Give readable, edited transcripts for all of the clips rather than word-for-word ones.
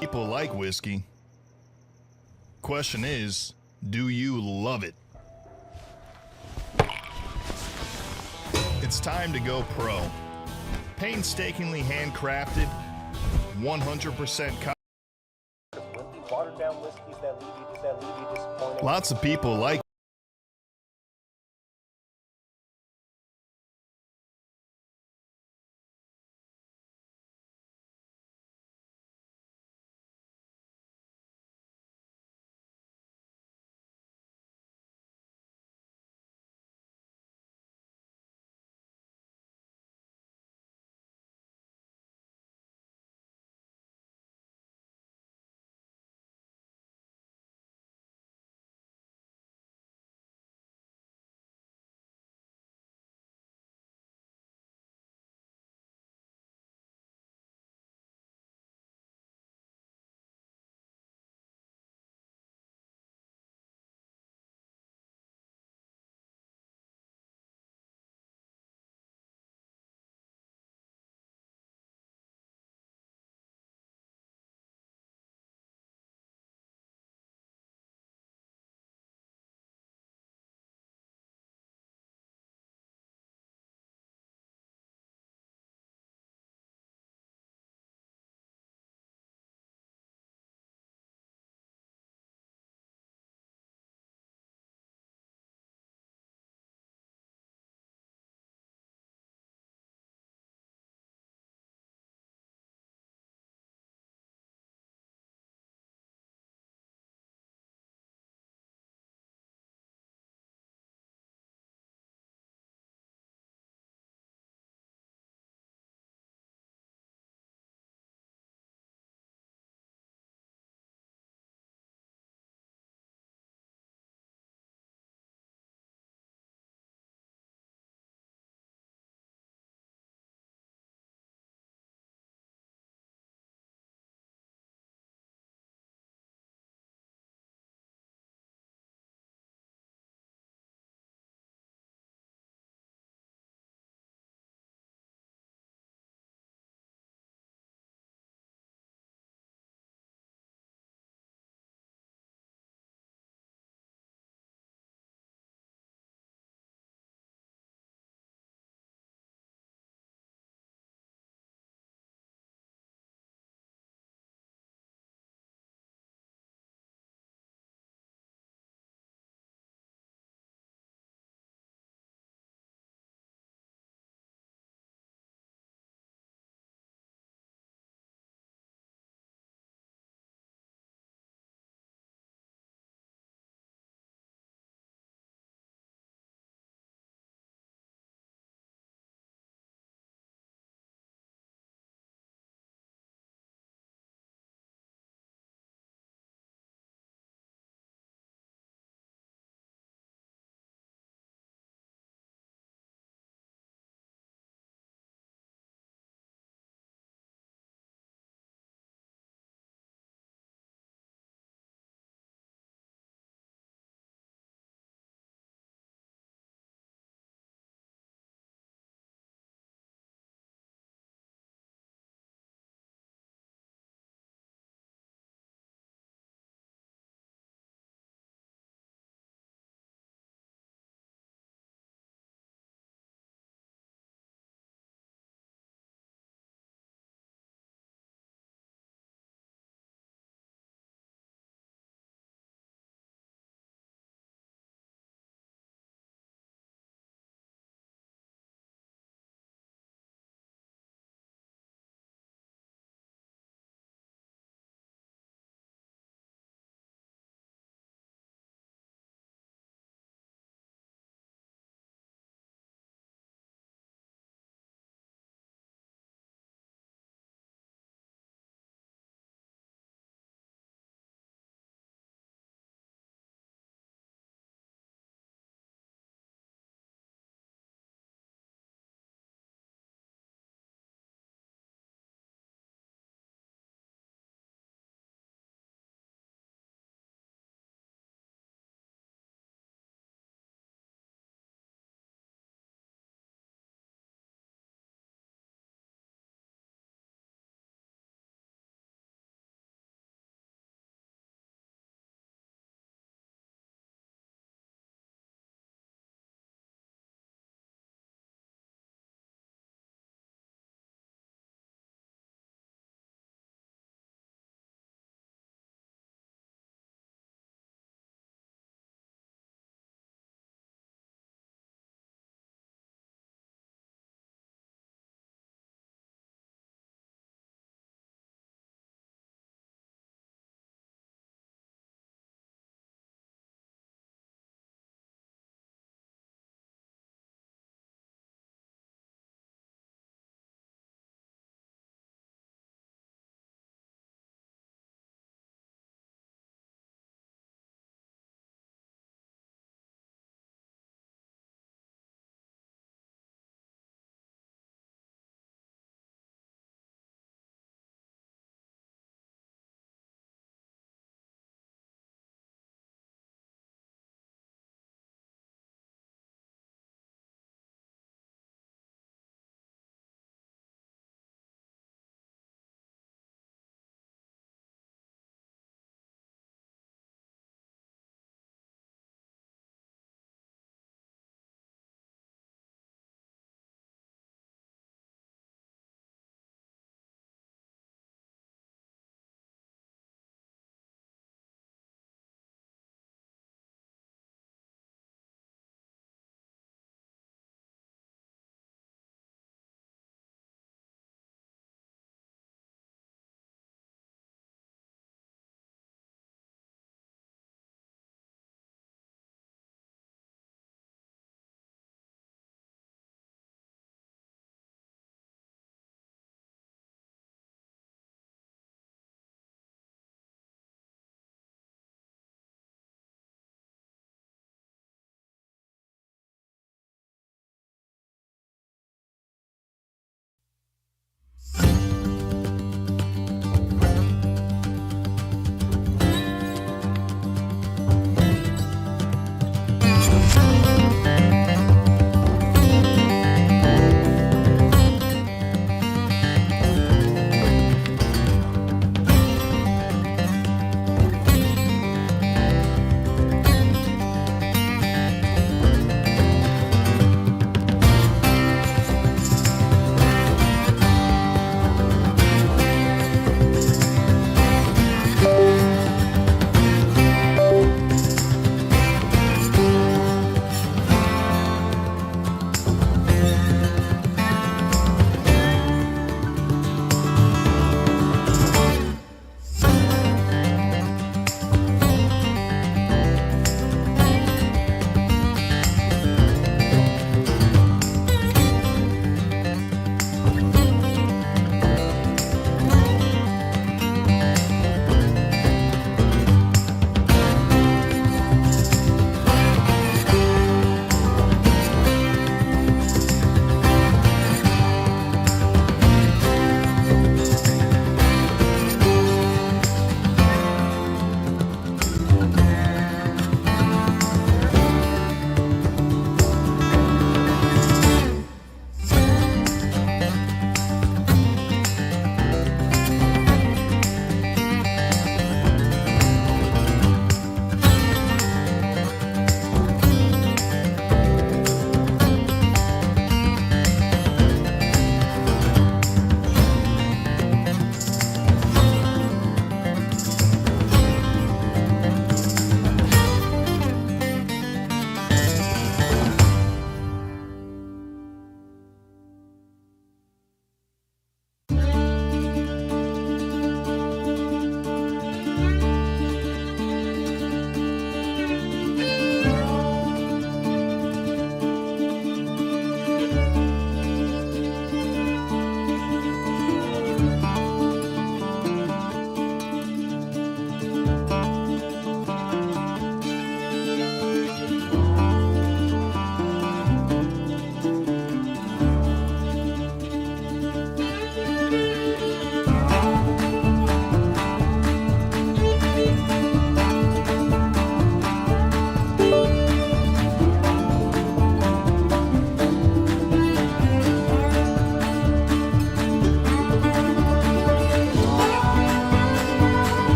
People like whiskey. Question is, do you love it? It's time to go pro. Painstakingly handcrafted, 100% watered down whiskeys that leave you disappointed. Lots of people like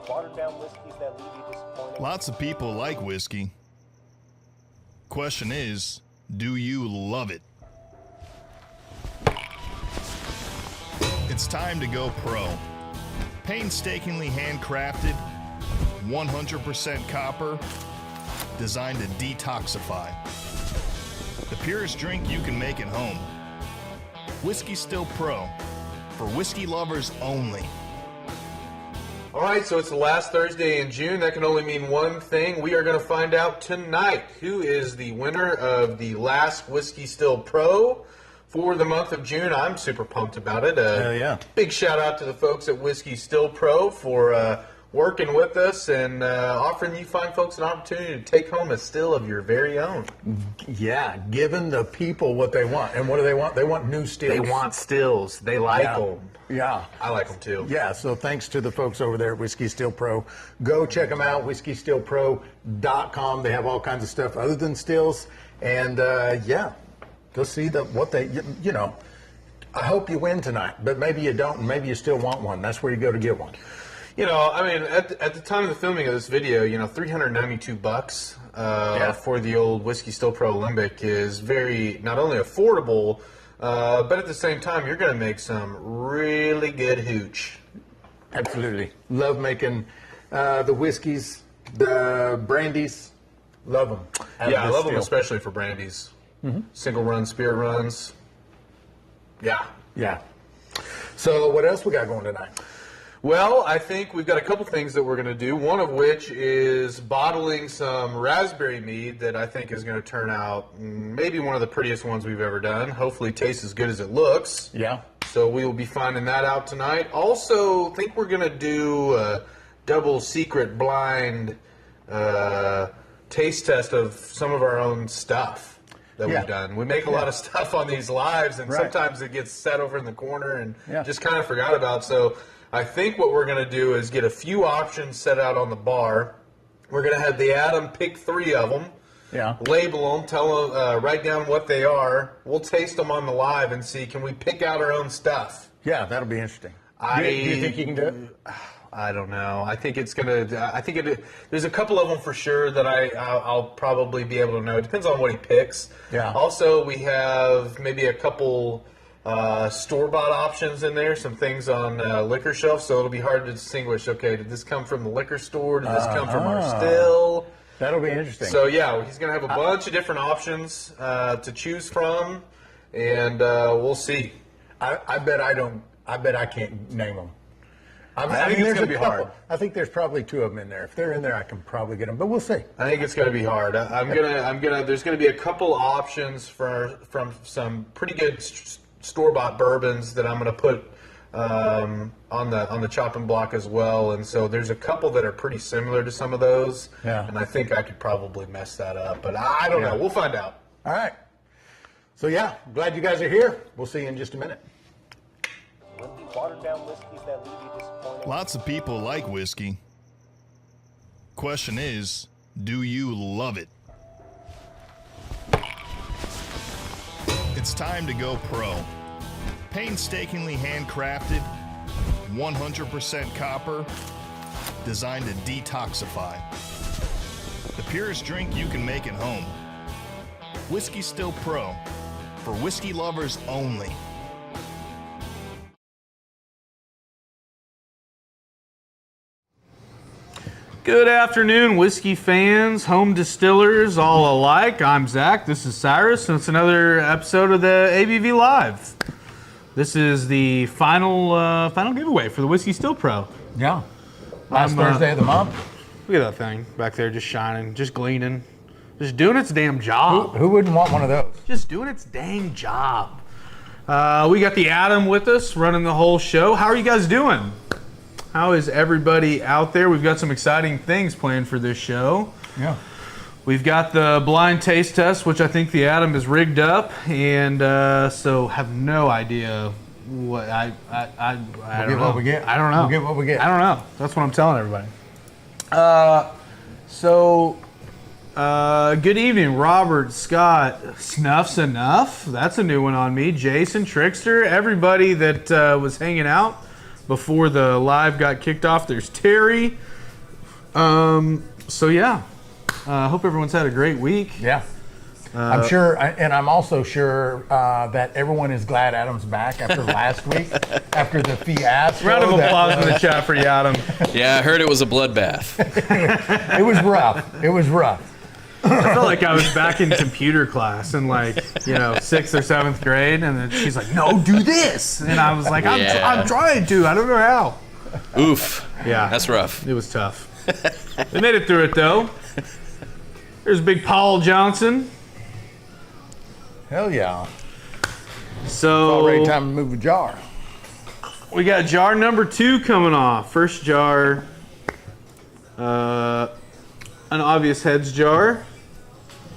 watered down whiskeys that leave you disappointed. Lots of people like whiskey. Question is, do you love it? It's time to go pro. Painstakingly handcrafted, 100% copper, designed to detoxify. The purest drink you can make at home. Whiskey Still Pro, for whiskey lovers only. All right, so it's the last Thursday in June. That can only mean one thing. We are going to find out tonight who is the winner of the last Whiskey Still Pro for the month of June. I'm super pumped about it. Hell yeah. Big shout out to the folks at Whiskey Still Pro for working with us and offering you fine folks an opportunity to take home a still of your very own. Yeah, giving the people what they want. And what do they want? They want new stills. They want stills. They like them. Yeah. I like them too. Yeah, so thanks to the folks over there at Whiskey Still Pro. Go check them out, whiskeystillpro.com. They have all kinds of stuff other than stills. And yeah, go see what they, you know, I hope you win tonight, but maybe you don't, and maybe you still want one. That's where you go to get one. You know, I mean, at the time of the filming of this video, you know, $392 for the old Whiskey Still Pro Limbic is very, not only affordable, but at the same time, you're going to make some really good hooch. Absolutely. Love making the whiskeys, the brandies. Love them. Yeah, I love them especially for brandies. Single run, spirit runs. Yeah. Yeah. So what else we got going tonight? Well, I think we've got a couple things that we're going to do, one of which is bottling some raspberry mead that I think is going to turn out maybe one of the prettiest ones we've ever done. Hopefully tastes as good as it looks. Yeah. So we will be finding that out tonight. Also, I think we're going to do a double secret blind taste test of some of our own stuff that we've done. We make a lot of stuff on these lives, and sometimes it gets set over in the corner and just kind of forgot about. So I think what we're going to do is get a few options set out on the bar. We're going to have the Adam pick 3 of them, label them, tell them, write down what they are. We'll taste them on the live and see, can we pick out our own stuff? Yeah, that'll be interesting. Do you think you can do it? I don't know. I think it's going to, there's a couple of them for sure that I'll probably be able to know. It depends on what he picks. Yeah. Also, we have maybe a couple store-bought options in there, some things on liquor shelf, so it'll be hard to distinguish, okay, did this come from the liquor store? Did this come from our still? That'll be interesting. So, yeah, he's going to have a bunch of different options to choose from, and we'll see. I bet I can't name them. I think it's going to be hard. I think there's probably 2 of them in there. If they're in there, I can probably get them, but we'll see. I think it's going to be hard. There's going to be a couple options from some pretty good store-bought bourbons that I'm going to put on the chopping block as well, and so there's a couple that are pretty similar to some of those, and I think I could probably mess that up, but I don't know. We'll find out. All right. So yeah, glad you guys are here. We'll see you in just a minute. Watered down whiskeys that leave you disappointed. Lots of people like whiskey. Question is, do you love it? It's time to go pro. Painstakingly handcrafted, 100% copper, designed to detoxify. The purest drink you can make at home. Whiskey Still Pro, for whiskey lovers only. Good afternoon, whiskey fans, home distillers, all alike. I'm Zach. This is Cyrus, and it's another episode of the ABV Live. This is the final giveaway for the Whiskey Still Pro. Yeah. Last Thursday of the month. Look at that thing back there, just shining, just gleaming, just doing its damn job. Who wouldn't want one of those? Just doing its dang job. We got the Adam with us, running the whole show. How are you guys doing? How is everybody out there? We've got some exciting things planned for this show. Yeah. We've got the blind taste test, which I think the Adam is rigged up, and so have no idea what I don't know. What we get. I don't know. We'll get what we get. I don't know. That's what I'm telling everybody. Good evening, Robert, Scott, Snuff's Enough. That's a new one on me. Jason, Trickster, everybody that was hanging out. before the live got kicked off. There's Terry. So yeah, hope everyone's had a great week. Yeah. I'm sure, and I'm also sure that everyone is glad Adam's back after last week, after the fiasco. Round of applause in the chat for you, Adam. Yeah, I heard it was a bloodbath. It was rough. It was rough. I felt like I was back in computer class in 6th or 7th grade, and then she's like, "No, do this," and I was like, "I'm trying to. I don't know how." Oof. Yeah, that's rough. It was tough. They made it through it though. There's big Paul Johnson. Hell yeah. So already time to move a jar. We got jar number 2 coming off. First jar, an obvious heads jar.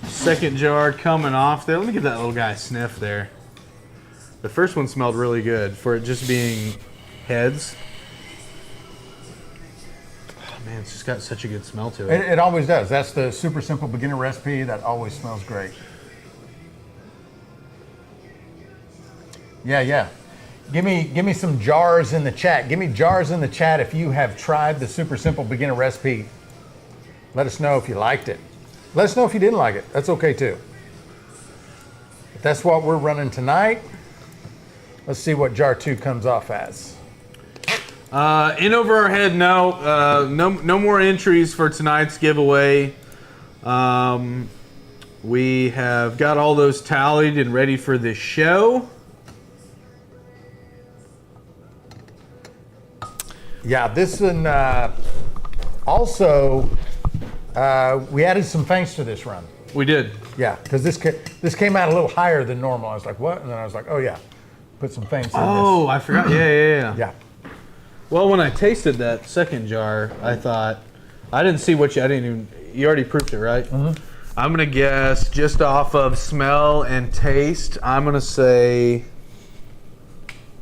Second jar coming off there. Let me get that little guy sniff there. The first one smelled really good for it just being heads. Oh man, it's just got such a good smell to it. It always does. That's the super simple beginner recipe that always smells great. Yeah. Give me some jars in the chat. Give me jars in the chat if you have tried the super simple beginner recipe. Let us know if you liked it. Let us know if you didn't like it. That's okay too. But that's what we're running tonight. Let's see what jar 2 comes off as. In over our head, no more entries for tonight's giveaway. We have got all those tallied and ready for the show. Yeah, this one also we added some feints to this run. We did. Yeah, because this came out a little higher than normal. I was like, what? And then I was like, oh yeah, put some feints in Oh, I forgot. Yeah. Yeah. Well, when I tasted that second jar, I thought I didn't see what you already proofed it, right? Mm-hmm. I'm gonna guess just off of smell and taste. I'm gonna say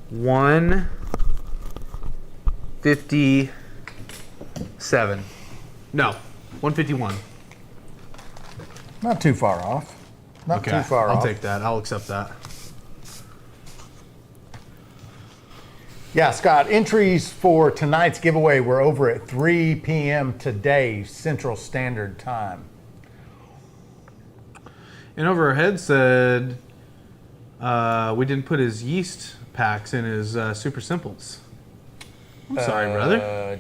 157. No, 151. Not too far off. Not too far I'll off. take that. I'll accept that. Yeah, Scott, entries for tonight's giveaway were over at 3 p.m. today, Central Standard Time. And over our head said we didn't put his yeast packs in his super simples. I'm sorry, brother.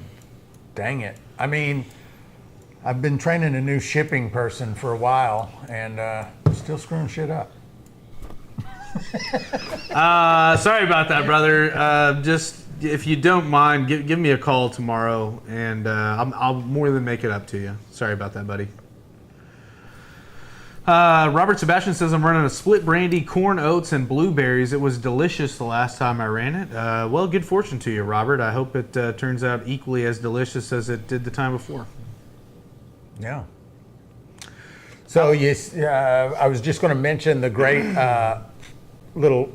Dang it. I mean, I've been training a new shipping person for a while, and still screwing shit up. Sorry about that, brother. Just if you don't mind, give me a call tomorrow, and I'll more than make it up to you. Sorry about that, buddy. Robert Sebastian says I'm running a split brandy, corn, oats, and blueberries. It was delicious the last time I ran it. Well, good fortune to you, Robert. I hope it turns out equally as delicious as it did the time before. Yeah. So yes, I was just going to mention the great little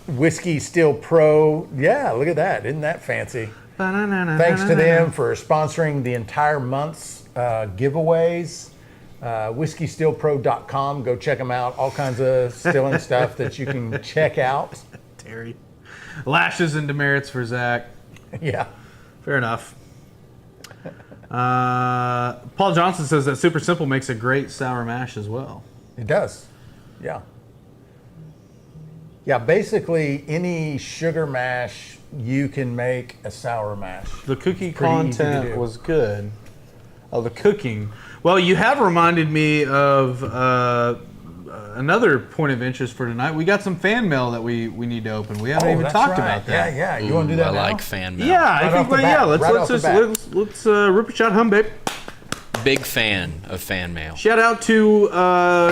Whiskey Still Pro. Yeah, look at that. Isn't that fancy? Thanks to them for sponsoring the entire month's giveaways. WhiskeyStillPro.com. Go check them out. All kinds of stilling stuff that you can check out. Terry. Lashes and demerits for Zach. Yeah. Fair enough. Paul Johnson says that Super Simple makes a great sour mash as well. It does. Yeah. Yeah, basically any sugar mash you can make a sour mash. The cookie Pretty easy to content do. was good. Oh, the cooking. Well, you have reminded me of another point of interest for tonight. We got some fan mail that we need to open. We haven't even that's talked right. about that. Yeah. You want to do that I now? like fan mail. Yeah, I Right think off the well, bat. yeah. Right off Let's the bat. let's rip a shot, hum, babe. Big fan of fan mail. Shout out to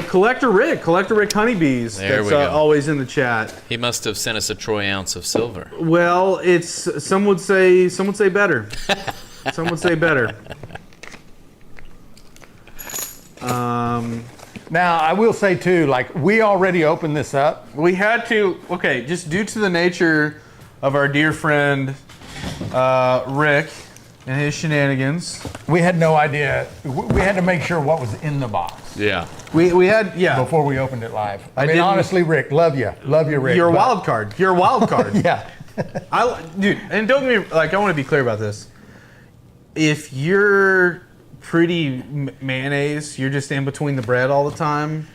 Collector Rick Honeybees. There that's we go. always in the chat. He must have sent us a troy ounce of silver. Well, it's some would say better. Some would say better. Now, I will say too, like we already opened this up. We had to, okay, just due to the nature of our dear friend Rick and his shenanigans. We had no idea. We had to make sure what was in the box Yeah. We had, yeah. before we opened it live. I mean, didn't- honestly, Rick, love you, Rick. You're a but- wild card. You're a wild card. Yeah. Dude, and don't get me like. I want to be clear about this. If you're pretty mayonnaise, you're just in between the bread all the time.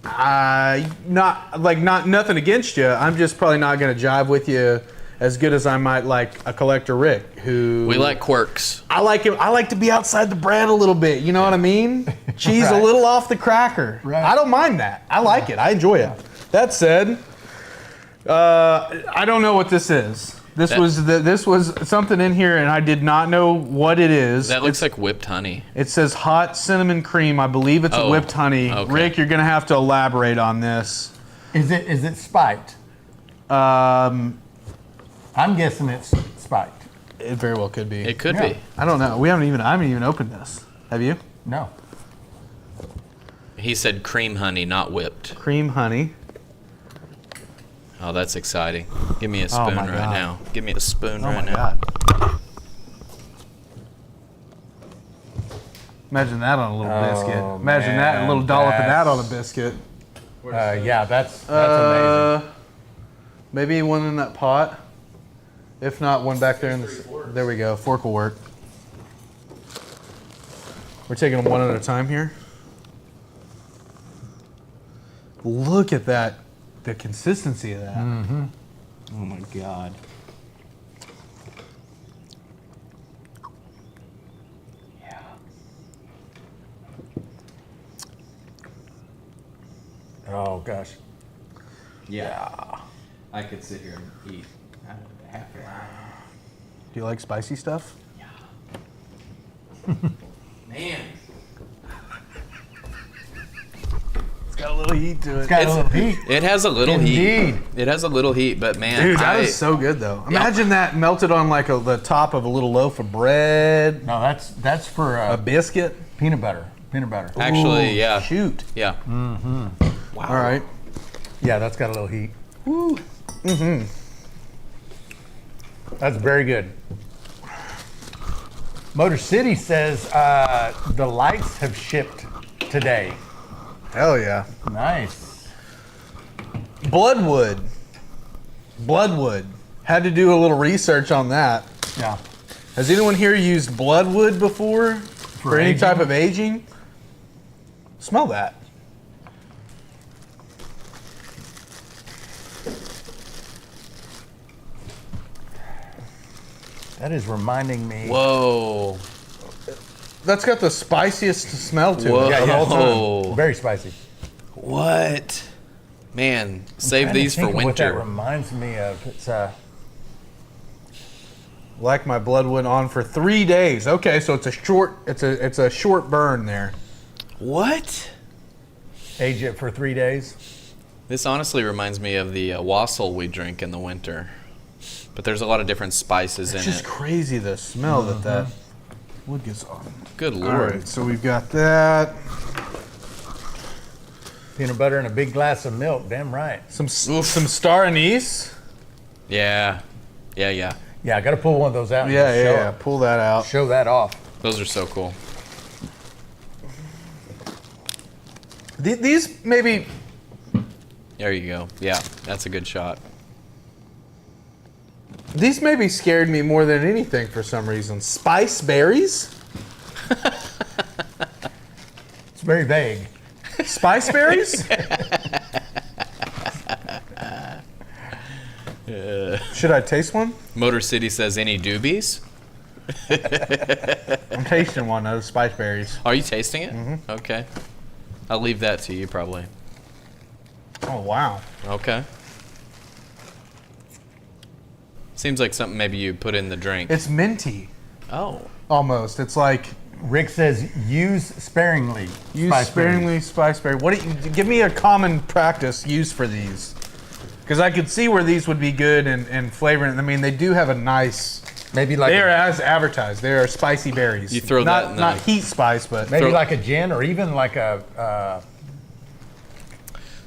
Not nothing against you. I'm just probably not going to jive with you as good as I might like a collector Rick, who We like quirks. I like him. I like to be outside the bread a little bit. You know what I mean? Cheese a Right. little off the cracker. Right. I don't mind that. I like it. I enjoy it. That said, I don't know what this is. This was something in here, and I did not know what it is. That looks like whipped honey. It says hot cinnamon cream. I believe it's a whipped honey. Okay. Rick, you're gonna have to elaborate on this. Is it spiked? I'm guessing it's spiked. It very well could be. It could Yeah. be. I don't know. I haven't even opened this. Have you? No. He said cream honey, not whipped. Cream honey. Oh, that's exciting. Give me a spoon my right God. now. Give me a spoon Oh right my now. God. Imagine that on a little biscuit. Imagine that, a man, little dollop of that on a that's- biscuit. Yeah, that's amazing. Maybe one in that pot. If not, one back there in the. There we go. Fork will work. We're taking them one at a time here. Look at that. The consistency of that. Mm-hmm. Oh my God. Oh gosh. Yeah. I could sit here and eat half an hour. Do you like spicy stuff? Man. It's got a little heat to it. Got a little heat. It has a little Indeed. heat. It has a little heat, but man, Dude, that is so good though. Imagine that melted on like the top of a little loaf of bread, No, that's for a biscuit. peanut butter. Peanut butter. actually, Ooh, yeah. Shoot. Yeah. All right. Yeah, that's got a little heat. Woo. Mm-hmm. That's very good. Motor City says the lights have shipped today. Hell yeah. Nice. Bloodwood. Had to do a little research on that. Yeah. Has anyone here used bloodwood before for any aging? type of aging? Smell that. That is reminding me. Whoa. That's got the spiciest smell to Whoa. it. Yeah, yeah, Oh. very spicy. What? Man, save Trying to these for think of what that winter. reminds me of. It's Like my bloodwood on for 3 days. Okay, so it's a short burn there. What? age it for 3 days. This honestly reminds me of the wassail we drink in the winter. But there's a lot of different spices It's in just it. crazy the smell that wood gets on. Good All lord. right, so we've got that. Peanut butter and a big glass of milk. Damn right. Some star anise. Yeah. Yeah, yeah. Yeah, I got to pull one of those out. And Yeah, just yeah, show, yeah. Pull that out. Show that off. Those are so cool. These maybe. There you go. Yeah, that's a good shot. These maybe scared me more than anything for some reason. Spice berries? It's very vague. Spice berries? Should I taste one? Motor City says any doobies? I'm tasting one of the spice berries. Are you tasting it? Mm-hmm. Okay. I'll leave that to you probably. Oh, wow. Okay. Seems like something maybe you put in the drink. It's minty, Oh. almost. It's like Rick says use sparingly. use spice sparingly spice berry. What do you, give me a common practice use for these? Because I could see where these would be good and flavoring. I mean, they do have a nice. berries. Maybe like They are as advertised. They are spicy berries. You throw not, that in the- not heat spice, but maybe throw- like a gin or even like a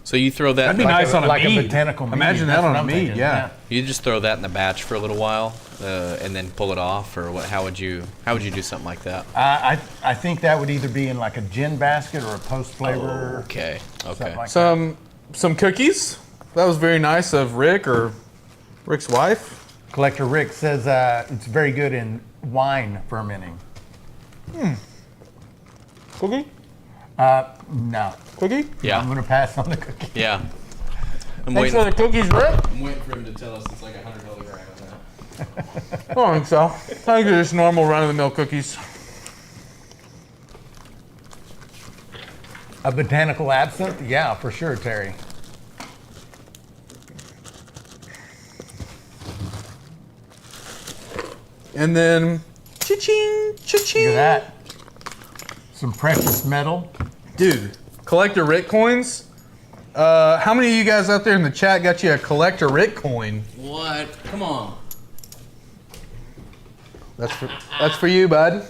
So you throw that that'd be in the, nice on a like a mead. botanical mead. Imagine That's that on what a I'm mead. thinking, Yeah. you just throw that in the batch for a little while, and then pull it off, or what? How would you do something like that? I think that would either be in like a gin basket or a post flavor. Okay. Okay. Something like Some cookies. That was very nice of Rick or Rick's wife. Collector Rick says it's very good in wine fermenting. Cookie? No. Cookie? Yeah. I'm going to pass on the cookie. Yeah. I'm Thanks waiting. for the cookies, Rick. I'm waiting for him to tell us it's like $100 grand on that. I don't think so. I think they're just normal run-of-the-mill cookies. A botanical absinthe? Yeah, for sure, Terry. And then, cha-ching, cha-ching. Look at that. Some precious metal. Dude, Collector Rick coins. How many of you guys out there in the chat got you a Collector Rick coin? What? Come on. That's for you, bud.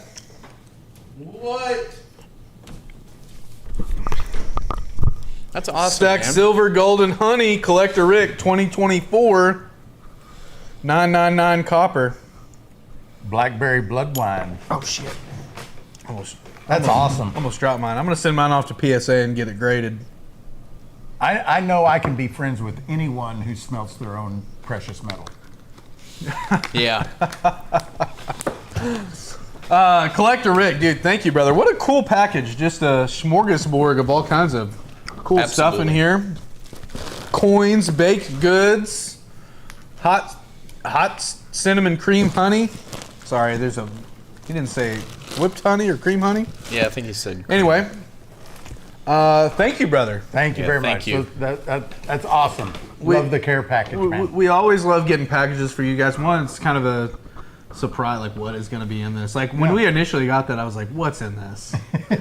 What? That's awesome, Stack man. Silver, Gold, and Honey, Collector Rick, 2024. 999 copper. Blackberry blood wine. Oh, shit. That's awesome. Almost dropped mine. I'm going to send mine off to PSA and get it graded. I know I can be friends with anyone who smelts their own precious metal. Yeah. Collector Rick, dude, thank you, brother. What a cool package. Just a smorgasbord of all kinds of cool stuff in Absolutely. here. Coins, baked goods, hot cinnamon cream honey. Sorry, he didn't say whipped honey or cream honey. Yeah, I think he said. Anyway, thank you, brother. Thank you Yeah, very thank much. you. So that's awesome. Love the care package, man. We always love getting packages for you guys. One, it's kind of a surprise, like what is going to be in this. Like when we initially got that, I was like, what's in this?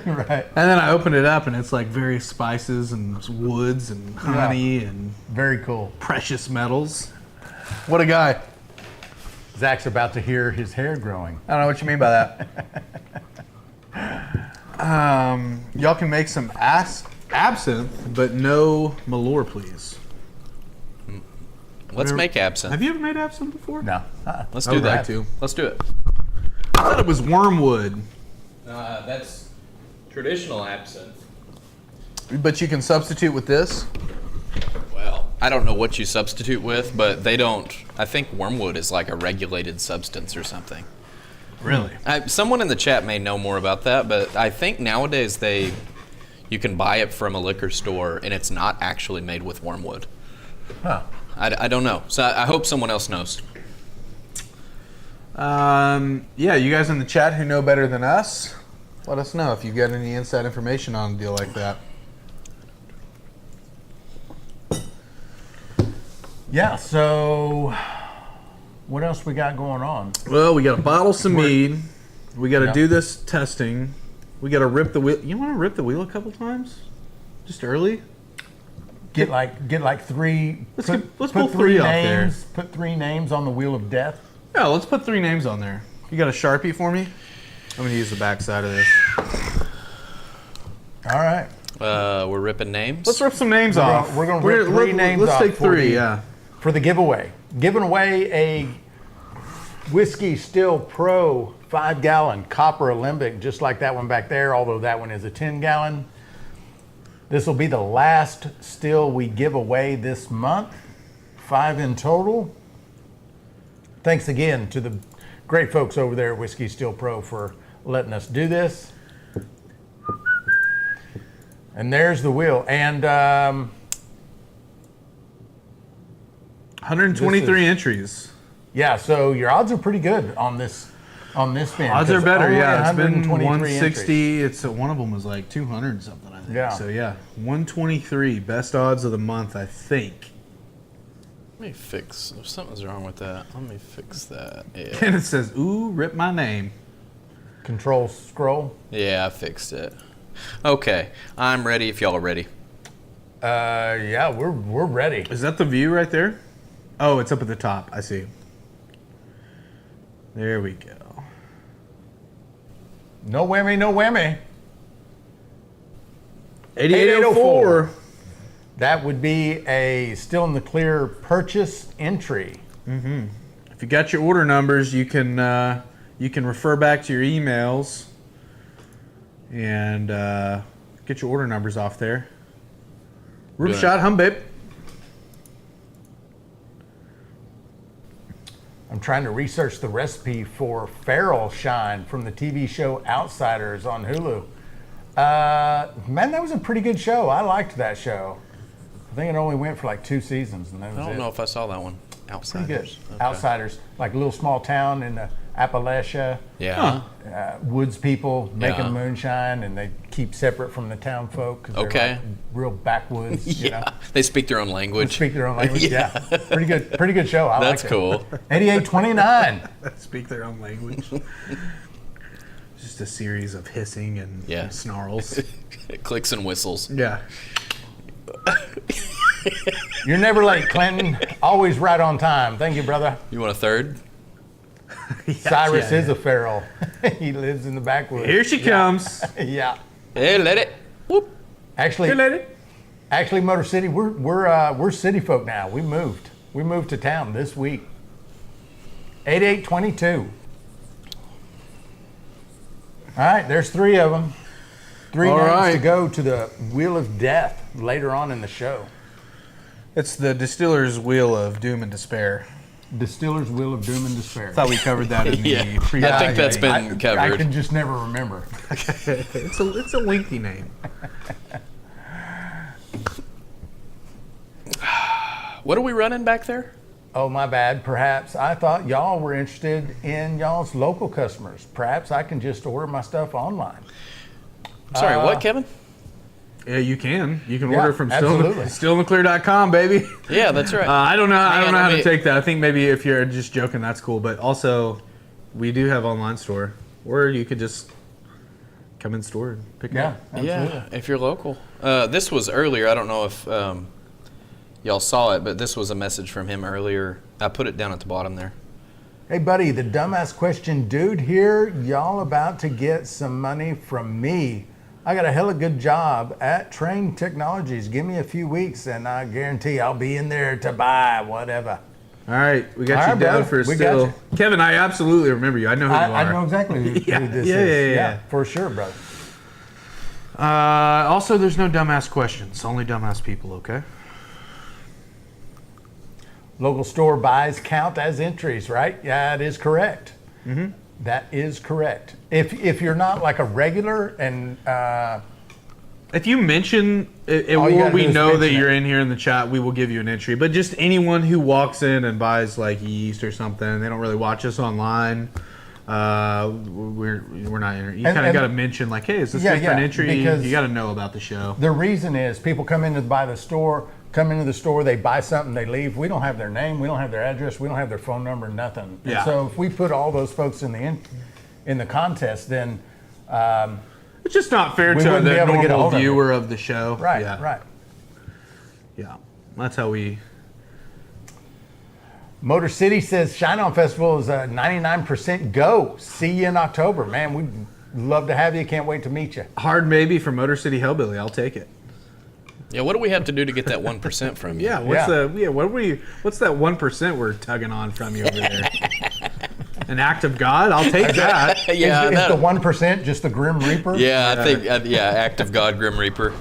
Right. And then I opened it up and it's like various spices and woods and honey and Very cool. precious metals. What a guy. Zach's about to hear his hair growing. I don't know what you mean by that. Y'all can make some absinthe, but no Malort, please. Let's make absinthe. Have you ever made absinthe before? No. Let's I do would that. like to. Let's do it. I thought it was wormwood, That's traditional absinthe. but you can substitute with this. Well, I don't know what you substitute with, but they don't. I think wormwood is like a regulated substance or something. Really? Someone in the chat may know more about that, but I think nowadays you can buy it from a liquor store and it's not actually made with wormwood. Huh. I don't know. So I hope someone else knows. Yeah, you guys in the chat who know better than us, let us know if you've got any inside information on a deal like that. Yeah, so what else we got going on? Well, we got to bottle some mead. We got to Yeah. do this testing. We got to rip the wheel. You want to rip the wheel a couple times? Just early? Get like three. Let's put pull three off there. names. Put 3 names on the wheel of death. Yeah, let's put 3 names on there. You got a Sharpie for me? I'm going to use the back side of this. All right. We're ripping names. Let's rip some names off. we're gonna rip 3 names Let's off take for 3, the- yeah. For the giveaway. Giving away a Whiskey Still Pro 5-gallon copper alembic, just like that one back there, although that one is a 10-gallon. This will be the last still we give away this month. 5 in total. Thanks again to the great folks over there at Whiskey Still Pro for letting us do this. And there's the wheel. And 123 This is- entries. yeah, so your odds are pretty good on this bin. Odds are 'cause better, only yeah. It's been 123 160. One of them was like 200 something, I think. Yeah. So yeah, 123 best odds of the month, I think. Let me fix. If something's wrong with that, let me fix that. Yeah, And it says, "Ooh, rip my name." Control scroll. yeah, I fixed it. Okay, I'm ready. If y'all are ready. Yeah, we're ready. Is that the view right there? Oh, it's up at the top. I see. There we go. No whammy, no whammy. 8804. That would be a still in the clear purchase entry. If you got your order numbers, you can refer back to your emails and get your order numbers off there. Roof Good. shot, hum babe. I'm trying to research the recipe for Feral Shine from the TV show Outsiders on Hulu. Man, that was a pretty good show. I liked that show. I think it only went for like 2 seasons, and that was I don't it. know if I saw that one. Pretty good. Outsiders. Okay. Outsiders, like a little small town in Appalachia. Yeah. Woods people making Yeah. moonshine, and they keep separate from the town folk. 'Cause they're Okay. like real backwoods. You know? They speak their own language. Speak their own language. Yeah. Pretty good show. I That's liked it. cool. 8829. Speak their own language. Just a series of hissing and Yeah. snarls. Clicks and whistles. Yeah. You're never late, Clinton. Always right on time. Thank you, brother. You want a third? Cyrus yeah, is a feral. He lives in the backwoods. Here she comes. Yeah. Hey, let it. Whoop. Actually, Hey, lady. Motor City, we're city folk now. We moved to town this week. 8822. All right, there's 3 of them. 3 All names right. to go to the Wheel of Death later on in the show. It's the distiller's wheel of doom and despair. Distiller's Wheel of Doom and Despair. Thought we covered that in the Yeah. previous. I think that's been I covered. can just never remember. It's a lengthy name. What are we running back there? Oh, my bad. Perhaps I thought y'all were interested in y'all's local customers. Perhaps I can just order my stuff online. Sorry, what, Kevin? Yeah, you can. You can Yeah, order from absolutely. stillindtheclear.com, baby. Yeah, that's right. I don't know. I don't know how let to me- take that. I think maybe if you're just joking, that's cool. But also, we do have online store, or you could just come in store and pick it Yeah, up. absolutely. Yeah, if you're local. This was earlier. I don't know if y'all saw it, but this was a message from him earlier. I put it down at the bottom there. Hey, buddy, the dumbass question dude here. Y'all about to get some money from me. I got a hella good job at Train Technologies. Give me a few weeks, and I guarantee I'll be in there to buy whatever. All right, we got All you right, down brother. for a We got still. you. Kevin, I absolutely remember you. I know who you are. I know exactly who Yeah, this yeah, is. yeah. For sure, brother. Also, there's no dumbass questions. Only dumbass people, okay? Local store buys count as entries, right? Yeah, that is correct. Mm-hmm. That is correct. If you're not like a regular and If you mention it, All you or gotta we do is know that mention you're it. in here in the chat, we will give you an entry. But just anyone who walks in and buys like yeast or something, they don't really watch us online. We're not entering. You And- kind of and- got to mention like, hey, is this Yeah, good for an yeah, entry? because- You got to know about the show. the reason is people come in to buy the store, come into the store, they buy something, they leave. We don't have their name, we don't have their address, we don't have their phone number, nothing. And Yeah. so if we put all those folks in the contest, then It's just not fair We to wouldn't be the able to get a normal hold of it. viewer of the show. right, Yeah. right. Yeah, that's how we. Motor City says Shine On Festival is a 99% go. See you in October, man. We'd love to have you. Can't wait to meet you. Hard maybe for Motor City Hellbilly. I'll take it. Yeah, what do we have to do to get that 1% from you? Yeah. What's that 1% we're tugging on from you over there? An act of God? I'll take that. Yeah, is that- the 1% just the Grim Reaper? yeah, I think, Act of God, Grim Reaper.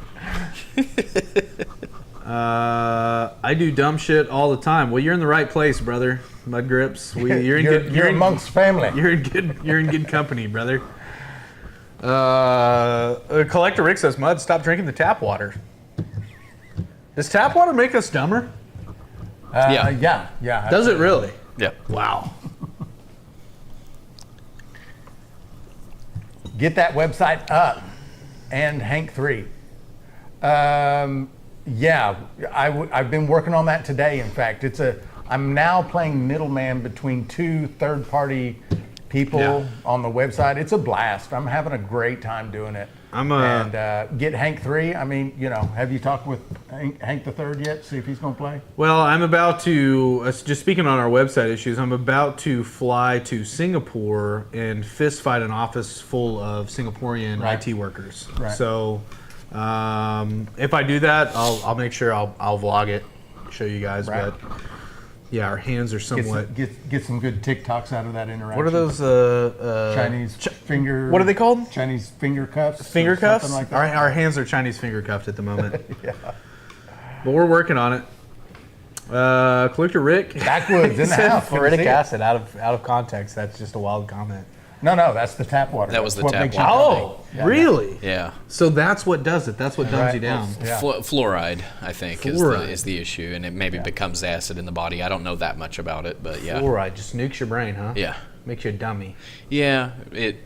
I do dumb shit all the time. Well, you're in the right place, brother. Mud Grips. You're in good. You're amongst family. You're in good. You're in good company, brother. Collector Rick says, "Mud, stop drinking the tap water." Does tap water make us dumber? Yeah. Does it really? Yeah. Wow. Get that website up. And Hank 3. Yeah, I've been working on that today. In fact, I'm now playing middleman between 2 third-party people on the website. It's a blast. I'm having a great time doing it. And get Hank 3. I mean, have you talked with Hank the Third yet? See if he's going to play? Well, I'm about to, just speaking on our website issues, I'm about to fly to Singapore and fist fight an office full of Singaporean Right. IT workers. Right. So if I do that, I'll make sure I'll vlog it, show you guys. Right. But yeah, our hands are somewhat. Get some good TikToks out of that interaction. What are those? Chinese finger. What are they called? Chinese finger cuffs. Finger or cuffs? something like that. Our hands are Chinese finger cuffed at the moment. Yeah. But we're working on it. Collector Rick. Backwoods in the said house. Couldn't Floridic see it. acid. Out of context, that's just a wild comment. No, that's the tap water. That was the That's what tap makes you water. dummy. Yeah, Really? Yeah. So that's what does it. That's what dumbs Right. you down. Yeah. Fluoride, I think, Fluoride. is the issue, and it maybe becomes acid in the body. I don't know that much about it, but yeah. Fluoride just nukes your brain, huh? Yeah. Makes you a dummy. Yeah, it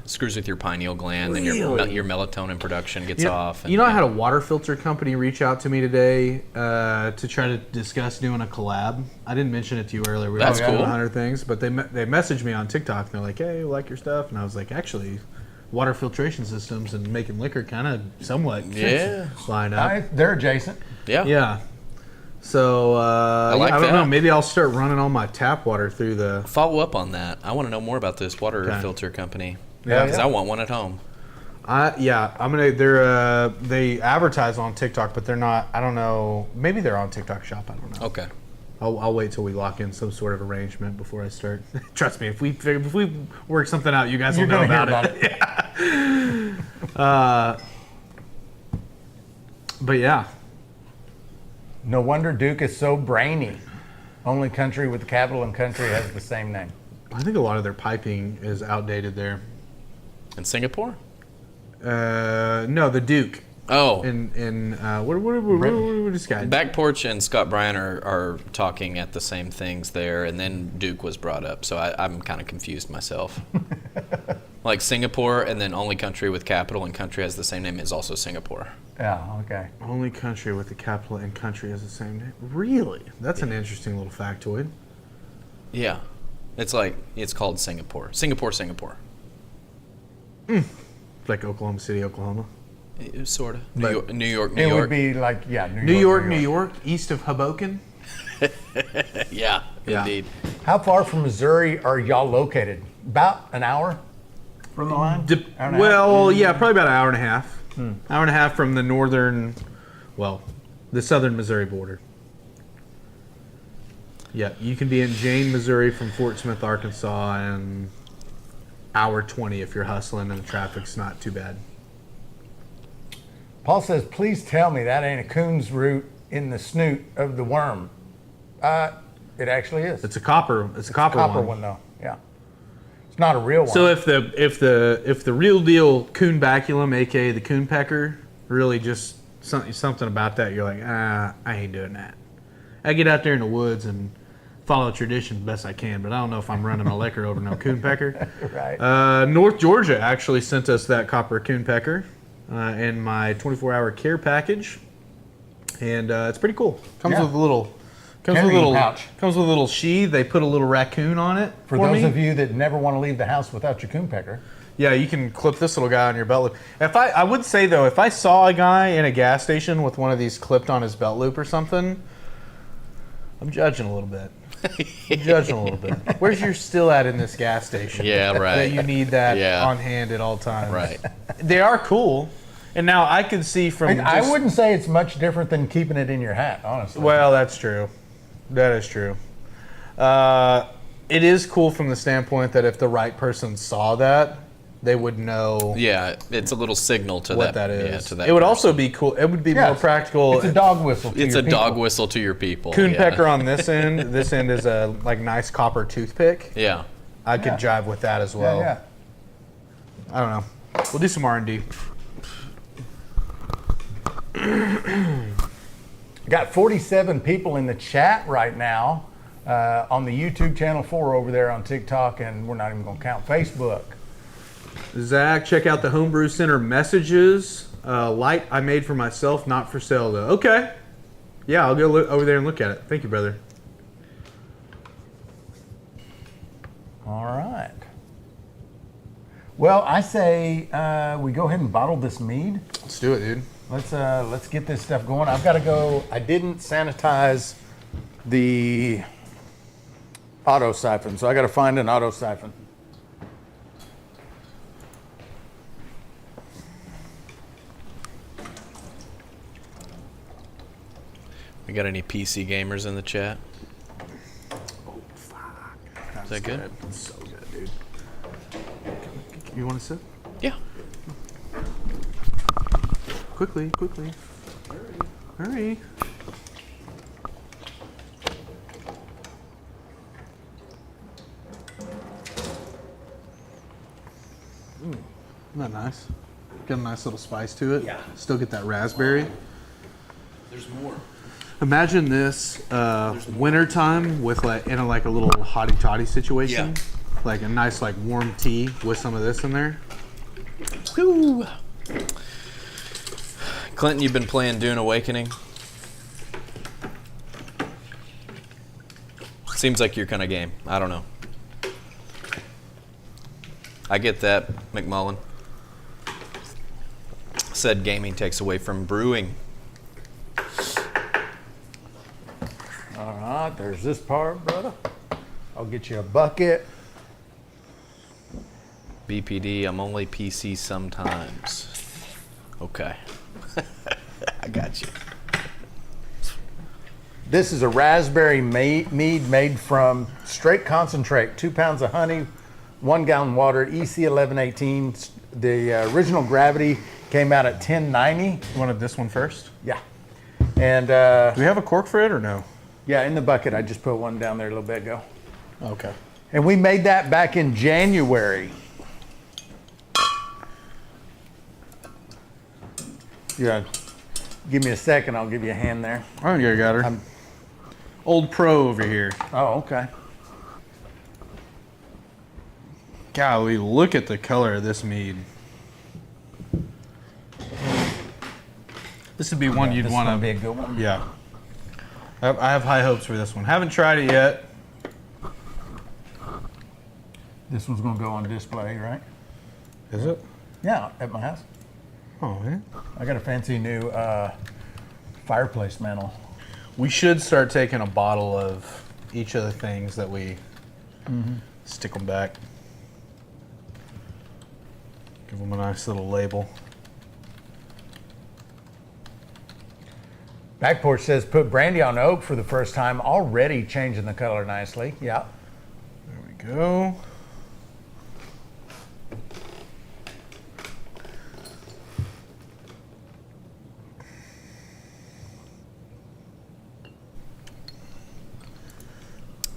screws with your pineal gland, and your melatonin production gets off. And, You know, I had a water filter company reach out to me today to try to discuss doing a collab. I didn't mention it to you earlier. We were That's talking about cool. 100 things, but they messaged me on TikTok and they're like, "Hey, we like your stuff," and I was like, "Actually, water filtration systems and making liquor kind of somewhat line up." They're adjacent. Yeah. Yeah. So like I don't that. know. Maybe I'll start running all my tap water through the. Follow up on that. I want to know more about this water filter company. Yeah. Because I want one at home. I'm gonna. They advertise on TikTok, but they're not. I don't know. Maybe they're on TikTok Shop. I don't know. Okay. I'll wait till we lock in some sort of arrangement before I start. Trust me, if we work something out, you guys will know about it. Yeah. But yeah. No wonder Duke is so brainy. Only country with the capital and country has the same name. I think a lot of their piping is outdated there. In Singapore? No, the Duke. Oh. In what this guy? Back Porch and Scott Bryan are talking at the same things there, and then Duke was brought up, so I'm kind of confused myself. Like Singapore, and then only country with capital and country has the same name is also Singapore. Yeah, okay. Only country with the capital and country has the same name. Really? That's an interesting little factoid. Yeah. It's called Singapore. Singapore. Like Oklahoma City, Oklahoma. Sort of. But New York. It would be like, New York, east of Hoboken. Yeah, Yeah. indeed. How far from Missouri are y'all located? About an hour from the line? Hour and a half? Well, yeah, probably about an hour and a half. Hour and a half from the the southern Missouri border. Yeah, you can be in Jane, Missouri from Fort Smith, Arkansas, in hour 20 if you're hustling and the traffic's not too bad. Paul says, please tell me that ain't a coon's root in the snoot of the worm. It actually is. It's a copper one. one though. Yeah. It's not a real one. So if the real deal coon baculum, aka the coon pecker, really just something about that, you're like, I ain't doing that. I get out there in the woods and follow tradition the best I can, but I don't know if I'm running my liquor over no coon pecker. Right. North Georgia actually sent us that copper coon pecker in my 24-hour care package, and it's pretty cool. Comes with a little. Pouch. Comes with a little sheath. They put a little raccoon on it. For those of you that never want to leave the house without your coon pecker. Yeah, you can clip this little guy on your belt loop. I would say though, if I saw a guy in a gas station with one of these clipped on his belt loop or something, I'm judging a little bit. Where's your still at in this gas station? Yeah, right. That you need that on hand at all times. Right. They are cool. And now I can see from. I wouldn't say it's much different than keeping it in your hat, honestly. Well, that's true. That is true. It is cool from the standpoint that if the right person saw that, they would know. Yeah, it's a little signal to what that is. Yeah, to that it would person. also be cool. It would be more practical. It's a dog whistle. It's a dog whistle to your people. Coon pecker on this end. This end is a nice copper toothpick. Yeah. I could jive with that as well. Yeah. I don't know. We'll do some R&D. Got 47 people in the chat right now on the YouTube channel, 4 over there on TikTok, and we're not even going to count Facebook. Zach, check out the Homebrew Center messages. Light I made for myself, not for sale though. Okay. Yeah, I'll go over there and look at it. Thank you, brother. All right. Well, I say we go ahead and bottle this mead. Let's do it, dude. Let's get this stuff going. I've got to go. I didn't sanitize the auto siphon, so I got to find an auto siphon. We got any PC gamers in the chat? Oh, fuck. Is that good? That's so good, dude. You want to sip? Yeah. Quickly. Hurry. Isn't that nice? Got a nice little spice to it. Yeah. Still get that raspberry. There's more. Imagine this wintertime with like in like a little hottie toddy situation. Yeah. Like a nice like warm tea with some of this in there. Woo. Clinton, you've been playing Dune Awakening. Seems like your kind of game. I don't know. I get that, McMullen. Said gaming takes away from brewing. All right, there's this part, brother. I'll get you a bucket. BPD, I'm only PC sometimes. Okay. I got you. This is a raspberry mead made from straight concentrate, 2 pounds of honey, 1 gallon water, EC 1118. The original gravity came out at 1090. You wanted this one first? Yeah. And Do we have a cork for it or no? yeah, in the bucket, I just put one down there a little bit ago. Okay. And we made that back in January. Yeah. Give me a second, I'll give you a hand there. Oh, yeah, got her. Old pro over here. Oh, okay. Golly, look at the color of this mead. This would be one you'd This want to to be a good one. Yeah. I have high hopes for this one. Haven't tried it yet. This one's gonna go on display, right? Is it? Yeah, at my house. Oh, man. I got a fancy new fireplace mantle. We should start taking a bottle of each of the things that we stick them back. Give them a nice little label. Back porch says put brandy on oak for the first time, already changing the color nicely. Yeah. There we go.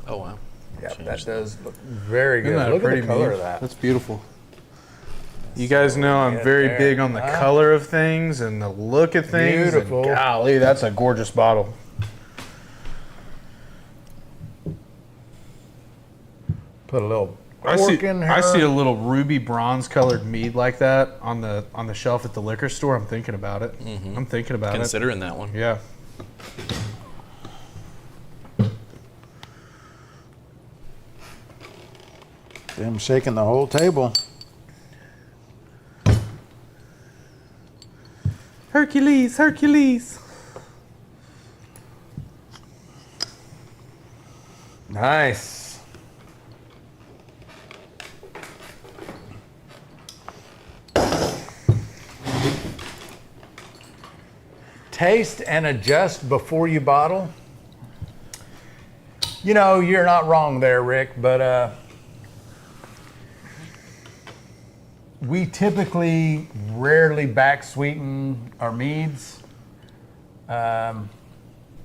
Oh, wow. Yeah, Changed that does look very good. Isn't that a Look at pretty the color mead? of that. That's beautiful. You guys know I'm good very there. big on the Huh? color of things and the look of things. Beautiful. And golly, that's a gorgeous bottle. Put a little I cork see, in her. I see a little ruby bronze colored mead like that on the shelf at the liquor store. I'm thinking about it. I'm thinking about Considering that one. it. Yeah. Them shaking the whole table. Hercules, Hercules. Nice. Taste and adjust before you bottle. You know, you're not wrong there, Rick, but we typically rarely back sweeten our meads. I'm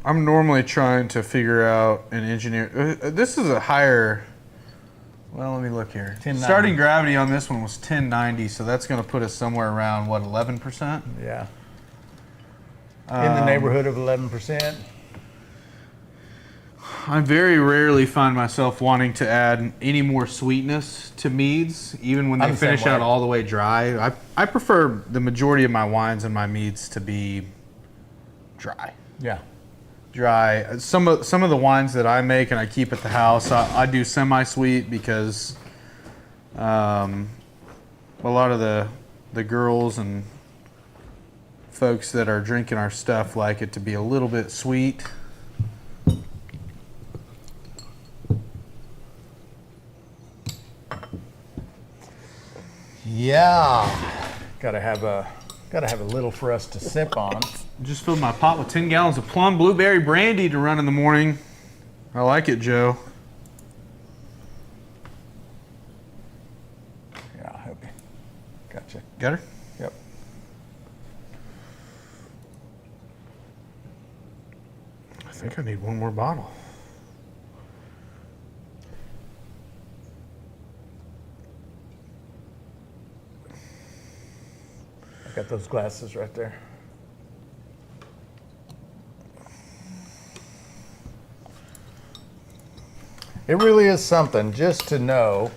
normally trying to figure out and engineer. This is a higher. Well, let me look here. 1090. Starting gravity on this one was 1090, so that's going to put us somewhere around what 11%. Yeah. In the neighborhood of 11%. I very rarely find myself wanting to add any more sweetness to meads, even when they I'm the same finish out way. all the way dry. I prefer the majority of my wines and my meads to be dry. Yeah. Dry. Some of the wines that I make and I keep at the house, I do semi-sweet because a lot of the girls and folks that are drinking our stuff like it to be a little bit sweet. Yeah. Gotta have a little for us to sip on. Just filled my pot with 10 gallons of plum blueberry brandy to run in the morning. I like it, Joe. Yeah, I'll help you. Gotcha. Got her? Yep. I think I need one more bottle. Got those glasses right there. It really is something just to know.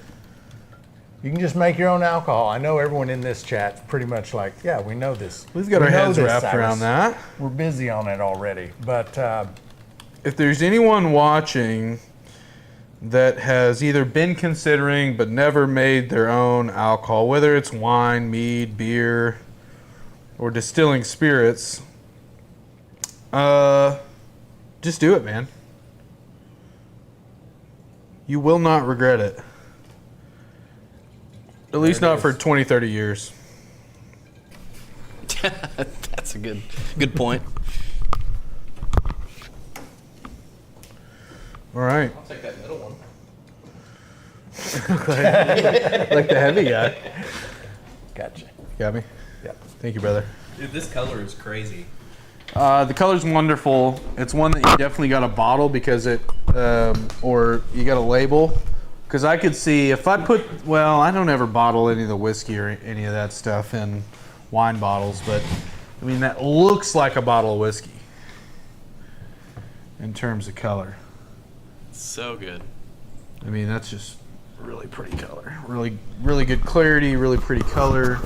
You can just make your own alcohol. I know everyone in this chat pretty much like, yeah, we know this. We've got our heads wrapped around that. We're busy on it already. But if there's anyone watching that has either been considering but never made their own alcohol, whether it's wine, mead, beer, or distilling spirits, just do it, man. You will not regret it. At least not for 20, 30 years. That's a good point. All right. I'll take that middle one. Like the heavy guy. gotcha. Got me? Yep. Thank you, brother. Dude, this color is crazy. The color's wonderful. It's one that you definitely got to bottle because it, or you got to label. Because I could see if I put, well, I don't ever bottle any of the whiskey or any of that stuff in wine bottles, but I mean, that looks like a bottle of whiskey in terms of color. So good. I mean, that's just really pretty color. Really, really good clarity, really pretty color.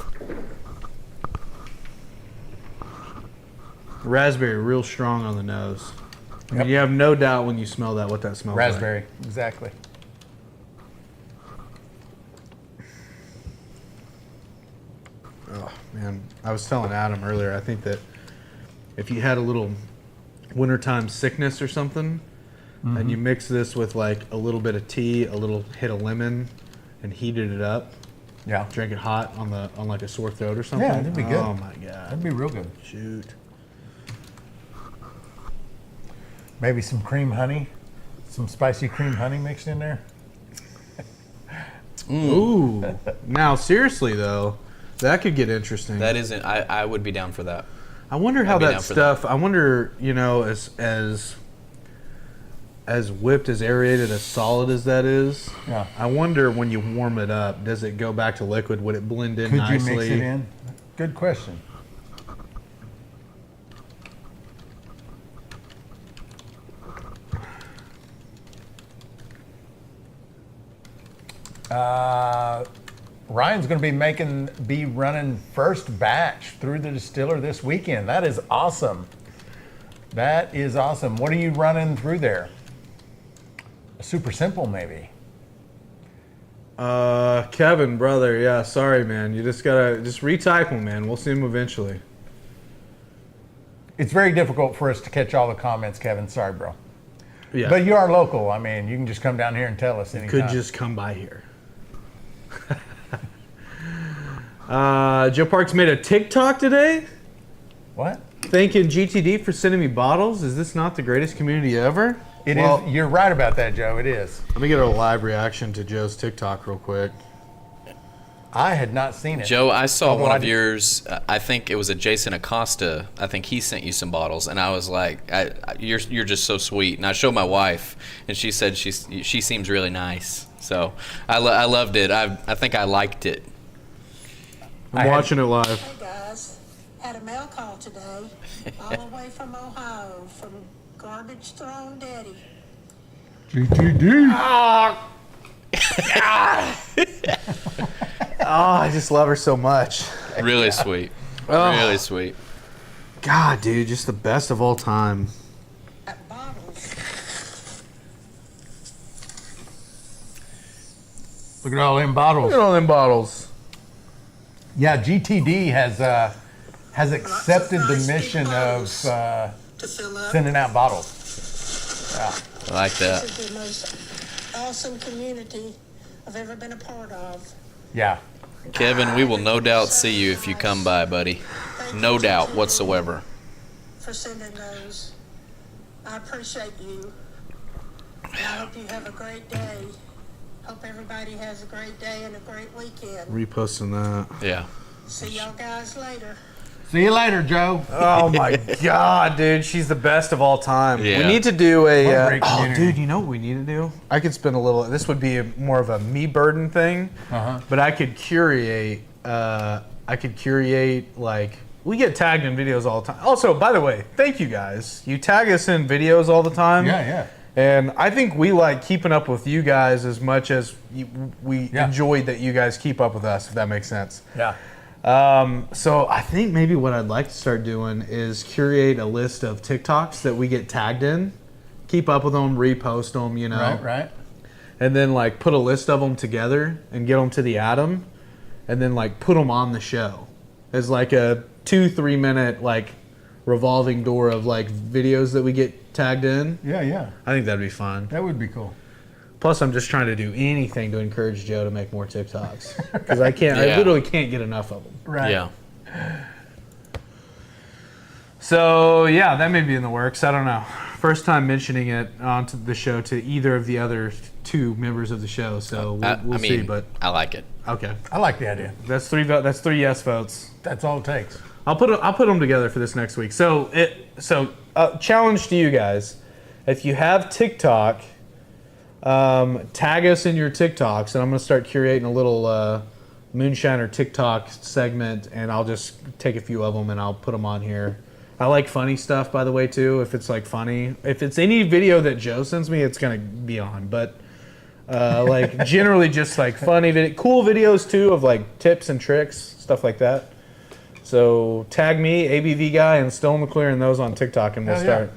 Raspberry, real strong on the nose. I mean, you have no doubt when you smell that what that smells like. Raspberry, exactly. Oh, man. I was telling Adam earlier, I think that if you had a little wintertime sickness or something, and you mix this with like a little bit of tea, a little hit of lemon, and heated it up, Yeah. drink it hot on like a sore throat or something. Yeah, that'd be good. Oh my God. That'd be real good. Shoot. Maybe some cream honey, some spicy cream honey mixed in there. Ooh. Now, seriously though, that could get interesting. That isn't. I would be down for that. I wonder how I'd be that down for stuff. I wonder, you know, as whipped, as aerated, as solid as that is. Yeah. I wonder when you warm it up, does it go back to liquid? Would it blend in Could nicely? you mix it in? Good question. Ryan's going to be running first batch through the distiller this weekend. That is awesome. That is awesome. What are you running through there? Super simple, maybe. Kevin, brother, yeah, sorry, man. You just gotta retype them, man. We'll see them eventually. It's very difficult for us to catch all the comments, Kevin. Sorry, bro. Yeah, But you are local. I mean, you can just come down here and tell us anytime. could just come by here. Joe Parks made a TikTok today. What? Thanking GTD for sending me bottles. Is this not the greatest community ever? It is. You're right about that, Joe. It is. Let me get a live reaction to Joe's TikTok real quick. I had not seen it. Joe, I saw Although one I of did- yours. I think it was a Jason Acosta. I think he sent you some bottles, and I was like, "You're just so sweet." And I showed my wife, and she said she seems really nice. So I loved it. I think I liked it. I'm watching it live. Hey guys, had a mail call today, all the way from Ohio, from Garbage Throne Daddy. GTD. Oh, I just love her so much. Really sweet. Oh. Really sweet. God, dude, just the best of all time. At bottles. Look at all them bottles. Look at all them bottles. Yeah, GTD has accepted the nice big mission of To fill up. sending out bottles. I like that. This is the most awesome community I've ever been a part of. Yeah. Kevin, we will no doubt see you if you come by, buddy. Thank No you, doubt GTD, whatsoever. For sending those. I appreciate you. And I hope you have a great day. Hope everybody has a great day and a great weekend. Reposting that. Yeah. See y'all guys later. See you later, Joe. Oh my God, dude, she's the best of all time. Yeah. We need to do What a a. great Oh, community. dude, you know what we need to do? I could spend a little. This would be more of a me burden thing, but I could curate I could curate, like, we get tagged in videos all the time. Also, by the way, thank you guys. You tag us in videos all the time. Yeah. And I think we like keeping up with you guys as much as we enjoy that you guys keep up with us, if that makes sense. Yeah. So I think maybe what I'd like to start doing is curate a list of TikToks that we get tagged in, keep up with them, repost them, you know. Right. And then like put a list of them together and get them to the Atom, and then like put them on the show as like a 2-3 minute like revolving door of like videos that we get tagged in. Yeah. I think that'd be fun. That would be cool. Plus, I'm just trying to do anything to encourage Joe to make more TikToks because I can't. I Yeah. literally can't get enough of them. Right. Yeah. So yeah, that may be in the works. I don't know. First time mentioning it onto the show to either of the other 2 members of the show. So we'll see. But I like it. okay, I like the idea. that's 3 That's 3 yes votes. That's all it takes. I'll put them together for this next week. So challenge to you guys: if you have TikTok, tag us in your TikToks, and I'm going to start curating a little Moonshine or TikTok segment, and I'll just take a few of them and I'll put them on here. I like funny stuff, by the way, too. If it's like funny, if it's any video that Joe sends me, it's going to be on. But like generally just like funny, cool videos too of like tips and tricks, stuff like that. So tag me, ABV Guy, and Still in the Clear, and those on TikTok, and we'll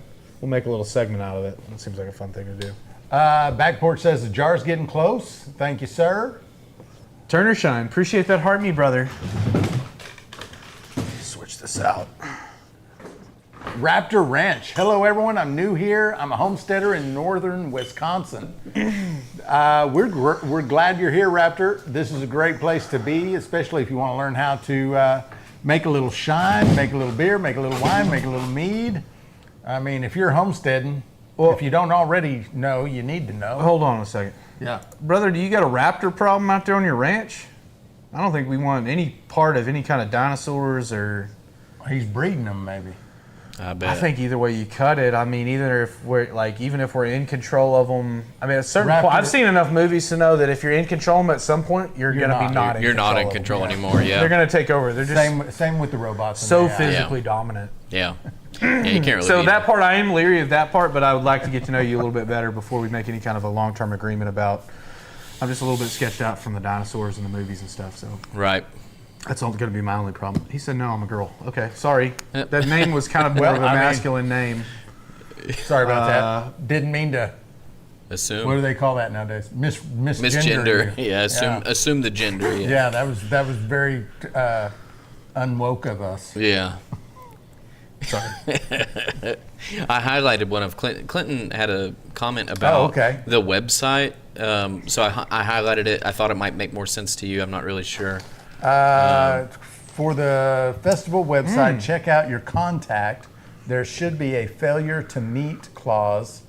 make a little segment out of it. It seems like a fun thing to do. Back porch says the jar's getting close. Thank you, sir. Turner Shine, appreciate that heart, me brother. Switch this out. Raptor Ranch. Hello, everyone. I'm new here. I'm a homesteader in northern Wisconsin. We're glad you're here, Raptor. This is a great place to be, especially if you want to learn how to make a little shine, make a little beer, make a little wine, make a little mead. I mean, if you're homesteading, if you don't already know, you need to know. Hold on a second. Yeah. Brother, do you got a raptor problem out there on your ranch? I don't think we want any part of any kind of dinosaurs or... He's breeding them, maybe. I bet. I think either way you cut it, I mean, either if we're like, even if we're in control of them, I mean, at a certain point, I've seen enough movies to know that if you're in control of them at some point, you're going to be not in control. You're not in control anymore. Yeah. They're going to take over. They're just Same with the robots. so physically dominant. Yeah. Yeah, you can't really. So beat that them. part, I am leery of that part, but I would like to get to know you a little bit better before we make any kind of a long-term agreement about. I'm just a little bit sketched out from the dinosaurs and the movies and stuff, so. Right. That's going to be my only problem. He said, no, I'm a girl. Okay, sorry. That name was kind of more Well, of a I mean- masculine name. Sorry about that. Didn't mean to. Assume. What do they call that nowadays? Misgender. Yeah. Assume the gender. Yeah. Yeah, that was very unwoke of us. Yeah. Sorry. I highlighted one of Clinton had a comment about the website. So I highlighted it. I thought it might make more sense to you. I'm not really sure. For the festival website, check out your contact. There should be a failure to meet clause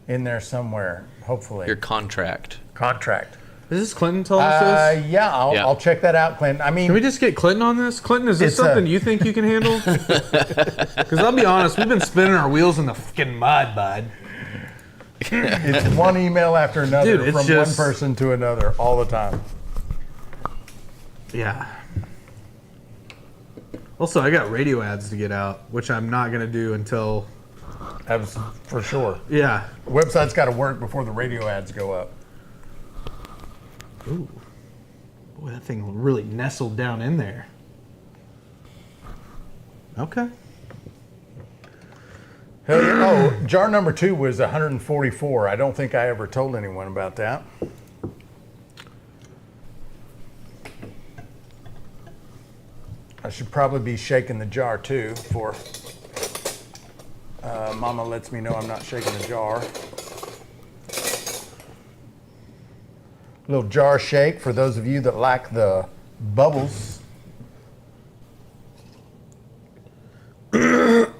in there somewhere, hopefully. Your contract. Contract. Is this Clinton told us this? Yeah, I'll check that out, Clinton. I mean, Can we just get Clinton on this? Clinton, is this something you think you can handle? Because I'll be honest, we've been spinning our wheels in the fucking mud, bud. it's one email after another Dude, from one person to another all the time. Yeah. Also, I got radio ads to get out, which I'm not going to do until... That was for sure. Yeah. The website's got to work before the radio ads go up. Ooh. Boy, that thing really nestled down in there. Okay. Hell yeah. Oh, jar number 2 was 144. I don't think I ever told anyone about that. I should probably be shaking the jar too before Mama lets me know I'm not shaking the jar. Little jar shake for those of you that like the bubbles. Look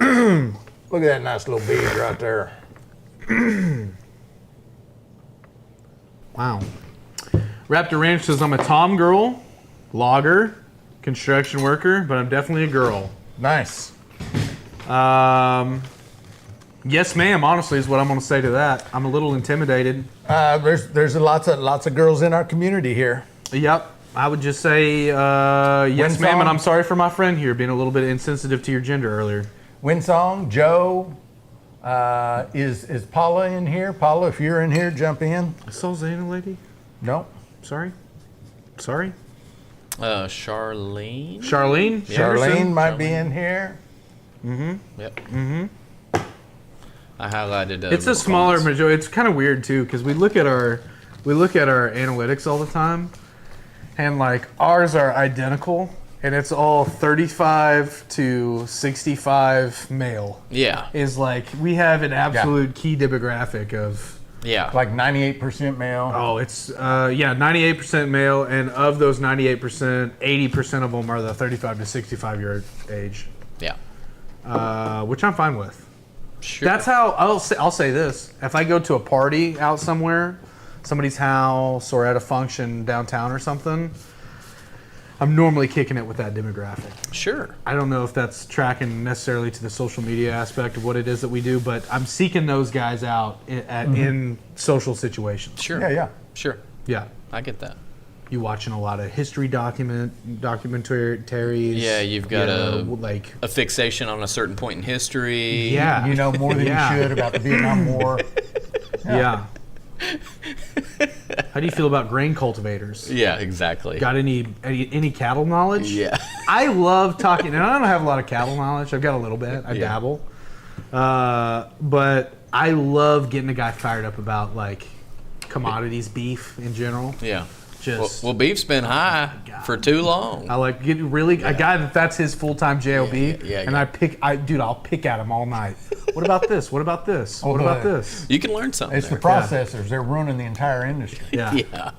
at that nice little bead right there. Wow. Raptor Ranch says, I'm a Tom girl, logger, construction worker, but I'm definitely a girl. Nice. Yes, ma'am, honestly, is what I'm going to say to that. I'm a little intimidated. There's lots of girls in our community here. Yep. I would just say yes, ma'am, and I'm sorry for my friend here being a little bit insensitive to your gender earlier. Winsong, Joe, is Paula in here? Paula, if you're in here, jump in. I saw Zana lady. No. Sorry. Charlene. Charlene. Charlene might be in here. Yep. I highlighted. It's a smaller majority. It's kind of weird too because we look at our analytics all the time, and like ours are identical, and it's all 35 to 65 male. Yeah. Is like we have an absolute key demographic of. Yeah. Like 98% male. Oh, it's 98% male, and of those 98%, 80% of them are the 35 to 65 year age. Yeah. Which I'm fine with. Sure. That's how I'll say this: if I go to a party out somewhere, somebody's house, or at a function downtown or something, I'm normally kicking it with that demographic. Sure. I don't know if that's tracking necessarily to the social media aspect of what it is that we do, but I'm seeking those guys out in social situations. Sure. Yeah. Sure. Yeah. I get that. You watching a lot of history documentaries. Yeah, you've got like a fixation on a certain point in history. Yeah. You know more than you should about the Vietnam War. Yeah. How do you feel about grain cultivators? Yeah, exactly. Got any cattle knowledge? Yeah. I love talking, and I don't have a lot of cattle knowledge. I've got a little bit. I dabble. But I love getting a guy fired up about like commodities, beef in general. Yeah. Just well, beef's been high for too long. I like get really a guy that's his full-time job. Yeah, and I'll pick at him all night. What about this? What about this? What about this? You can learn something. It's there. the processors. They're ruining the entire industry. Yeah. Yeah.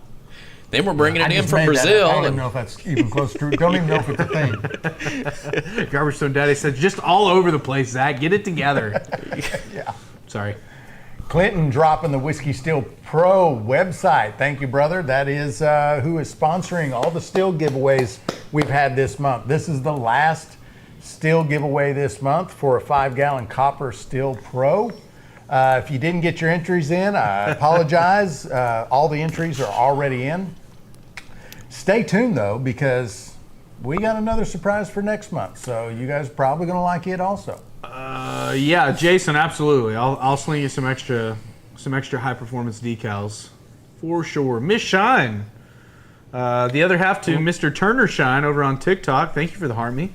Then we're bringing it in just from made that up. Brazil. I don't even know if that's even close to true. Don't even know if it's a thing. Garbage Stone Daddy said, just all over the place, Zach. Get it together. Yeah. Sorry. Clinton dropping the Whiskey Still Pro website. Thank you, brother. That is who is sponsoring all the still giveaways we've had this month. This is the last still giveaway this month for a 5-gallon copper Still Pro. If you didn't get your entries in, I apologize. All the entries are already in. Stay tuned, though, because we got another surprise for next month. So you guys are probably going to like it also. Yeah, Jason, absolutely. I'll sling you some extra high performance decals for sure. Miss Shine, the other half to Mr. Turner Shine over on TikTok. Thank you for the heart me.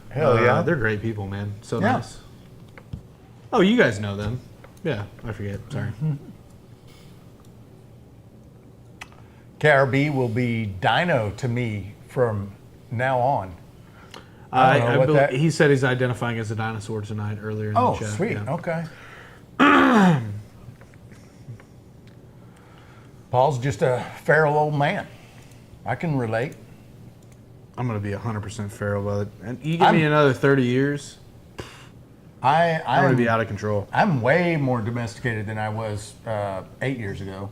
Hell yeah, they're great people, man. So Yeah. nice. Oh, you guys know them? Yeah, I forget. Sorry. KRB will be Dino to me from now on. I don't know what that- He said he's identifying as a dinosaur tonight earlier in the Oh, chat. sweet. Yeah. Okay. Paul's just a feral old man. I can relate. I'm going to be 100% feral with it. And you give me another 30 years, I'm going to be out of control. I'm way more domesticated than I was 8 years ago.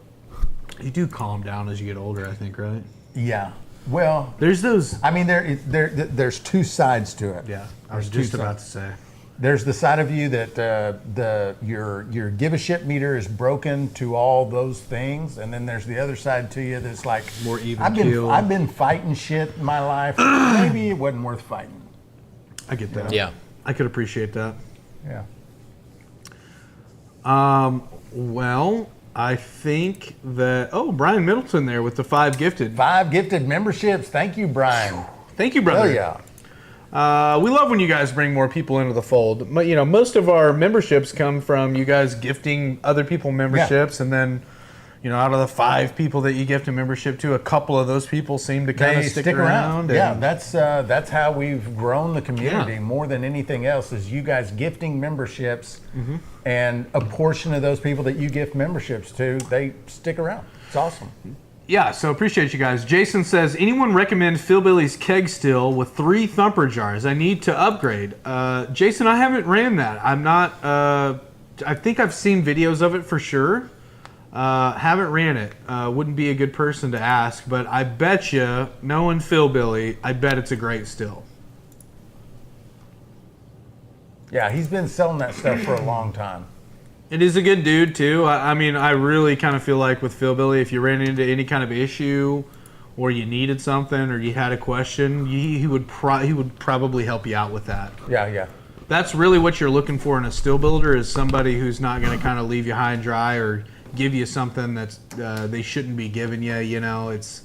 You do calm down as you get older, I think, right? Yeah. Well, There's those. I mean, there's two sides to it. Yeah, I was There's just two about sides. to say. There's the side of you that your give a shit meter is broken to all those things, and then there's the other side to you that's like More even I've keel. been fighting shit in my life. Maybe it wasn't worth fighting. I get that. Yeah. I could appreciate that. Yeah. Well, I think that Brian Middleton there with the 5 gifted. 5 gifted memberships. Thank you, Brian. Thank you, brother. Hell yeah. We love when you guys bring more people into the fold. But, most of our memberships come from you guys gifting other people memberships, and then, out of the 5 people that you gift a membership to, a couple of those people seem to kind of stick around. Yeah, that's how we've grown the community more than anything else. Is you guys gifting memberships, and a portion of those people that you gift memberships to, they stick around. It's awesome. Yeah, so appreciate you guys. Jason says, anyone recommend Philbilly's keg still with 3 thumper jars? I need to upgrade. Jason, I haven't ran that. I'm not, I think I've seen videos of it for sure. Haven't ran it. Wouldn't be a good person to ask, but I bet you, knowing Philbilly, I bet it's a great still. Yeah, he's been selling that stuff for a long time. It is a good dude too. I mean, I really kind of feel like with Philbilly, if you ran into any kind of issue or you needed something, or you had a question, he would probably help you out with that. Yeah. That's really what you're looking for in a still builder, is somebody who's not going to kind of leave you high and dry or give you something that's they shouldn't be giving you. You know, it's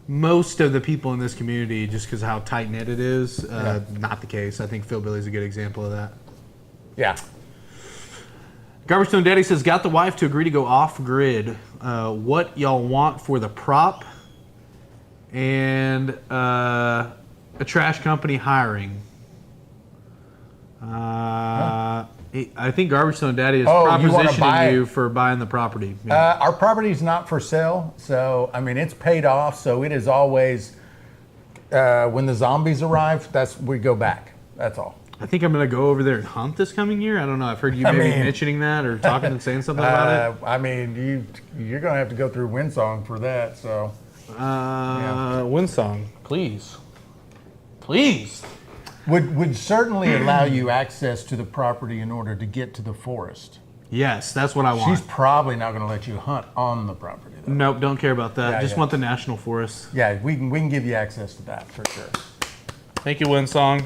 most of the people in this community, just because of how tight knit it is, not the case. I think Phil Billy's a good example of that. Yeah. Garbage Stone Daddy says, got the wife to agree to go off grid. What y'all want for the prop and a trash company hiring? I think Garbage Stone Daddy is propositioning you for buying the property. Yeah. Our property's not for sale, so I mean it's paid off. So it is always when the zombies arrive, we go back. That's all. I think I'm going to go over there and hunt this coming year. I don't know. I've heard you mentioning that or talking and saying something about it. I mean, you're going to have to go through Windsong for that. So, Windsong, please. Would certainly allow you access to the property in order to get to the forest. Yes, that's what I want. She's probably not going to let you hunt on the property, though. Nope, don't care about that. Just want the national forest. Yeah, we can give you access to that for sure. Thank you, Windsong.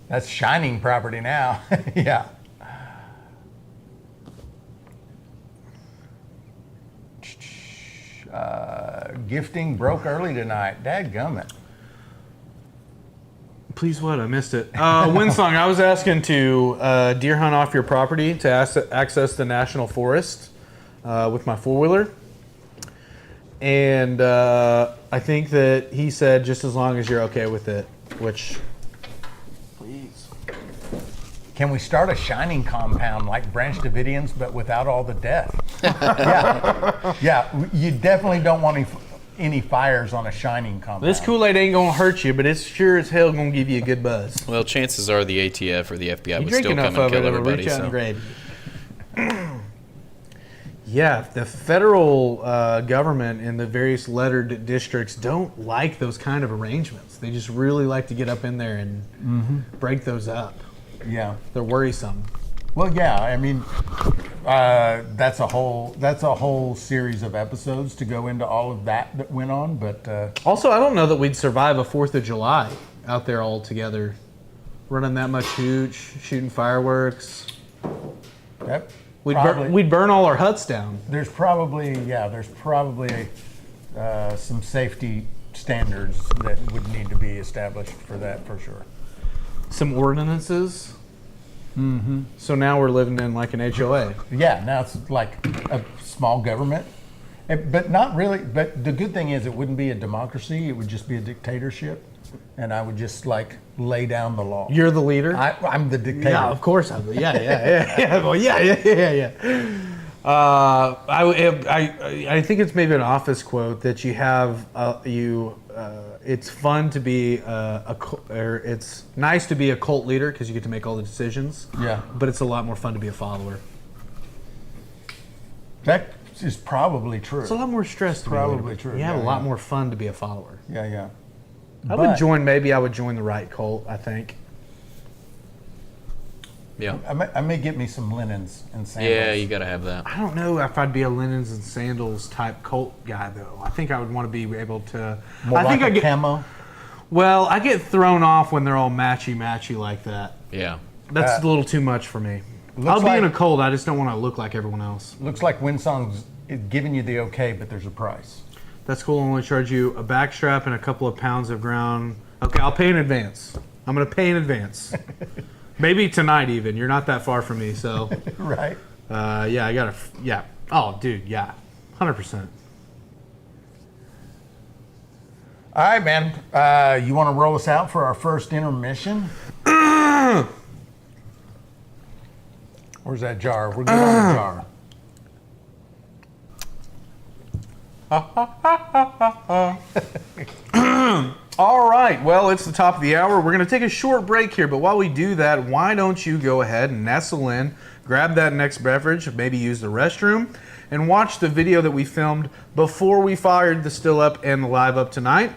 That's shining property now. Yeah. Gifting broke early tonight. Dadgummit. Please what? I missed it. Windsong, I was asking to deer hunt off your property to access the national forest with my four-wheeler. And I think that he said just as long as you're okay with it, which... Please. Can we start a shining compound like Branch Davidians, but without all the death? Yeah. You definitely don't want any fires on a shining compound. This Kool-Aid ain't gonna hurt you, but it's sure as hell gonna give you a good buzz. Well, chances are the ATF or the FBI would still come and kill everybody. Yeah, the federal government and the various lettered districts don't like those kind of arrangements. They just really like to get up in there and break those up. Yeah, they're worrisome. Well, yeah, I mean, that's a whole series of episodes to go into all of that went on. But also, I don't know that we'd survive a 4th of July out there all together, running that much hooch, shooting fireworks. Yep. We'd burn all our huts down. There's probably some safety standards that would need to be established for that, for sure. Some ordinances. Mm-hmm. So now we're living in like an HOA. Yeah, now it's like a small government, but not really. But the good thing is it wouldn't be a democracy. It would just be a dictatorship, and I would just like lay down the law. You're the leader? I'm the dictator. Yeah, of course I would. Yeah. Well, yeah. I think it's maybe an office quote that you have it's fun to be it's nice to be a cult leader because you get to make all the decisions. Yeah. But it's a lot more fun to be a follower. That is probably true. It's a lot more stress to probably true. You have a lot more fun to be a follower. Yeah. I would join the right cult, I think. Yeah. I may get me some linens and sandals. Yeah, you got to have that. I don't know if I'd be a linens and sandals type cult guy, though. I think I would want to be able to... camo? Well, I get thrown off when they're all matchy like that. Yeah. That's a little too much for me. I'll be in a cult, I just don't want to look like everyone else. Looks like Windsong's giving you the okay, but there's a price. That's cool. I'll only charge you a backstrap and a couple of pounds of ground. Okay, I'll pay in advance. I'm going to pay in advance. Maybe tonight even. You're not that far from me, so. Right. Yeah, I got to. Yeah. Oh, dude, yeah. 100%. All right, man. You want to roll us out for our first intermission? Where's that jar? We're good on the jar. All right, well, it's the top of the hour. We're going to take a short break here, but while we do that, why don't you go ahead and nestle in, grab that next beverage, maybe use the restroom, and watch the video that we filmed before we fired the still up and the live up tonight.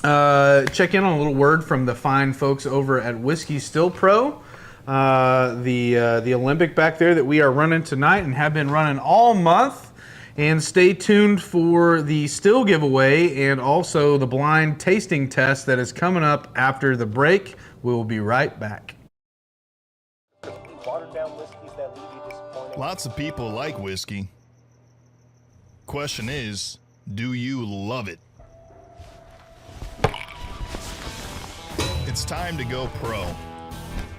Check in on a little word from the fine folks over at Whiskey Still Pro, the Olympic back there that we are running tonight and have been running all month. And stay tuned for the still giveaway and also the blind tasting test that is coming up after the break. We will be right back. Watered down whiskeys that leave you disappointed. Lots of people like whiskey. Question is, do you love it? It's time to go pro.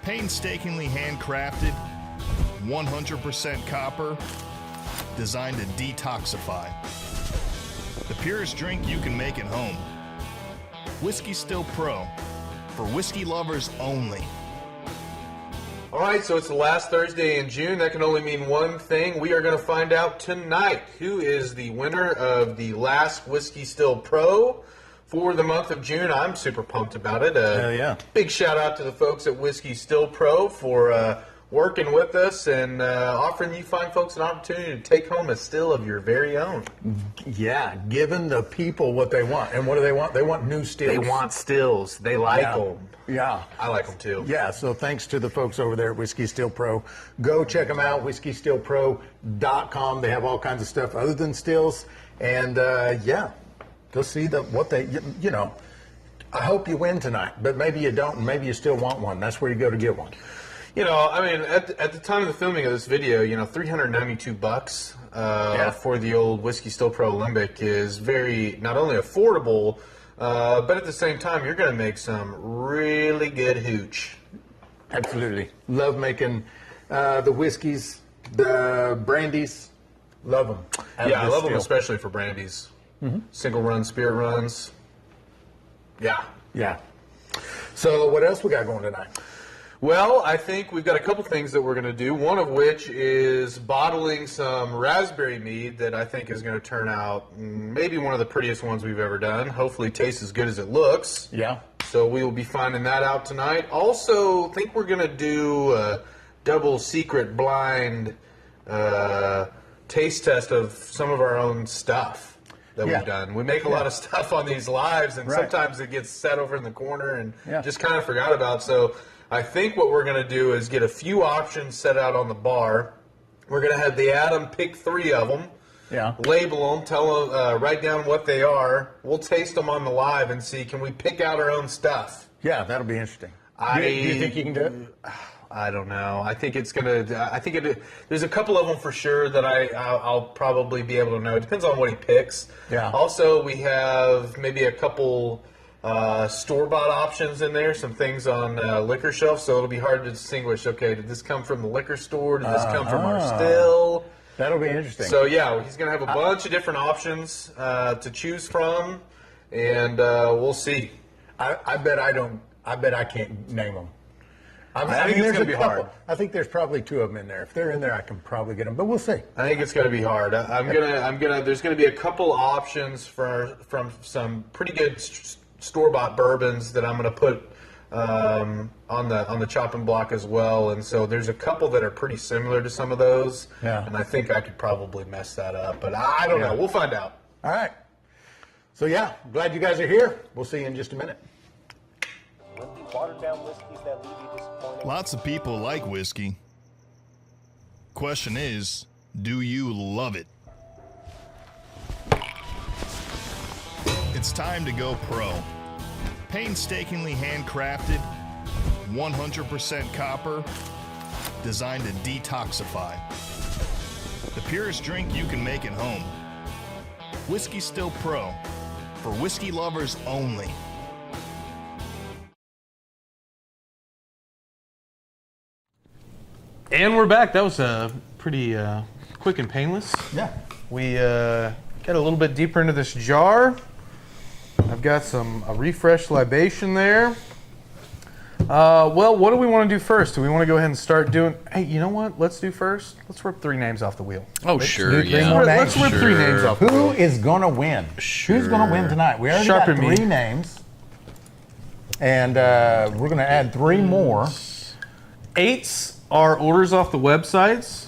Painstakingly handcrafted, 100% copper, designed to detoxify. The purest drink you can make at home. Whiskey Still Pro, for whiskey lovers only. All right, so it's the last Thursday in June. That can only mean one thing. We are going to find out tonight who is the winner of the last Whiskey Still Pro for the month of June. I'm super pumped about it. Hell yeah. Big shout out to the folks at Whiskey Still Pro for working with us and offering you fine folks an opportunity to take home a still of your very own. Yeah, giving the people what they want. And what do they want? They want new stills. They want stills. They like them. Yeah. I like them too. Yeah, so thanks to the folks over there at Whiskey Still Pro. Go check them out, whiskey.stillpro.com. They have all kinds of stuff other than stills. And yeah, go see what they, you know, I hope you win tonight, but maybe you don't, and maybe you still want one. That's where you go to get one. You know, I mean, at the time of the filming of this video, you know, $392 for the old Whiskey Still Pro Olympic is very, not only affordable, but at the same time, you're going to make some really good hooch. Absolutely. Love making the whiskeys, the brandies. Love them. Yeah, I love them especially for brandies. Mm-hmm. Single run, spirit runs. Yeah. Yeah. So what else we got going tonight? Well, I think we've got a couple things that we're going to do, one of which is bottling some raspberry mead that I think is going to turn out maybe one of the prettiest ones we've ever done. Hopefully tastes as good as it looks. Yeah. So we will be finding that out tonight. Also, I think we're going to do a double secret blind taste test of some of our own stuff that we've done. We make a lot of stuff on these lives, and sometimes it gets set over in the corner and just kind of forgot about. So I think what we're going to do is get a few options set out on the bar. We're going to have the Adam pick 3 of them, label them, tell them, write down what they are. We'll taste them on the live and see, can we pick out our own stuff? Yeah, that'll be interesting. Do you think you can do it? I don't know. I think it's gonna. I think it. There's a couple of them for sure that I'll probably be able to know. It depends on what he picks. Yeah. Also, we have maybe a couple store-bought options in there. Some things on liquor shelf, so it'll be hard to distinguish. Okay, did this come from the liquor store? Did this come from our still? That'll be interesting. So yeah, he's gonna have a bunch of different options to choose from, and we'll see. I bet I can't name them. I think it's going to be hard. I think there's probably 2 of them in there. If they're in there, I can probably get them, but we'll see. I think it's going to be hard. There's going to be a couple options from some pretty good store-bought bourbons that I'm going to put on the chopping block as well. And so there's a couple that are pretty similar to some of those. Yeah. And I think I could probably mess that up, but I don't know. We'll find out. All right. So yeah, glad you guys are here. We'll see you in just a minute. Watered down whiskeys that leave you disappointed. Lots of people like whiskey. Question is, do you love it? It's time to go pro. Painstakingly handcrafted, 100% copper, designed to detoxify. The purest drink you can make at home. Whiskey Still Pro, for whiskey lovers only. And we're back. That was pretty quick and painless. Yeah. We got a little bit deeper into this jar. I've got a refreshed libation there. Well, what do we want to do first? Do we want to go ahead and start doing... Hey, you know what? Let's do first. Let's rip 3 names off the wheel. Oh, sure, do 3 more names. Let's rip 3 names off the wheel. Who is going to win? Sure. Who's going to win tonight? We already Sharpen got 3 names. And we're going to add 3 more. 8s are orders off the websites.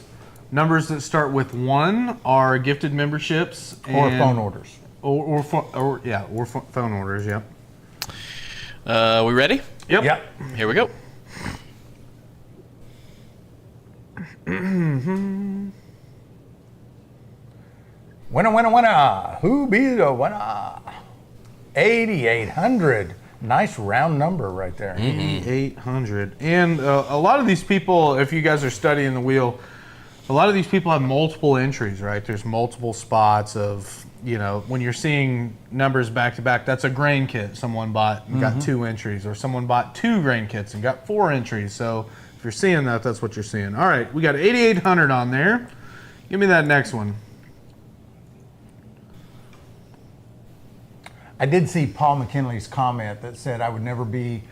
Numbers that start with 1 are gifted memberships. Or phone orders. Or phone orders, yep. We ready? Yep. Here we go. Winner. Who be the winner? 8,800. Nice round number right there. 800. And a lot of these people, if you guys are studying the wheel, a lot of these people have multiple entries, right? There's multiple spots of, when you're seeing numbers back to back, that's a grain kit someone bought and got 2 entries, or someone bought 2 grain kits and got 4 entries. So if you're seeing that, that's what you're seeing. All right, we got 8,800 on there. Give me that next one. I did see Paul McKinley's comment that said I would never be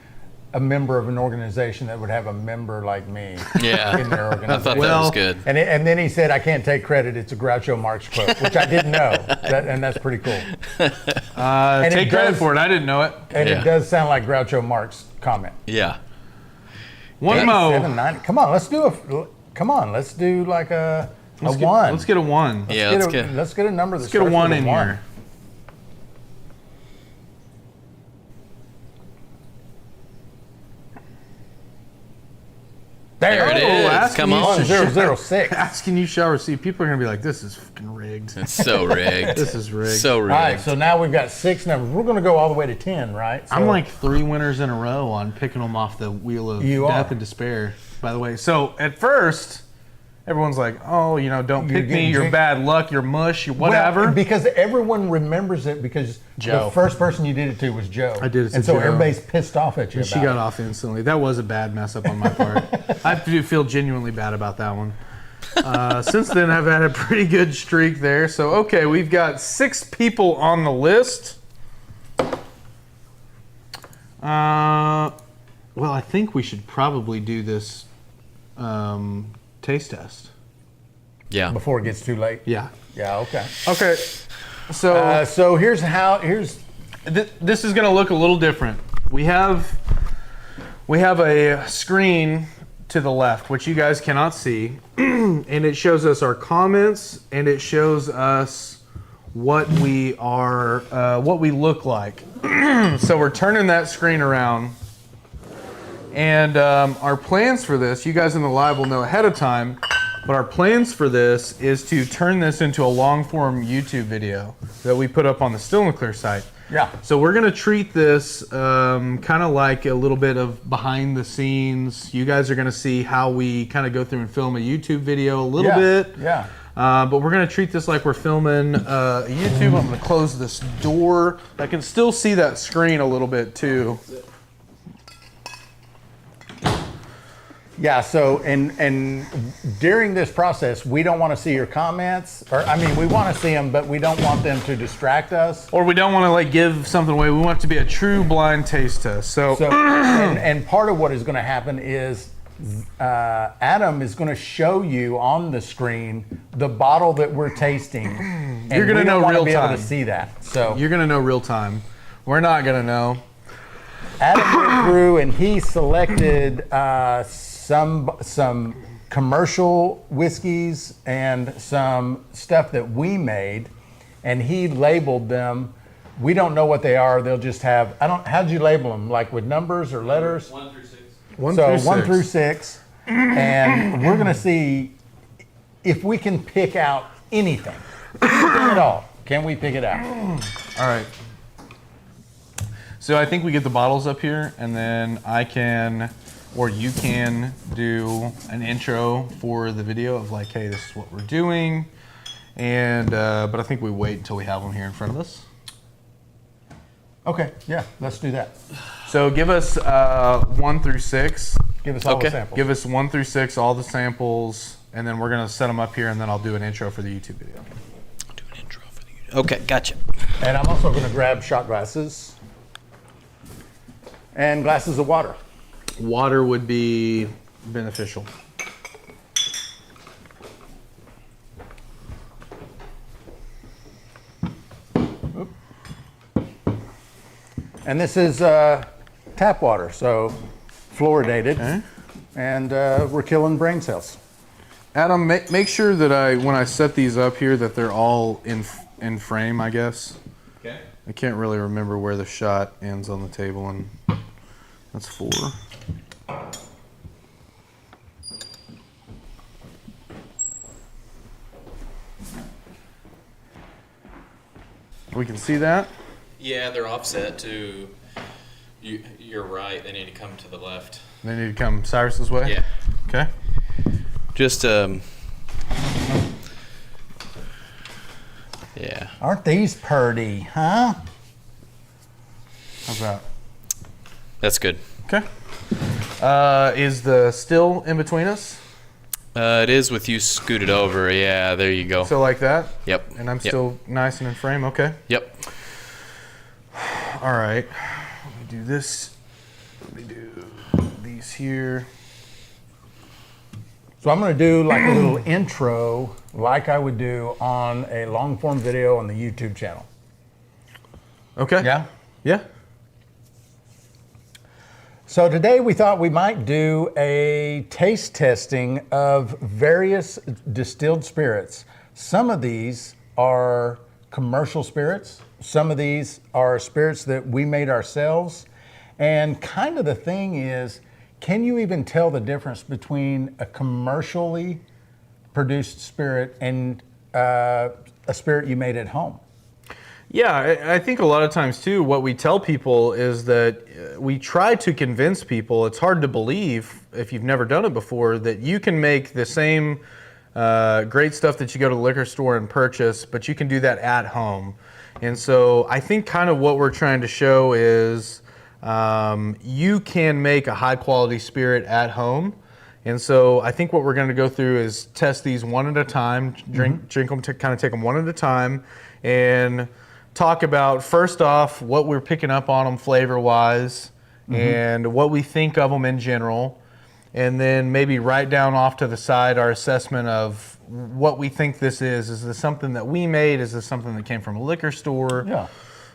a member of an organization that would have a member like me Yeah. in their I organization. thought that was good. And then he said, I can't take credit. It's a Groucho Marx quote, which I didn't know. And that's pretty cool. Take credit for it. I didn't know it. And Yeah. it does sound like Groucho Marx comment. Yeah. One more. 790. Come on, let's do like a 1. Let's get a 1. Yeah, Let's get a number. Let's get a 1 in here. There it is. Come on. 006. Asking you shall receive. People are going to be like, this is fucking rigged. It's so rigged. This is rigged. So rigged. All right, so now we've got 6 numbers. We're going to go all the way to 10, right? So I'm like 3 winners in a row on picking them off the wheel of death and despair, by the way. So at first, everyone's like, oh, don't pick me, you're bad luck, you're mush, you're whatever. Well, because everyone remembers it because Joe. the first person you did it to was Joe. I did it to And so Joe. everybody's pissed off at you She got off instantly. That was a bad mess up on my part. I do feel genuinely bad about that one. Since then, I've had a pretty good streak there. So, okay, we've got 6 people on the list. Well, I think we should probably do this taste test. Yeah. Before it gets too late. Yeah. Yeah, okay. Okay. So, So here's this is going to look a little different. We have a screen to the left, which you guys cannot see, and it shows us our comments, and it shows us what we look like. So we're turning that screen around, and our plans for this, you guys in the live will know ahead of time, but our plans for this is to turn this into a long-form YouTube video that we put up on the Still and Clear site. Yeah. So we're gonna treat this kind of like a little bit of behind the scenes. You guys are gonna see how we kind of go through and film a YouTube video a little bit. Yeah. But we're gonna treat this like we're filming YouTube. I'm gonna close this door. I can still see that screen a little bit too. Yeah, so and during this process, we don't want to see your comments, we want to see them, but we don't want them to distract us. Or we don't want to like give something away. We want it to be a true blind taste test. So and part of what is going to happen is Adam is going to show you on the screen the bottle that we're tasting. And you're going to know real be time. able to see that. So you're going to know real time. We're not going to know. Adam went through and he selected some commercial whiskeys and some stuff that we made, and he labeled them. We don't know what they are. They'll just have, how'd you label them? Like with numbers or letters? 1 through 6. 1 through 6. And we're going to see if we can pick out anything. Anything at all. Can we pick it out? All right. So I think we get the bottles up here, and then I can, or you can do an intro for the video of like, hey, this is what we're doing. And, but I think we wait until we have them here in front of us. Okay, yeah, let's do that. So give us 1 through 6. Give us all the samples. Give us 1 through 6, all the samples, and then we're gonna set them up here, and then I'll do an intro for the YouTube video. Do an intro for the YouTube. Okay, gotcha. And I'm also gonna grab shot glasses and glasses of water. Water would be beneficial. And this is tap water, so fluoridated. Okay. And we're killing brain cells. Adam, make sure that when I set these up here that they're all in frame, I guess. Okay. I can't really remember where the shot ends on the table, and that's 4. We can see that. Yeah, they're offset to. You're right. They need to come to the left. They need to come Cyrus's way? Yeah. Okay. Just yeah. Aren't these pretty, huh? How's that? That's good. Okay. Is the still in between us? It is with you scooted over. Yeah, there you go. So like that? Yep. And I'm still nice and in frame? Okay. Yep. All right. Let me do this. Let me do these here. So I'm going to do like a little intro like I would do on a long form video on the YouTube channel. Okay. Yeah? Yeah. So today we thought we might do a taste testing of various distilled spirits. Some of these are commercial spirits. Some of these are spirits that we made ourselves. And kind of the thing is, can you even tell the difference between a commercially produced spirit and a spirit you made at home? Yeah, I think a lot of times too, what we tell people is that we try to convince people, it's hard to believe if you've never done it before, that you can make the same great stuff that you go to the liquor store and purchase, but you can do that at home. And so I think kind of what we're trying to show is you can make a high quality spirit at home. And so I think what we're going to go through is test these one at a time, drink them, kind of take them one at a time, and talk about, first off, what we're picking up on them flavor-wise and what we think of them in general, and then maybe write down off to the side our assessment of what we think this is. Is this something that we made? Is this something that came from a liquor store? Yeah.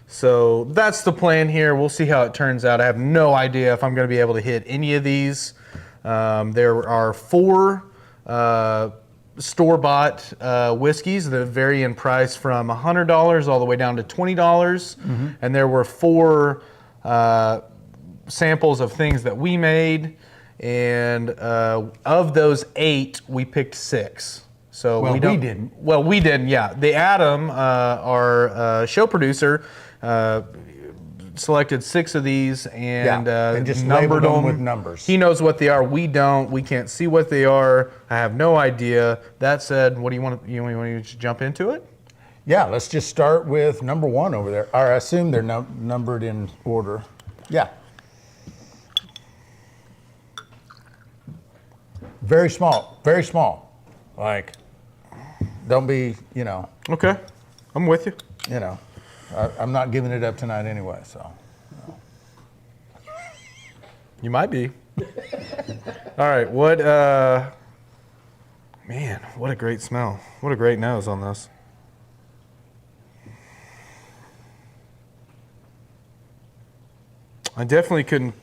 So that's the plan here. We'll see how it turns out. I have no idea if I'm going to be able to hit any of these. There are 4 store-bought whiskeys that vary in price from $100 all the way down to $20. And there were 4 samples of things that we made. And of those 8, we picked 6. So Well, we didn't. Well, we didn't, yeah. The Adam, our show producer, selected 6 of these and just numbered labeled them them with numbers. He knows what they are. We don't. We can't see what they are. I have no idea. That said, what do you want? You want to jump into it? Yeah, let's just start with number 1 over there. Or I assume they're numbered in order. Yeah. Very small. Very small. Like, don't be, Okay, I'm with you. I'm not giving it up tonight anyway, so. You might be. All right. What? Man, what a great smell. What a great nose on this. I definitely couldn't.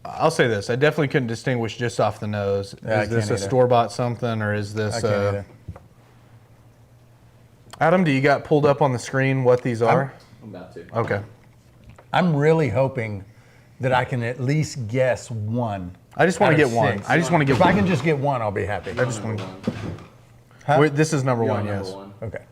I'll say this. I definitely couldn't distinguish just off the nose. Yeah, Is this a store-bought something, or is this? I can't either. Adam, do you got pulled up on the screen what these are? I'm about to. Okay. I'm really hoping that I can at least guess 1. I just want to out get of one. 6. I just want to get If one. I can just get 1, I'll be happy. I just want. Huh? Wait, this is number 1. Yes. Okay.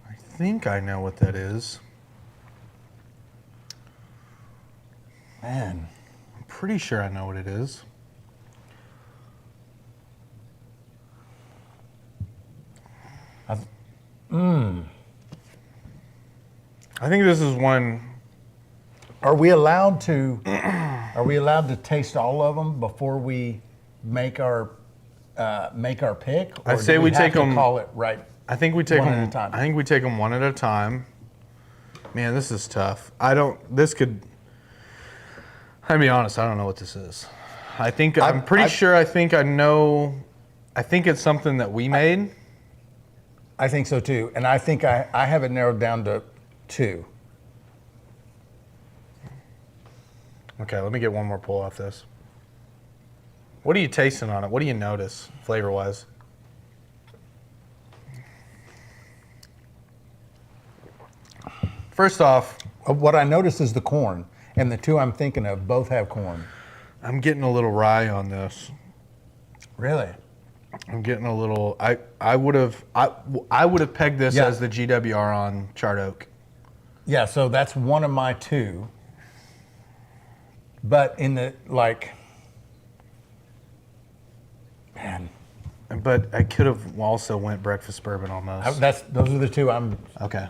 I think I know what that is. Man. I'm pretty sure I know what it is. I think this is one. Are we allowed to taste all of them before we make our pick? Or I'd say do we have take to 'em- call it right. I think we take One them at a time. I think we take them one at a time. Man, this is tough. I'll be honest, I don't know what this is. I'm pretty sure I think I know. I think it's something that we made. I think so too, and I think I have it narrowed down to 2. Okay, let me get one more pull off this. What are you tasting on it? What do you notice flavor-wise? First off, What I noticed is the corn, and the two I'm thinking of both have corn. I'm getting a little rye on this. Really? I'm getting a little. I would have pegged this as the GWR on Charred Oak. Yeah, so that's one of my two. But in the man. But I could have also went breakfast bourbon on those. Those are the two I'm Okay.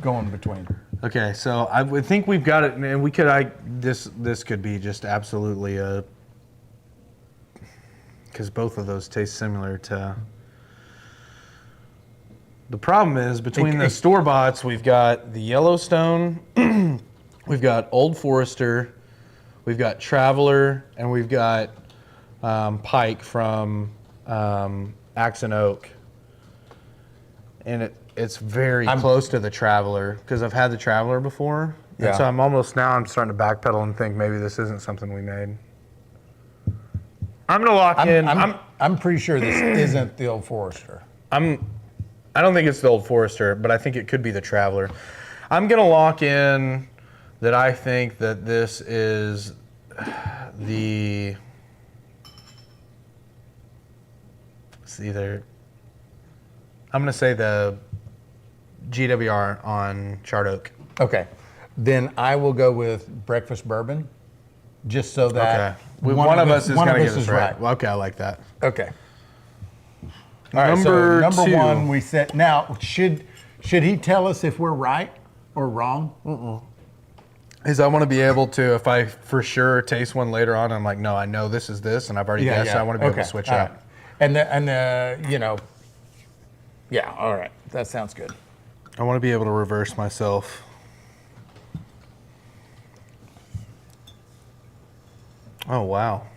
going between. Okay, so I would think we've got it, and we could. This could be just absolutely a. Because both of those taste similar to. The problem is between the store boughts, we've got the Yellowstone, we've got Old Forester, we've got Traveler, and we've got Pike from Axe and Oak, and it's very close to the Traveler because I've had the Traveler before, and so I'm starting to backpedal and think maybe this isn't something we made. I'm gonna lock in. I'm pretty sure this isn't the Old Forester. I don't think it's the Old Forester, but I think it could be the Traveler. I'm gonna lock in that I think that this is the. It's either. I'm gonna say the GWR on Charred Oak. Okay, then I will go with breakfast bourbon, just so that one of us is gonna get us right. Well, okay, I like that. Okay. All right, so number 1 we said. Now, should he tell us if we're right or wrong? Is I want to be able to, if I for sure taste one later on, I'm like, no, I know this is this, and I've already guessed. So I want to be able to switch out. Right. All right, that sounds good. I want to be able to reverse myself. Oh wow.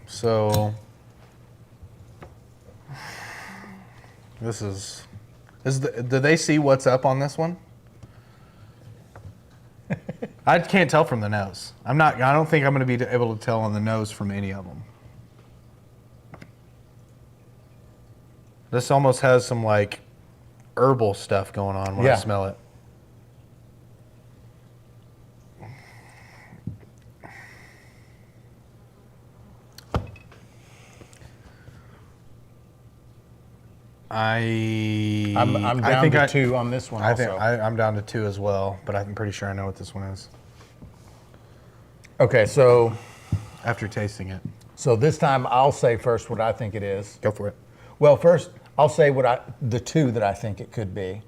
So do they see what's up on this one? I can't tell from the nose. I don't think I'm going to be able to tell on the nose from any of them. This almost has some like herbal stuff going on when I smell it. I'm down to 2 on this one. I'm down to 2 as well, but I'm pretty sure I know what this one is. Okay, so after tasting it. So this time I'll say first what I think it is. Go for it. Well, first I'll say the 2 that I think it could be,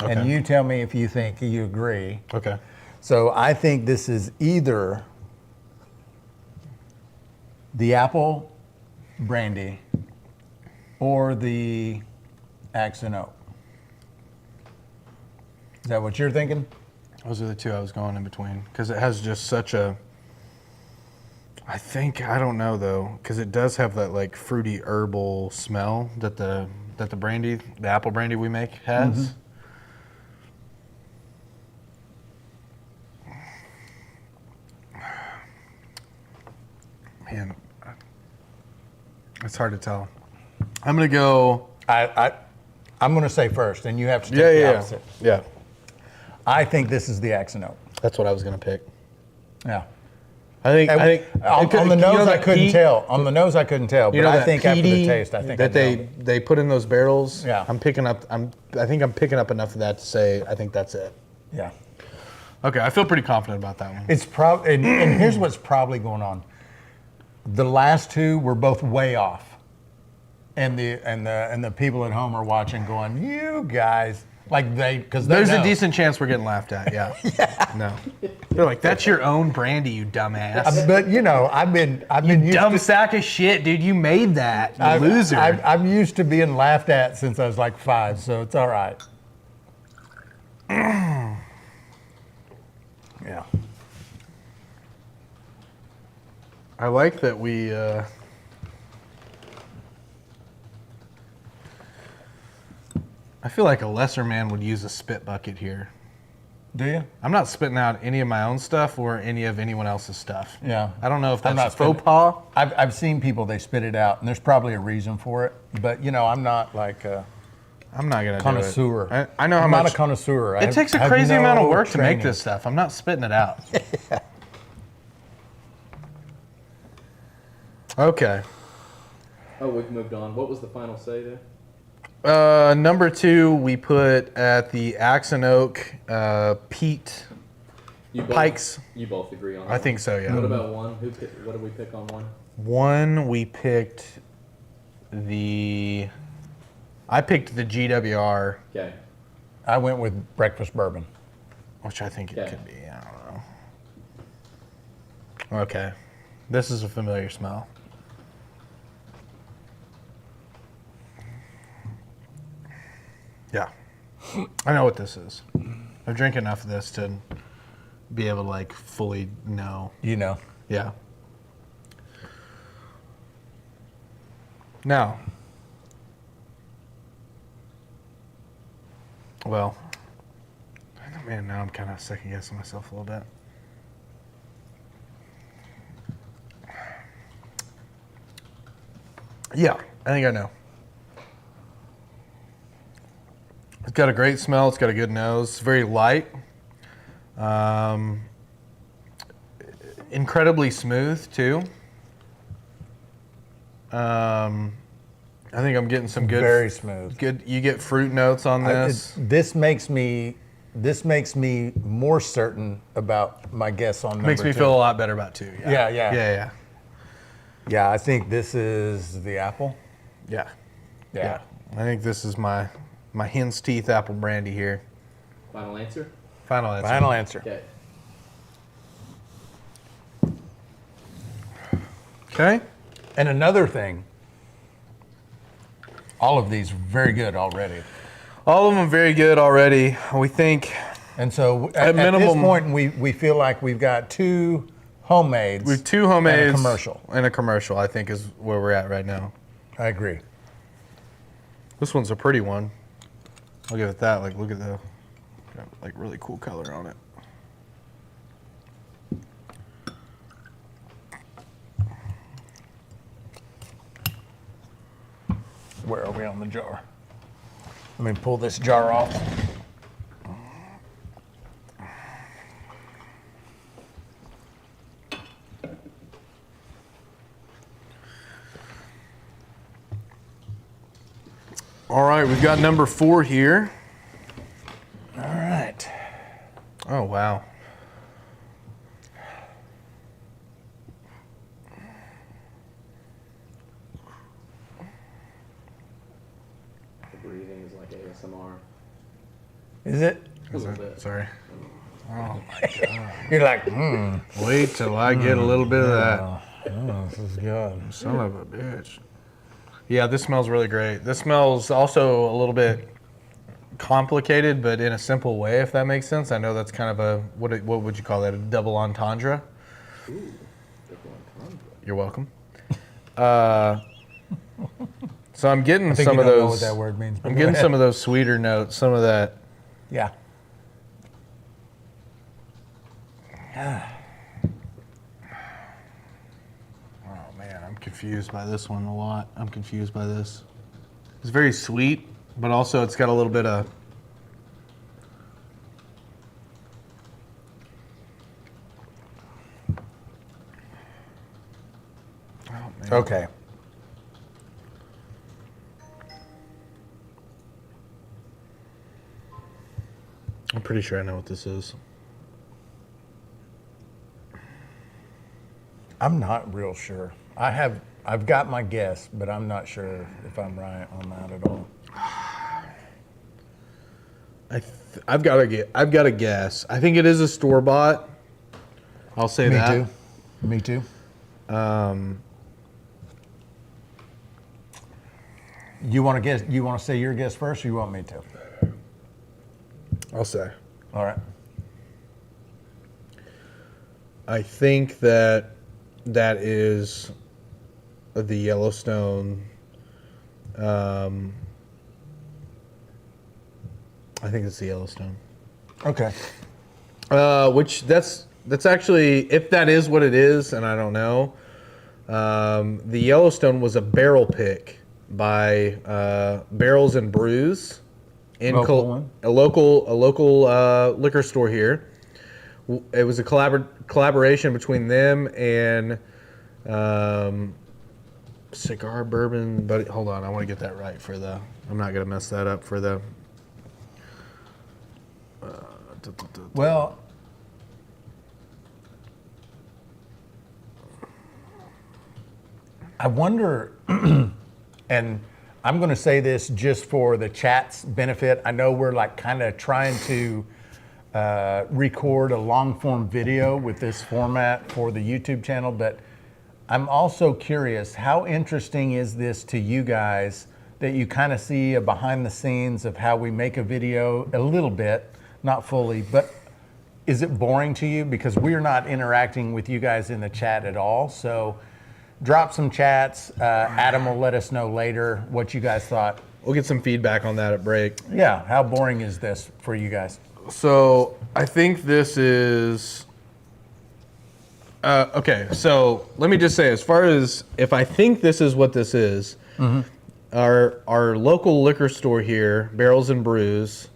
and you tell me if you think you agree. Okay. So I think this is either the apple brandy or the Axe and Oak. Is that what you're thinking? Those are the 2 I was going in between because it has just such a. I don't know though, because it does have that like fruity herbal smell that the brandy, the apple brandy we make has. Man, it's hard to tell. I'm gonna go. I'm gonna say first, and you have to take the opposite. Yeah. I think this is the Axe and Oak. That's what I was gonna pick. Yeah. I think on the nose I couldn't tell. On the nose I couldn't tell, but I think after the taste, I think that they put in those barrels. Yeah. I think I'm picking up enough of that to say I think that's it. Yeah. Okay, I feel pretty confident about that one. It's probably and here's what's probably going on. The last 2 were both way off. And the people at home are watching, going, "You guys!" Because there's a decent chance we're getting laughed at. Yeah. No. They're like, "That's your own brandy, you dumbass." But I've been you dumb sack of shit, dude. You made that, you loser. I'm used to being laughed at since I was like 5, so it's all right. Yeah. I like that we. I feel like a lesser man would use a spit bucket here. Do you? I'm not spitting out any of my own stuff or any of anyone else's stuff. Yeah. I don't know if that's a faux pas. I've seen people, they spit it out, and there's probably a reason for it. But, I'm not like... I'm not gonna Connoisseur. do it. I know how I'm much. not a connoisseur. It takes a crazy amount of work to make this stuff. I'm not spitting it out. Okay. Oh, we've moved on. What was the final say there? Number 2, we put at the Axe and Oak Pete Pikes. You both agree on that? I think so, yeah. What about 1? What did we pick on 1? 1, we picked I picked the GWR. Okay. I went with breakfast bourbon. Which I think it Okay. could be. I don't know. Okay. This is a familiar smell. Yeah. I know what this is. I've drank enough of this to be able to like fully know. You know. Yeah. Now. Well. Man, now I'm kind of second guessing myself a little bit. Yeah, I think I know. It's got a great smell. It's got a good nose. It's very light. Incredibly smooth too. I think I'm getting some good. Very smooth. Good. You get fruit notes on this. This makes me more certain about my guess on number Makes me 2. feel a lot better about 2. Yeah. Yeah. Yeah, I think this is the apple. Yeah. Yeah. I think this is my hen's teeth apple brandy here. Final answer? Final answer. Final answer. Okay. Okay. And another thing, all of these are very good already. All of them very good already. We think And so at this minimum- point, we feel like we've got 2 homemades. we've 2 homemades and a commercial. And a commercial, I think, is where we're at right now. I agree. This one's a pretty one. I'll give it that. Like, look at the got, like really cool color on it. Where are we on the jar? Let me pull this jar off. All right, we've got number 4 here. All right. Oh, wow. The breathing is like ASMR. Is it? A little bit. Sorry. You're like, Wait till I get a little bit of that. oh, this is good. Son of a bitch. Yeah, this smells really great. This smells also a little bit complicated, but in a simple way, if that makes sense. I know that's kind of a, what would you call that, a double entendre? Ooh, double entendre. You're welcome. So I'm getting I think some you of don't those. know what that word means. but I'm go getting ahead. some of those sweeter notes, some of that. Yeah. Oh man, I'm confused by this one a lot. I'm confused by this. It's very sweet, but also it's got a little bit of. Oh man. Okay. I'm pretty sure I know what this is. I'm not real sure. I've got my guess, but I'm not sure if I'm right on that at all. I've got a guess. I think it is a store bought. I'll say Me that. too. Me too. You want to guess? You want to say your guess first, or you want me to? I'll say. All right. I think that is the Yellowstone. I think it's the Yellowstone. Okay. Which that's actually, if that is what it is, and I don't know. The Yellowstone was a barrel pick by Barrels and Brews in Local one? a local liquor store here. It was a collaboration between them and Cigar Bourbon. But hold on, I want to get that right for the. I'm not gonna mess that up for the. Well, I wonder, and I'm going to say this just for the chat's benefit. I know we're like kind of trying to record a long form video with this format for the YouTube channel, but I'm also curious, how interesting is this to you guys that you kind of see a behind the scenes of how we make a video a little bit, not fully, but is it boring to you? Because we're not interacting with you guys in the chat at all. So drop some chats. Adam will let us know later what you guys thought. We'll get some feedback on that at break. Yeah, how boring is this for you guys? So I think this is okay. So let me just say, as far as if I think this is what this is, our local liquor store here, Barrels and Brews,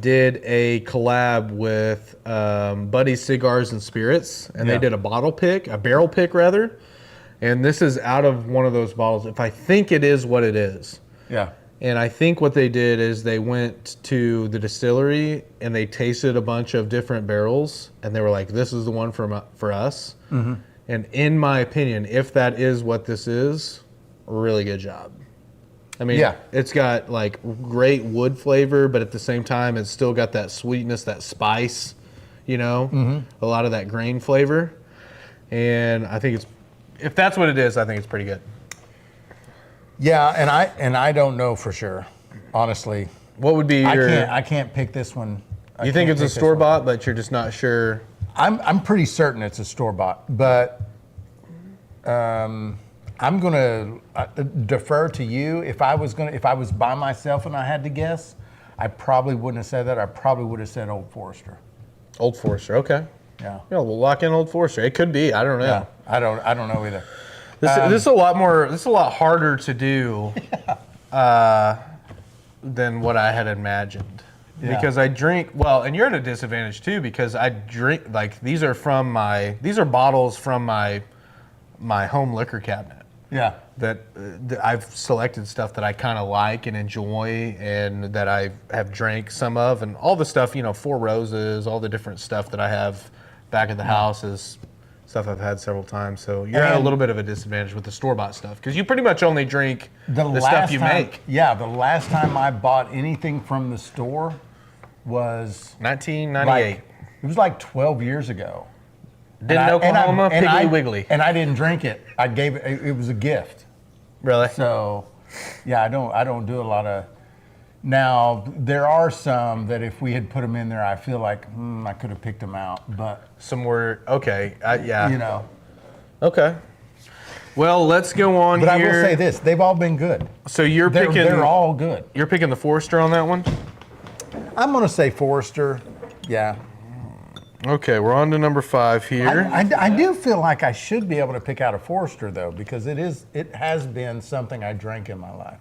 did a collab with Buddy's Cigars and Spirits, and they did a barrel pick rather. And this is out of one of those bottles. If I think it is what it is. Yeah. And I think what they did is they went to the distillery and they tasted a bunch of different barrels, and they were like, "This is the one for us." And in my opinion, if that is what this is, really good job. I mean, it's got like great wood flavor, but at the same time, it's still got that sweetness, that spice, a lot of that grain flavor. And I think if that's what it is, I think it's pretty good. Yeah, and I don't know for sure, honestly. What would be your? I can't pick this one. You think it's a store bought, but you're just not sure. I'm pretty certain it's a store bought, but I'm gonna defer to you. If I was by myself and I had to guess, I probably wouldn't have said that. I probably would have said Old Forester. Old Forester, okay. Yeah. Yeah, we'll lock in Old Forester. It could be. I don't know. Yeah, I don't know either. This is a lot more. This is a lot harder to do than what I had imagined. Yeah. Because I drink well, and you're at a disadvantage too because I drink like these are bottles from my home liquor cabinet. Yeah. That I've selected stuff that I kind of like and enjoy, and that I have drank some of, and all the stuff, Four Roses, all the different stuff that I have back at the house is stuff I've had several times. So you're at a little bit of a disadvantage with the store-bought stuff because you pretty much only drink the stuff you make. Yeah, the last time I bought anything from the store was 1998. It was like 12 years ago. Didn't Oklahoma, Piggly Wiggly. And I didn't drink it. I gave it. It was a gift. Really? So, yeah, I don't do a lot of. Now there are some that if we had put them in there, I feel like I could have picked them out. But some were okay. Yeah. Okay. Well, let's go on but here. I will say this: they've all been good. So they're all good. You're picking the Forester on that one. I'm gonna say Forester. Yeah. Okay, we're on to number 5 here. I do feel like I should be able to pick out a Forester though, because it has been something I drank in my life.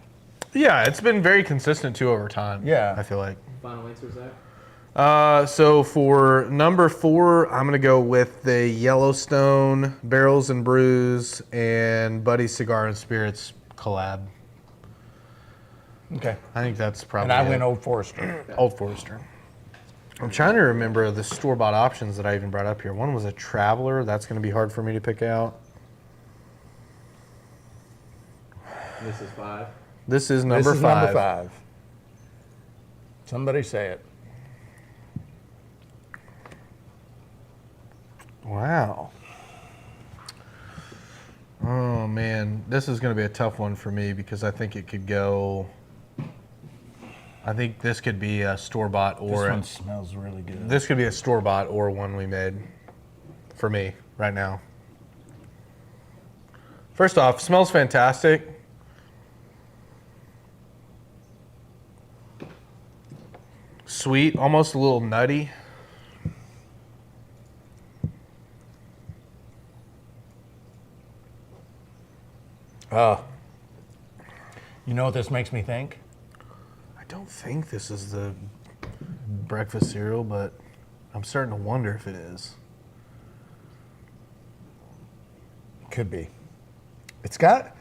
Yeah, it's been very consistent too over time. Yeah, I feel like. Final answer, Zach? So for number 4, I'm gonna go with the Yellowstone Barrels and Brews and Buddy's Cigar and Spirits collab. Okay. I think that's probably. And I went Old Forester. Old Forester. I'm trying to remember the store-bought options that I even brought up here. One was a Traveler. That's going to be hard for me to pick out. This is 5. This is number 5. Number 5. Somebody say it. Wow. Oh, man. This is going to be a tough one for me because I think it could go... I think this could be a store-bought or... This one smells really good. This could be a store-bought or one we made for me right now. First off, smells fantastic. Sweet, almost a little nutty. You know what this makes me think? I don't think this is the breakfast cereal, but I'm starting to wonder if it is. Could be. It's got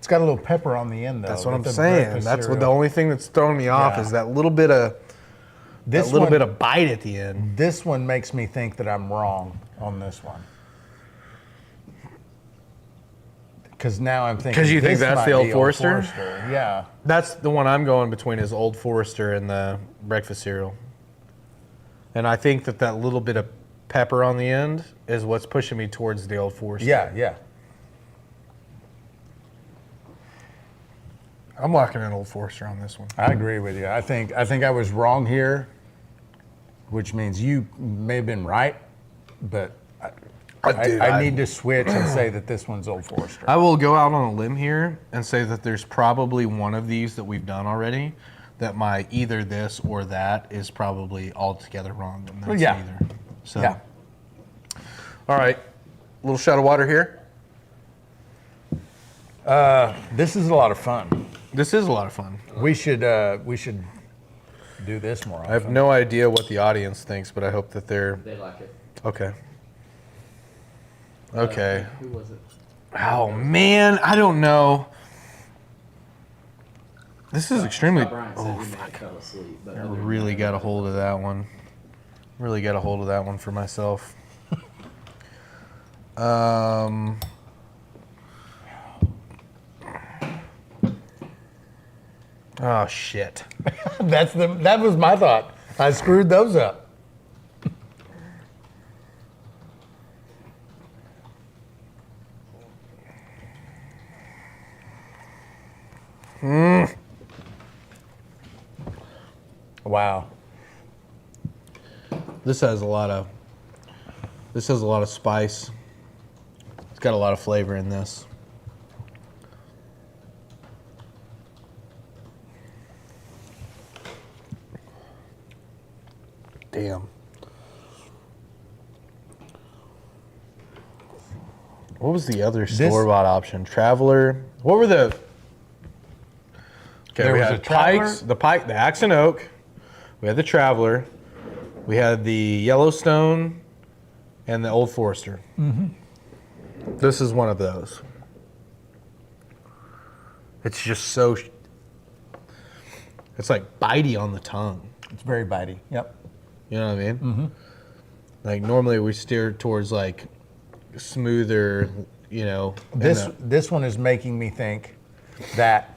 a little pepper on the end though. That's what I'm the saying. breakfast That's what the cereal. only thing that's throwing me off Yeah. is that little bit of This bit one, of bite at the end. This one makes me think that I'm wrong on this one. Because now I'm thinking. 'Cause you think this that's might the Old be Forester? Yeah. That's the one I'm going between is Old Forester and the breakfast cereal. And I think that little bit of pepper on the end is what's pushing me towards the Old Forester. Yeah. I'm locking in Old Forester on this one. I agree with you. I think I was wrong here, which means you may have been right, but I need to switch and say that this one's Old Forester. I will go out on a limb here and say that there's probably one of these that we've done already that my either this or that is probably altogether wrong. And that's Yeah. neither. So, Yeah. all right, a little shot of water here. This is a lot of fun. This is a lot of fun. We should do this more often. I have no idea what the audience thinks, but I hope that they're They like it. okay. Okay. Who was it? Oh man, I don't know. This is extremely. Brian said Oh he may fuck! have fell asleep, but I other than really that, got a hold of that one. Really got a hold of that one for myself. Oh shit. That was my thought. I screwed those up. Wow. This has a lot of spice. It's got a lot of flavor in this. Damn. What was the other store-bought option? Traveler. What were the? Okay, There we was had a Traveler? the Axe and Oak. We had the Traveler. We had the Yellowstone, and the Old Forester. Mm-hmm. This is one of those. It's just so. It's like bitey on the tongue. It's very bitey. Yep. You know what I mean? Mm-hmm. Like normally we steer towards like smoother, you know. This one is making me think that.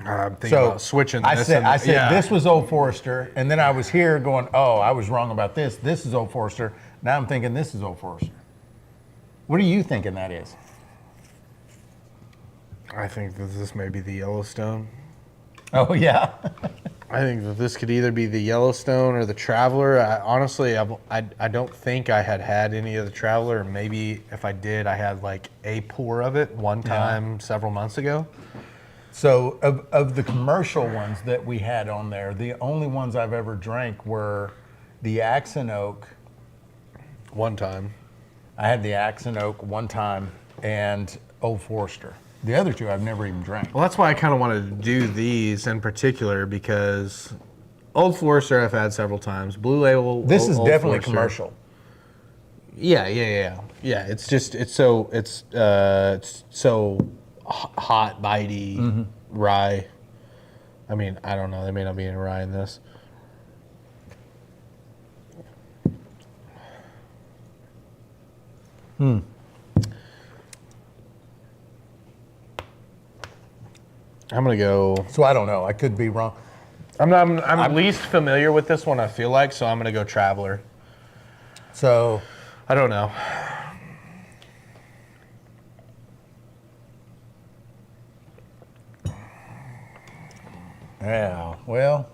I'm thinking about switching I this. said yeah. this was Old Forester, and then I was here going, oh, I was wrong about this. This is Old Forester. Now I'm thinking this is Old Forester. What are you thinking that is? I think that this may be the Yellowstone. Oh yeah. I think that this could either be the Yellowstone or the Traveler. I don't think I had any of the Traveler. Or maybe if I did, I had like a pour of it one time several months ago. So of the commercial ones that we had on there, the only ones I've ever drank were the Axe and Oak. One time. I had the Axe and Oak one time and Old Forester. The other two I've never even drank. Well, that's why I kind of wanted to do these in particular because Old Forester I've had several times. Blue Label. This is Old definitely Forester. commercial. Yeah. It's so hot, bitey, rye. I mean, I don't know. There may not be any rye in this. I'm gonna go. So I don't know. I could be wrong. I'm least familiar with this one. I feel like so. I'm gonna go Traveler. So I don't know. yeah. Well.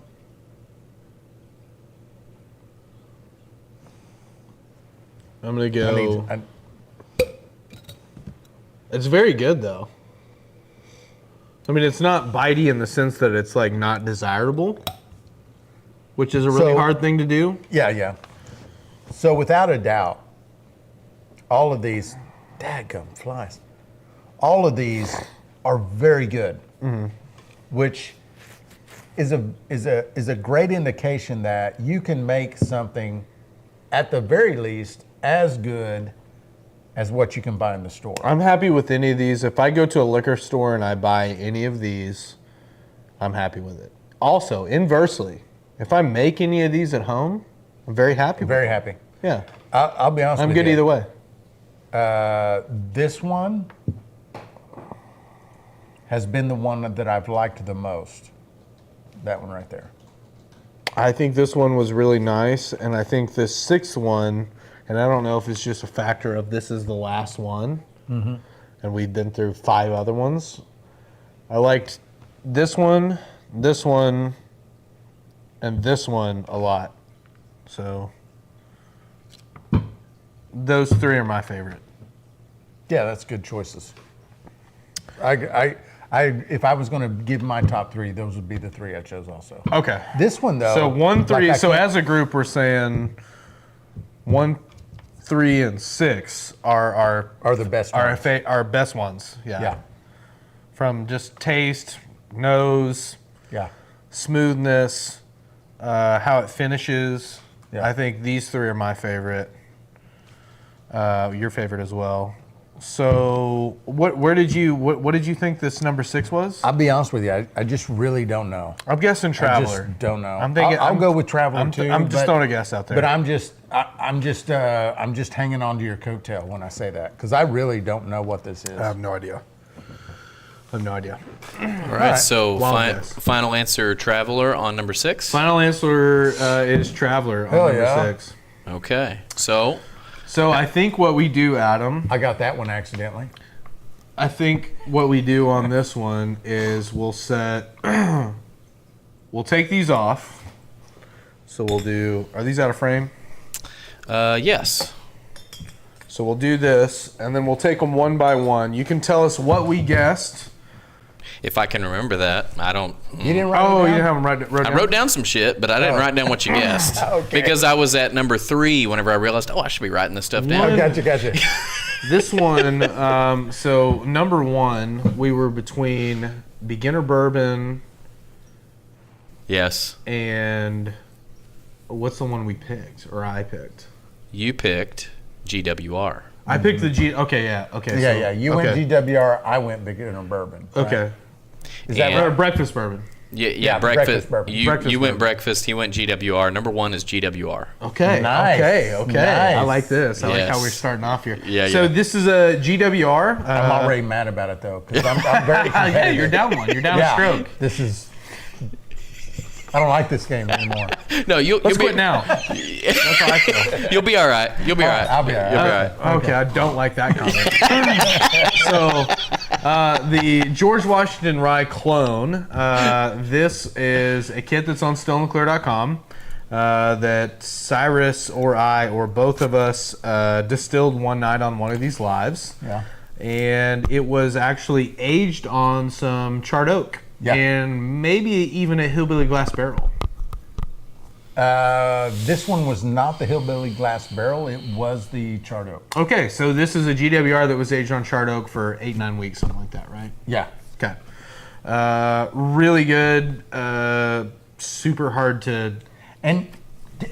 I'm gonna go. I It's very good though. I mean, it's not bitey in the sense that it's like not desirable, which is a really So- hard thing to do. Yeah. So without a doubt, all of these, dadgum flies, all of these are very good. which is a great indication that you can make something, at the very least, as good as what you can buy in the store. I'm happy with any of these. If I go to a liquor store and I buy any of these, I'm happy with it. Also, inversely, if I make any of these at home, I'm very happy. Very happy. Yeah. I'll be honest with you. I'm good either way. This one has been the one that I've liked the most. That one right there. I think this one was really nice, and I think this sixth one, and I don't know if it's just a factor of this is the last one, and we've been through 5 other ones. I liked this one, and this one a lot. So those 3 are my favorite. Yeah, that's good choices. If I was going to give my top 3, those would be the 3 I chose also. Okay. This one though. So 1, 3. like So as a group, we're saying 1, 3, and 6 are the best our ones. our best ones. Yeah. Yeah. From just taste, nose, Yeah. smoothness, how it finishes. Yeah. I think these 3 are my favorite. Your favorite as well. So what did you think this number 6 was? I'll be honest with you. I just really don't know. I'm guessing Traveler. I just don't know. I'm thinking I'll go with Traveler too. I'm just but- throwing a guess out there. But I'm just hanging on to your coattail when I say that, because I really don't know what this is. I have no idea. All right, so Wild guess. final answer, Traveler on number 6. Final answer is Traveler on Hell number yeah. 6. Okay, so I think what we do, Adam, I got that one accidentally. I think what we do on this one is we'll take these off. So we'll do, are these out of frame? yes. So we'll do this, and then we'll take them one by one. You can tell us what we guessed. If I can remember that, I don't. You didn't write it Oh, down? you didn't have them right I down? wrote down some shit, but I didn't write down what you guessed. Okay. Because I was at number 3 whenever I realized, I should be writing this stuff down. Oh, gotcha. This one, so number 1, we were between beginner bourbon Yes. and what's the one we picked, or I picked? You picked GWR. I picked the G. Okay, yeah. Okay. Yeah. You went GWR. I went beginner bourbon. right? Okay. Is that And- Or breakfast bourbon. Yeah, breakfast breakfast. bourbon. You Breakfast went bourbon. breakfast. He went GWR. Number 1 is GWR. Okay. Nice. Okay. Nice. I like this. I like how Yes. we're starting off here. Yeah, So yeah. this is a GWR. I'm already mad about it though, because I'm very competitive. Yeah, you're down one. You're down a stroke. This is. I don't like this game anymore. No, you'll Let's be, quit now. That's how I feel. You'll be all right. You'll be all right. I'll be all right. You'll be all right. Okay, I don't like that comment. So, the George Washington Rye clone. This is a kit that's on stillandclear.com that Cyrus or I or both of us distilled one night on one of these lives. Yeah. And it was actually aged on some charred oak. Yeah. And maybe even a hillbilly glass barrel. This one was not the Hillbilly Glass Barrel. It was the Charred Oak. Okay, so this is a GWR that was aged on charred oak for 8-9 weeks, something like that, right? Yeah. Okay. Really good. Super hard to. And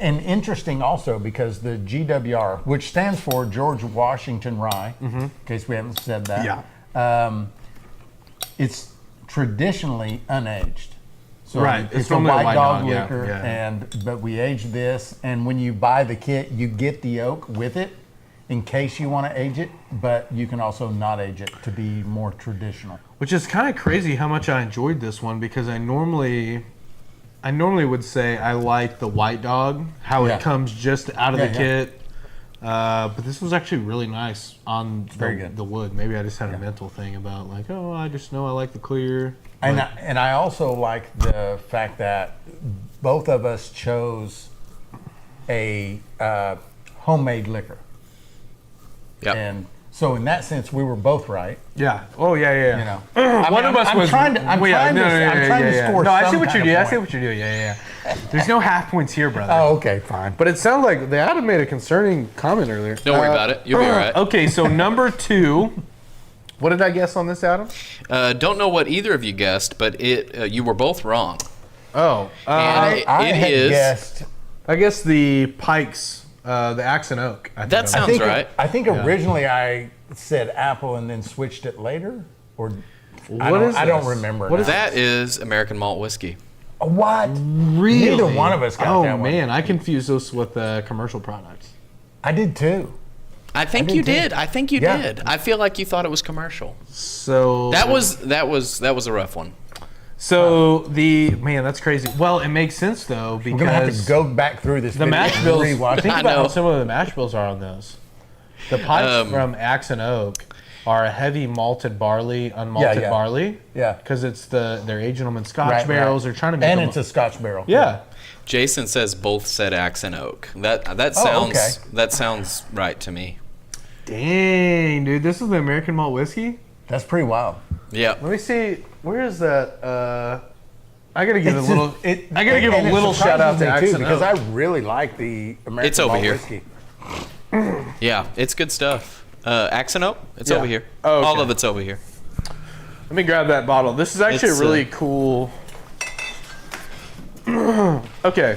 interesting also because the GWR, which stands for George Washington Rye, in case we haven't said that. Yeah. It's traditionally unaged. So Right, it's it's a normally a white white dog dog, yeah, liquor, yeah. but we age this, and when you buy the kit, you get the oak with it in case you want to age it, but you can also not age it to be more traditional. Which is kind of crazy how much I enjoyed this one because I normally would say I like the white dog, how Yeah. it comes just out of Yeah, the yeah. kit. But this was actually really nice on very good. the wood. Maybe I just had a mental thing about like, oh, I just know I like the clear. And I also like the fact that both of us chose a homemade liquor. Yep. And so in that sense, we were both right. Yeah. Oh yeah. You know, One of us I'm was. trying to score. No, I see some what kind you're doing. of I see point. what you're doing. Yeah. There's no half points here, brother. Oh, okay, fine. But it sounds like the Adam made a concerning comment earlier. Don't worry about it. You'll be all right. Okay, so number 2 What did I guess on this, Adam? Don't know what either of you guessed, but you were both wrong. Oh, And I it had is- guessed. I guess the Pikes, the Axe and Oak. I think That sounds think, right. I think originally I said apple and then switched it later. Or I don't this? remember. What now. is That is American malt whiskey. What? Really? Neither one of us got that Oh one. man, I confused those with commercial products. I did too. I think did you too. did. I think you Yeah. did. I feel like you thought it was commercial. So That was a rough one. So that's crazy. Well, it makes sense though because We're gonna have to go back through this. the video mash and bills. rewatch it. Think I about how know. similar the mash bills are on those. The pipes from Axe and Oak are a heavy malted barley, unmalted yeah. barley. Yeah. Because they're aging them in Scotch Right, barrels. right. They're trying to make And them. it's a Scotch barrel. yeah. Jason says both said Axe and Oak. That Oh, sounds okay. that sounds right to me. Dang, dude, this is the American malt whiskey. That's pretty wild. Yeah. Let me see. Where is that? I gotta give It's a little. just- it- I gotta give and a it little shout out surprises to me, Axe too, and because Oak. I really like the American It's over malt here. whiskey. Yeah, it's good stuff. Axe and Oak, it's Yeah. over here. Oh, okay. All of it's over here. Let me grab that bottle. This is actually It's, a really cool. Okay.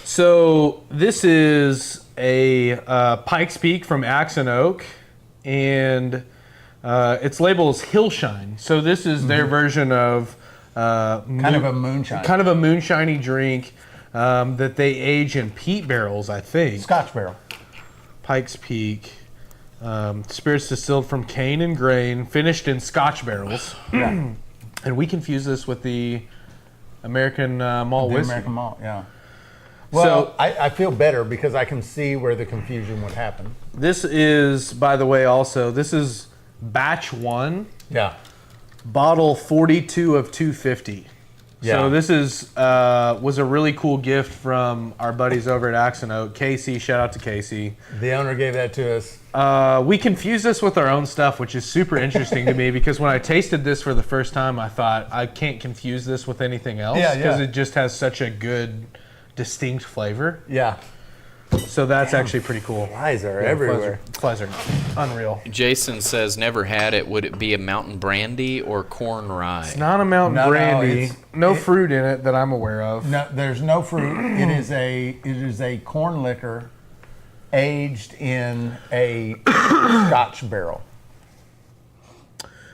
So this is a Pike's Peak from Axe and Oak, and its label is Hillshine. So this is their version of Kind of a moonshine. kind of a moonshiny drink that they age in peat barrels, I think. Scotch barrel. Pike's Peak. Spirits distilled from cane and grain, finished in Scotch barrels. Yeah. And we confuse this with the American malt The whiskey. American malt, yeah. Well, So- I feel better because I can see where the confusion would happen. This is, by the way, this is batch 1, Yeah. bottle 42 of 250. Yeah. So this was a really cool gift from our buddies over at Axe and Oak. Casey, shout out to Casey. The owner gave that to us. We confuse this with our own stuff, which is super interesting to me because when I tasted this for the first time, I thought I can't confuse this with anything else Yeah, because yeah. it just has such a good, distinct flavor. Yeah. So that's actually pretty cool. Flies are Yeah, everywhere. Flies are unreal. Jason says never had it. Would it be a mountain brandy or corn rye? It's not a mountain No, no, brandy. No, it's- fruit in it that I'm aware of. No, there's no fruit. It is a corn liquor aged in a Scotch barrel.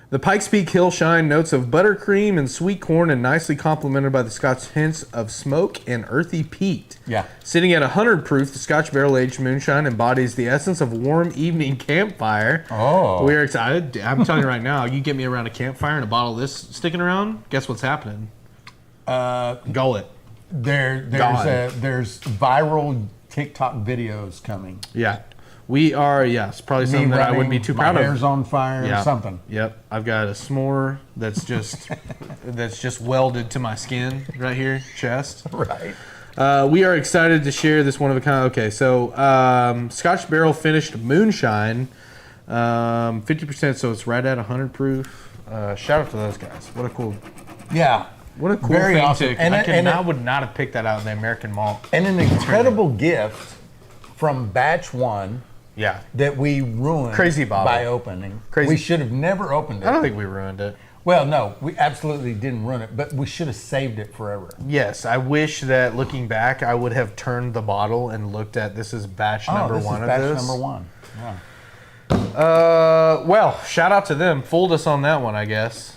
The Pike's Peak Hillshine notes of buttercream and sweet corn and nicely complemented by the Scotch hints of smoke and earthy peat. Yeah. Sitting at 100 proof, the Scotch barrel-aged moonshine embodies the essence of warm evening campfire. Oh. We are excited. I'm telling you right now, you get me around a campfire and a bottle of this sticking around, guess what's happening? Gull it. There's viral TikTok videos coming. Yeah. We are, yes, probably something that I wouldn't be too proud my of. hair's on fire or something. Yep. I've got a s'more that's just welded to my skin right here, chest. Right. We are excited to share this one of a kind. Okay, so Scotch barrel finished moonshine, 50%, so it's right at 100 proof. Shout out to those guys. What a cool, Yeah. what a cool Very thing awesome. to. And I would not have picked that out in the American malt. And an incredible gift from batch 1 Yeah. that we ruined Crazy bottle. by opening. Crazy. We should have never opened I don't it. think we ruined it. Well, no, we absolutely didn't ruin it, but we should have saved it forever. Yes, I wish that looking back, I would have turned the bottle and looked at this is batch number this one is of batch this. number 1. Yeah. Well, shout out to them. Fooled us on that one, I guess.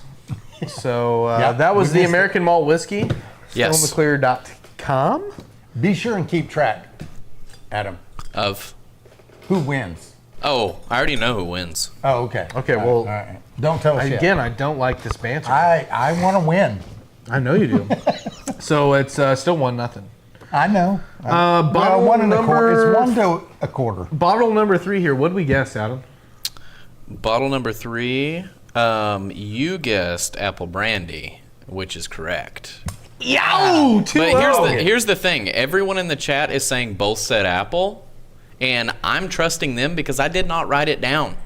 So Yeah, that was we the missed it. American Malt Whiskey. Yes. StoneTheClear.com. Be sure and keep track, Adam. Of Who wins? I already know who wins. Oh, okay. Okay, All well, right. Don't tell us yet. Again, I don't like this banter. I want to win. I know you do. So it's still 1-0. I know. Bottle one and a quarter. number- It's 1 to a quarter. Bottle number 3 here. What did we guess, Adam? Bottle number 3, you guessed apple brandy, which is correct. Yow! But here's the thing. Everyone in the chat is saying both said apple, and I'm trusting them because I did not write it down.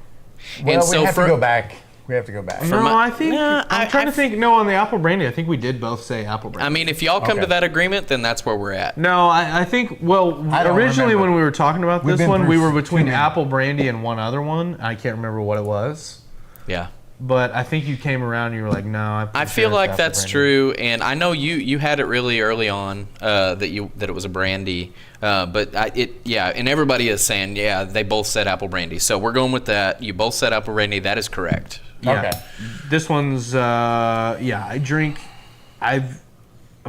Well, and we have for, to go back. We have to go back. No, I think Nah, I'm trying to think. No, on the apple brandy, I think we did both say apple brandy. I mean, if y'all come to that agreement, then that's where we're at. No, I think. Well, I don't originally remember. when we were talking about We've this been one, through we were between too many. apple brandy and one other one. I can't remember what it was, Yeah. but I think you came around and you were like, "No, I feel like that's true, and I know you had it really early on that it was a brandy, but and everybody is saying they both said apple brandy, so we're going with that. You both said apple brandy. That is correct. Yeah. Okay. This one's I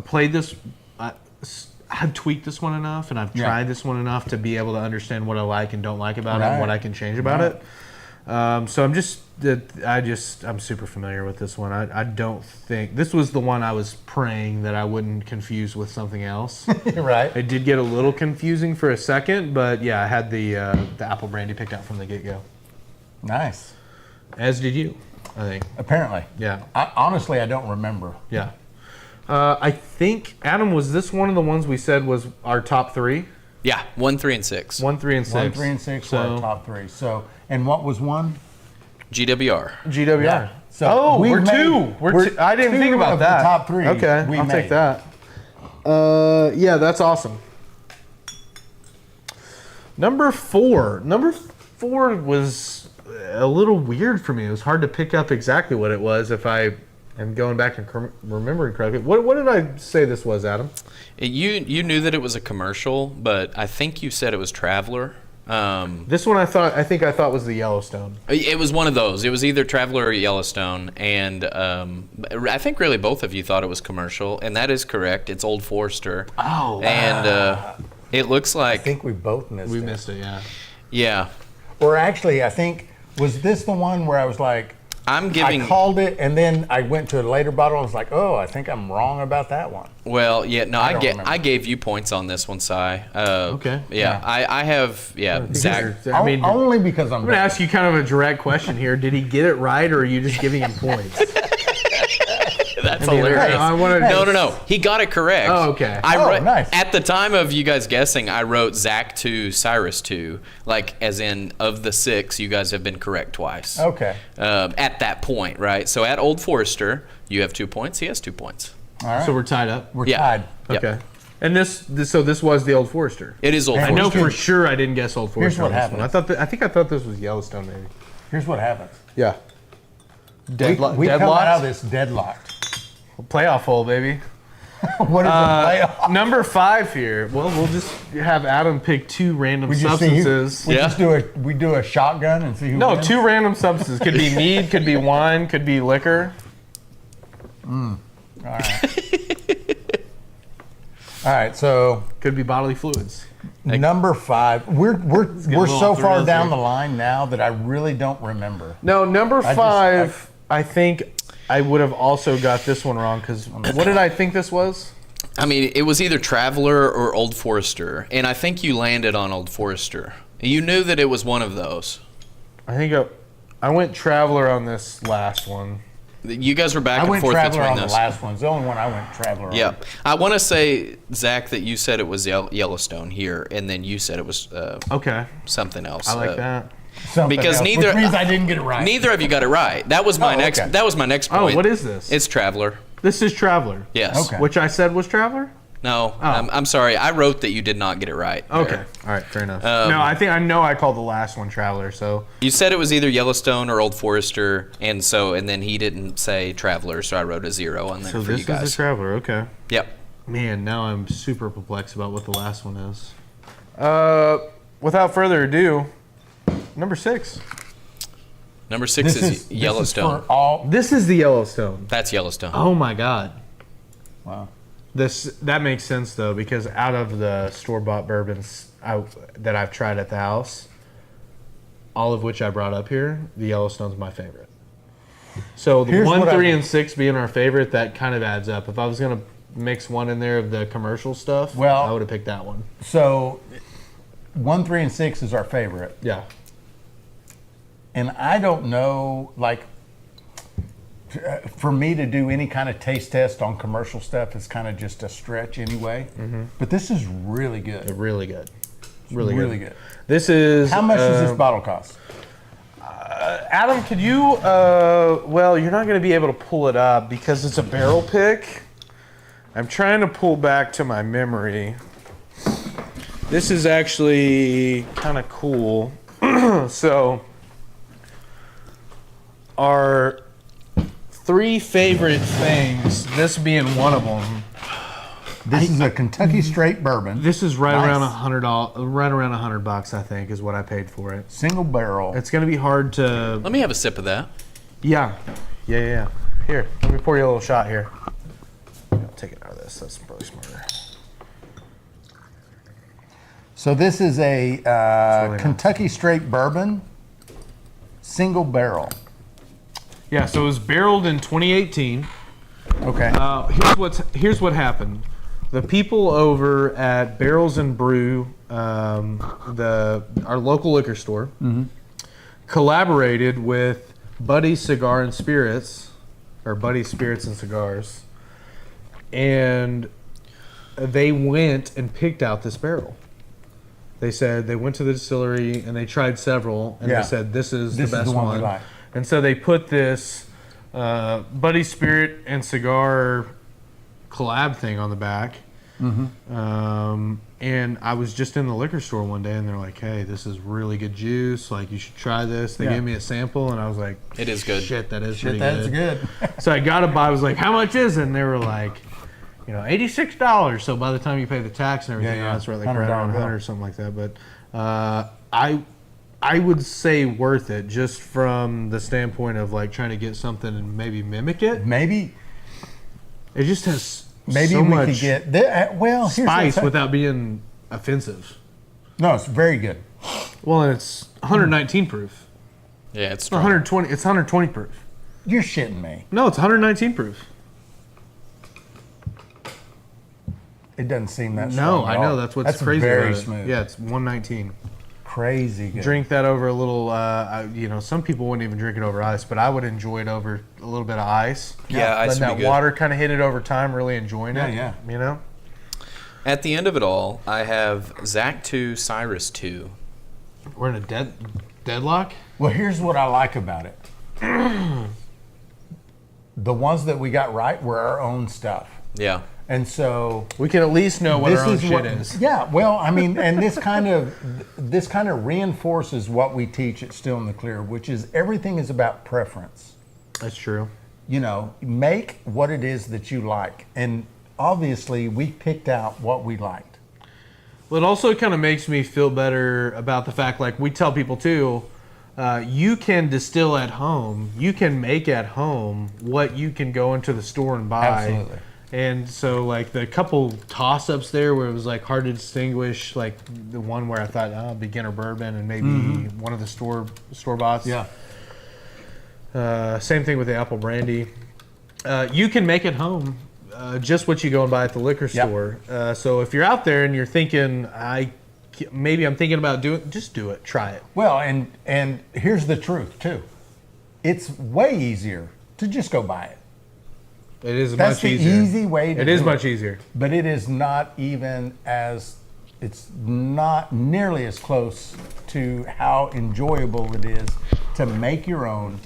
played this. I've tweaked this one enough, and I've tried this one enough to be able to understand what I like and don't like about it, and what I can change about it. So I'm super familiar with this one. I don't think this was the one I was praying that I wouldn't confuse with something else. Right. It did get a little confusing for a second, but yeah, I had the apple brandy picked out from the get-go. Nice. As did you, I think. Apparently. Yeah. Honestly, I don't remember. Yeah. I think, Adam, was this one of the ones we said was our top three? Yeah, 1, 3, and 6. 1, 3, and 6. 1, 3, and 6 were our top three. So, and what was one? GWR. GWR. Yeah. So we're two. I didn't think about that. The top three. Okay, I'll take that. Yeah, that's awesome. Number 4. Number 4 was a little weird for me. It was hard to pick up exactly what it was if I am going back and remembering correctly. What did I say this was, Adam? You knew that it was a commercial, but I think you said it was Traveler. This one I think I thought was the Yellowstone. It was one of those. It was either Traveler or Yellowstone, and I think really both of you thought it was commercial, and that is correct. It's Old Forester. Oh. And it looks like I think we both missed it. We missed it, yeah. Yeah. Or actually, I think, was this the one where I was like, I called it, and then I went to a later bottle and was like, oh, I think I'm wrong about that one. Well, yeah, no, I don't remember. I gave you points on this one, Si. Okay. Yeah, I have, Zach. I mean, only because I'm going to ask you kind of a direct question here. Did he get it right, or are you just giving him points? That's hilarious. No. He got it correct. Oh, okay. Nice. At the time of you guys guessing, I wrote Zach 2, Cyrus 2. Like, as in, of the 6, you guys have been correct twice. Okay. At that point, right? So at Old Forester, you have 2 points. He has 2 points. All right. So we're tied up. We're tied. Yep. Okay. And this was the Old Forester. It is Old I Forester. know for sure I didn't guess Old Forester. Here's what on this happened. one. I thought this was Yellowstone, maybe. Here's what happens. Yeah. We come out of this deadlocked. Playoff hole, baby. What is a playoff? Number 5 here. Well, we'll just have Adam pick 2 random substances. We do a shotgun and see who No, wins? 2 random substances. Could be mead, could be wine, could be liquor. All right. All right, so Could be bodily fluids. number 5. We're little so far thrills down here. the line now that I really don't remember. No, number I 5, I think I would have also got this one wrong, because what did I think this was? I mean, it was either Traveler or Old Forester, and I think you landed on Old Forester. You knew that it was one of those. I think I went Traveler on this last one. You guys were back I and went forth Traveler between on those. the last one. It's the only one I went Traveler on. Yeah, I want to say, Zach, that you said it was Yellowstone here, and then you said it was Okay. something else. I like that. Something Because else, neither- which means I didn't get it right. Neither of you got it right. That was my next. okay. That was my next Oh, point. what is this? It's Traveler. This is Traveler. Yes. Okay. Which I said was Traveler? No, I'm sorry. I wrote that you did not get it right. there. Okay. All right, fair enough. No, I know I called the last one Traveler, so. You said it was either Yellowstone or Old Forester, and then he didn't say Traveler, so I wrote a 0 on there So for you this guys. is the Traveler, okay. Yep. Man, now I'm super perplexed about what the last one is. Without further ado, number 6. Number 6 is Yellowstone. This is the Yellowstone. That's Yellowstone. Oh my God. Wow. That makes sense though, because out of the store-bought bourbons that I've tried at the house, all of which I brought up here, the Yellowstone's my favorite. So the Here's 1, what 3, I- and 6 being our favorite, that kind of adds up. If I was gonna mix one in there of the commercial stuff, Well- I would have picked that one. So 1, 3, and 6 is our favorite. Yeah. And I don't know, like, for me to do any kind of taste test on commercial stuff is kind of just a stretch anyway. But this is really good. Really good. Really good. This is How much does this bottle cost? Adam, could you? Well, you're not going to be able to pull it up because it's a barrel pick. I'm trying to pull back to my memory. This is actually kind of cool. So, our 3 favorite things, this being one of them. This is a Kentucky straight bourbon. This is right around $100, right around $100, I think, is what I paid for it. Single barrel. It's going to be hard to. Let me have a sip of that. Yeah. Here, let me pour you a little shot here. I'll take it out of this. That's probably smarter. So this is a really Kentucky straight bourbon, single barrel. Yeah, so it was barreled in 2018. Okay. Here's what happened. The people over at Barrels and Brew, our local liquor store, collaborated with Buddy's Cigar and Spirits, or Buddy's Spirits and Cigars, and they went and picked out this barrel. They said they went to the distillery and they tried several, and they said this is the best one. we like. And so they put this Buddy's Spirit and Cigar collab thing on the back. And I was just in the liquor store one day, and they're like, "Hey, this is really good juice. Like, you should try this." They gave me a sample, and I was like, It is good. Shit, that is Shit, pretty that's good." good. So I got it. I was like, "How much is it?" And they were like, $86. So by the time you pay the tax and everything, that's right, like right around 100 or something like that. But I would say worth it, just from the standpoint of like trying to get something and maybe mimic it. Maybe It just has we so much could get here's spice the- without being offensive. No, it's very good. Well, and it's 119 proof. Yeah, it's It's strong. 120. It's 120 proof. You're shitting me. No, it's 119 proof. It doesn't seem that No, strong I at know all. that's what's That's crazy very about it. smooth. Yeah, it's 119. Crazy good. Drink that over a little. Some people wouldn't even drink it over ice, but I would enjoy it over a little bit of ice. Yeah, ice letting would that be good. water kind of hit it over time, really enjoying it. Yeah. You know. At the end of it all, I have Zach 2, Cyrus 2. We're in a deadlock. Well, here's what I like about it. The ones that we got right were our own stuff. Yeah. And so We can at least know what our own shit is. Yeah, well, I mean, and this kind of reinforces what we teach at Still in the Clear, which is everything is about preference. That's true. You know, make what it is that you like. And obviously, we picked out what we liked. Well, it also kind of makes me feel better about the fact, like we tell people too, you can distill at home. You can make at home what you can go into the store and buy. Absolutely. And so, like, the couple toss-ups there where it was, like, hard to distinguish, like, the one where I thought, beginner bourbon and maybe one of the store-boughts. Yeah. Same thing with the apple brandy. You can make at home just what you go and buy at the liquor store. So if you're out there and you're thinking, maybe I'm thinking about doing, just do it. Try it. Well, and here's the truth, too. It's way easier to just go buy it. It is That's much the easier. easy way to It do is much easier. But it is not even as, it's not nearly as close to how enjoyable it is to make your own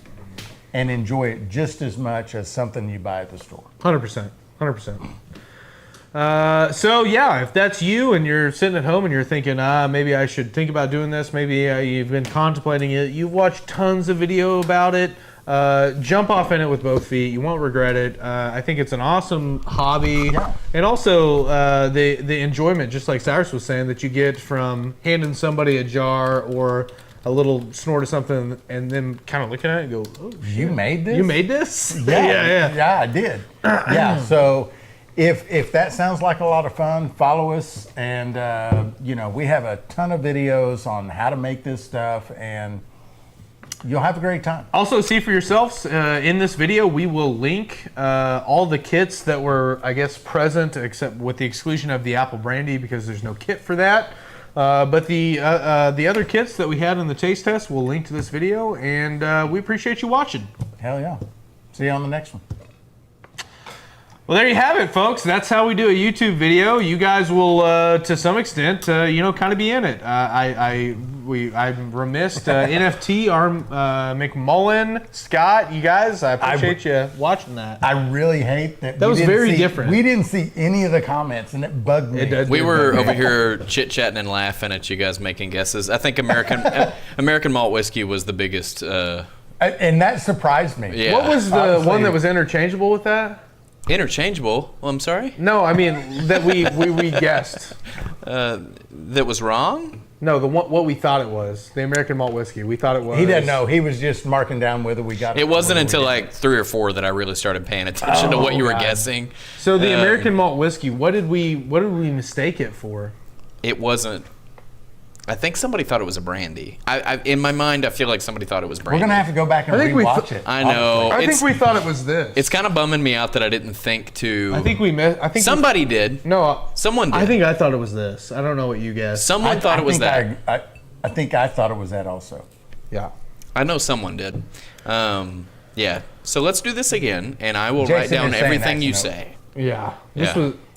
and enjoy it just as much as something you buy at the store. 100%. 100%. So yeah, if that's you and you're sitting at home and you're thinking, maybe I should think about doing this, maybe you've been contemplating it, you've watched tons of video about it, jump off in it with both feet. You won't regret it. I think it's an awesome hobby. Yeah. And also the enjoyment, just like Cyrus was saying, that you get from handing somebody a jar or a little snort of something and then kind of looking at it and go, oh, shit. You made this? You made this? Yeah, I did. Yeah, so if that sounds like a lot of fun, follow us. And, we have a ton of videos on how to make this stuff, and you'll have a great time. Also, see for yourselves, in this video, we will link all the kits that were, I guess, present, except with the exclusion of the apple brandy, because there's no kit for that. But the other kits that we had in the taste test, we'll link to this video, and we appreciate you watching. Hell yeah. See you on the next one. Well, there you have it, folks. That's how we do a YouTube video. You guys will, to some extent, kind of be in it. I'm remiss. NFT, McMullen, Scott, you guys, I appreciate you watching that. I really hate that. That was very different. We didn't see any of the comments, and it bugged me. We were over here chit-chatting and laughing at you guys making guesses. I think American malt whiskey was the biggest. And that surprised me. Yeah. What was the one that was interchangeable with that? Interchangeable? Well, I'm sorry? No, I mean that we guessed. That was wrong? No, what we thought it was. The American malt whiskey. We thought it was. He didn't know. He was just marking down whether we got it. It wasn't until like 3 or 4 that I really started paying attention to what you were guessing. So the American malt whiskey, what did we mistake it for? It wasn't. I think somebody thought it was a brandy. In my mind, I feel like somebody thought it was brandy. We're gonna have to go back and rewatch it. I know. I think we thought it was this. It's kind of bumming me out that I didn't think to. I think we missed. Somebody did. No, someone did. I think I thought it was this. I don't know what you guessed. Someone thought it was that. I think I thought it was that also. Yeah. I know someone did. Yeah. So let's do this again, and I will Jason write down is saying everything that's you no. say. Yeah.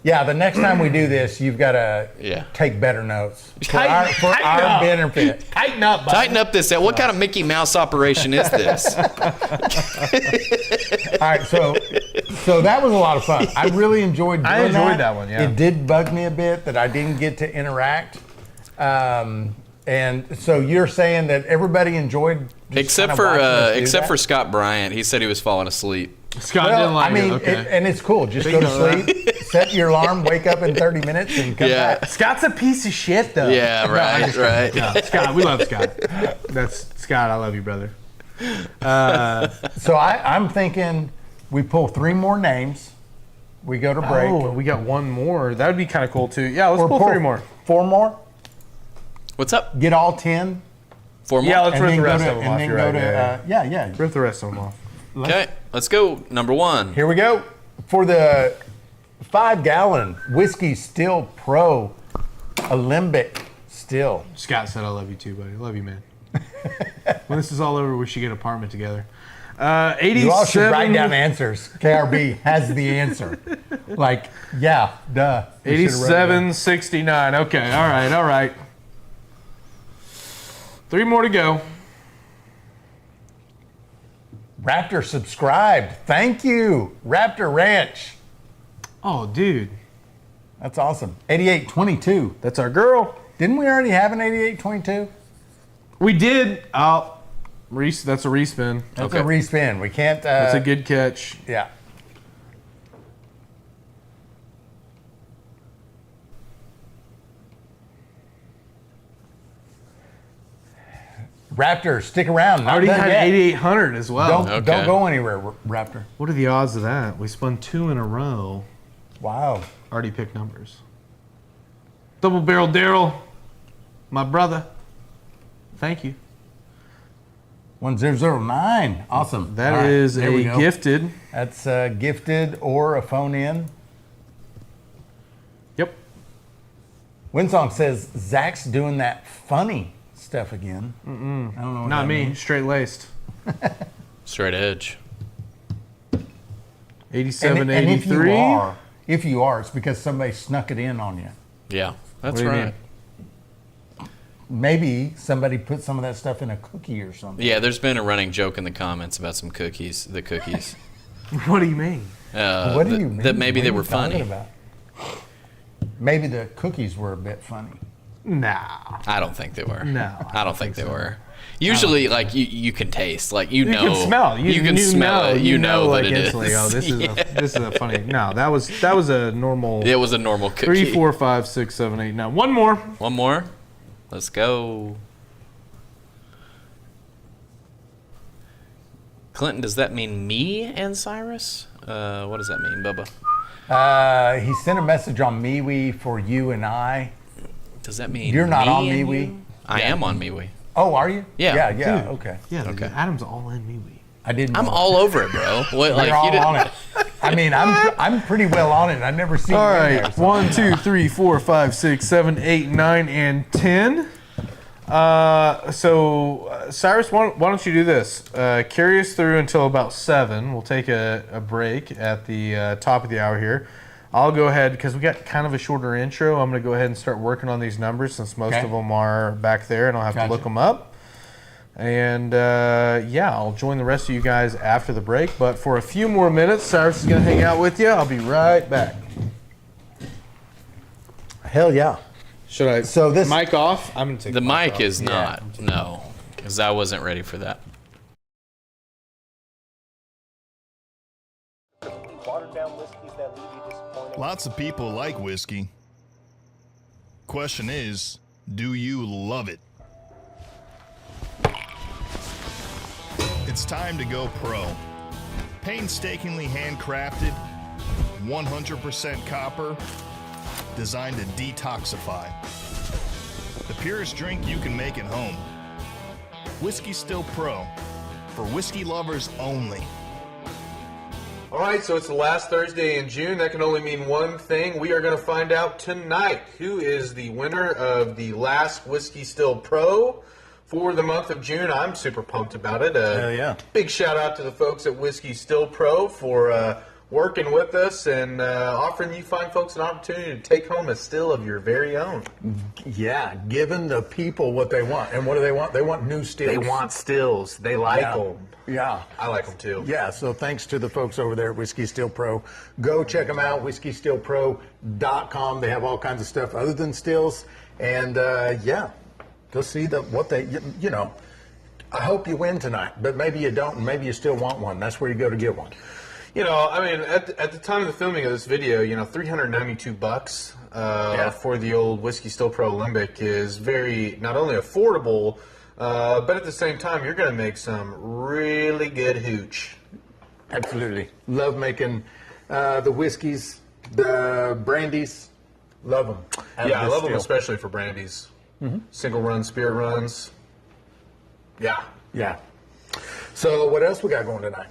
Yeah, the next time we do this, you've got to take better notes for our benefit. Tighten up, buddy. Tighten up this. What kind of Mickey Mouse operation is this? All right, so that was a lot of fun. I really enjoyed doing that. I enjoyed that one, yeah. It did bug me a bit that I didn't get to interact. And so you're saying that everybody enjoyed except for Scott Bryant. He said he was falling asleep. Scott didn't like it. Okay. And it's cool. Just go to sleep, set your alarm, wake up in 30 minutes, and come back. Scott's a piece of shit, though. Yeah, right, right. No, Scott, we love Scott. That's Scott. I love you, brother. So I'm thinking we pull 3 more names. We go to break. Oh, we got 1 more. That would be kind of cool too. Yeah, let's pull 3 more. 4 more. What's up? Get all 10. 4 more. Yeah, let's rip the rest of them off. And then go to Rip the rest of them off. Okay, let's go. Number 1. Here we go. For the 5-gallon Whiskey Still Pro Alembic Still. Scott said I love you too, buddy. Love you, man. When this is all over, we should get an apartment together. 87. You all should write down answers. KRB has the answer. Like, yeah, duh. 87.69. Okay, all right. 3 more to go. Raptor subscribed. Thank you, Raptor Ranch. Oh, dude. That's awesome. 8822. That's our girl. Didn't we already have an 8822? We did. That's a respin. That's a respin. We can't. That's a good catch. Yeah. Raptor, stick around. I already had 8800 as well. Don't go anywhere, Raptor. What are the odds of that? We spun 2 in a row. Wow. Already picked numbers. Double Barrel Daryl, my brother. Thank you. 1009. Awesome. That is a gifted. That's a gifted or a phone in. Yep. Winsong says Zach's doing that funny stuff again. I don't know. What Not me. means. Straight laced. Straight edge. 87, and 83. if you are, it's because somebody snuck it in on you. Yeah, that's What do you right. mean? Maybe somebody put some of that stuff in a cookie or something. Yeah, there's been a running joke in the comments about some cookies. The cookies. What do you mean? What do you mean? That maybe What they are were you talking funny. about? Maybe the cookies were a bit funny. Nah. I don't think they were. No, I don't think they were. Usually, like you can taste, like you know, can smell. You can smell it. You know like that it instantly, is. Oh, this is a funny. No, that was a normal. It was a normal cookie. 3, 4, 5, 6, 7, 8. Now 1 more. 1 more. Let's go. Clinton, does that mean me and Cyrus? What does that mean, Bubba? He sent a message on MeWe for you and I. Does that mean You're not me on and MeWe? you? I am on MeWe. Oh, are you? Yeah. Yeah. Dude. Okay. Yeah. Okay. Adam's all in MeWe. I didn't. I'm know. all over it, bro. What, You're like all you didn't, on it. I mean, I'm pretty well on it. I've never seen. All you in right. there, so- 1, 2, 3, 4, 5, 6, 7, 8, 9, and 10. Cyrus, why don't you do this? Carry us through until about 7. We'll take a break at the top of the hour here. I'll go ahead, because we got kind of a shorter intro. I'm going to go ahead and start working on these numbers since most of them are back there, and I'll have to look them up. And I'll join the rest of you guys after the break. But for a few more minutes, Cyrus is going to hang out with you. I'll be right back. Hell yeah. Should I? So this mic off? I'm going to take The mic off. is not. No, because I wasn't ready for that. Watered down whiskeys that leave you disappointed. Lots of people like whiskey. Question is, do you love it? It's time to go pro. Painstakingly handcrafted, 100% copper, designed to detoxify. The purest drink you can make at home. Whiskey Still Pro, for whiskey lovers only. All right, so it's the last Thursday in June. That can only mean one thing. We are going to find out tonight who is the winner of the last Whiskey Still Pro for the month of June. I'm super pumped about it. Hell yeah. Big shout out to the folks at Whiskey Still Pro for working with us and offering you fine folks an opportunity to take home a still of your very own. Yeah, giving the people what they want. And what do they want? They want new stills. They want stills. They like them. Yeah. I like them too. Yeah, so thanks to the folks over there at Whiskey Still Pro. Go check them out, whiskey.pro.com. They have all kinds of stuff other than stills. And go see what they, I hope you win tonight, but maybe you don't, and maybe you still want one. That's where you go to get one. I mean, at the time of the filming of this video, $392 for the old Whiskey Still Pro Limbic is very, not only affordable, but at the same time, you're going to make some really good hooch. Absolutely. Love making the whiskeys, the brandies. Love them. Yeah, I love them especially for brandies. Mm-hmm. Single run, spirit runs. Yeah. Yeah. So what else we got going tonight?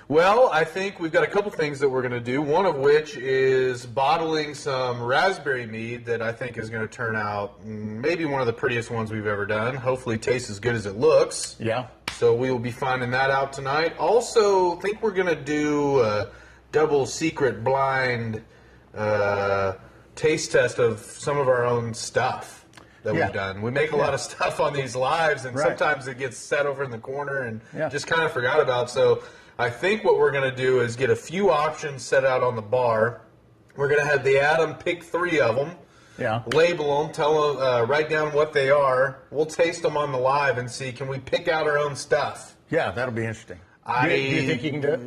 Well, I think we've got a couple things that we're going to do, one of which is bottling some raspberry mead that I think is going to turn out maybe one of the prettiest ones we've ever done. Hopefully it tastes as good as it looks. Yeah. So we will be finding that out tonight. Also, I think we're going to do a double secret blind taste test of some of our own stuff that we've done. We make a lot of stuff on these lives, and sometimes it gets set over in the corner and just kind of forgot about. So I think what we're going to do is get a few options set out on the bar. We're going to have the Adam pick 3 of them, label them, tell them, write down what they are. We'll taste them on the live and see, can we pick out our own stuff? Yeah, that'll be interesting. Do you think you can do it?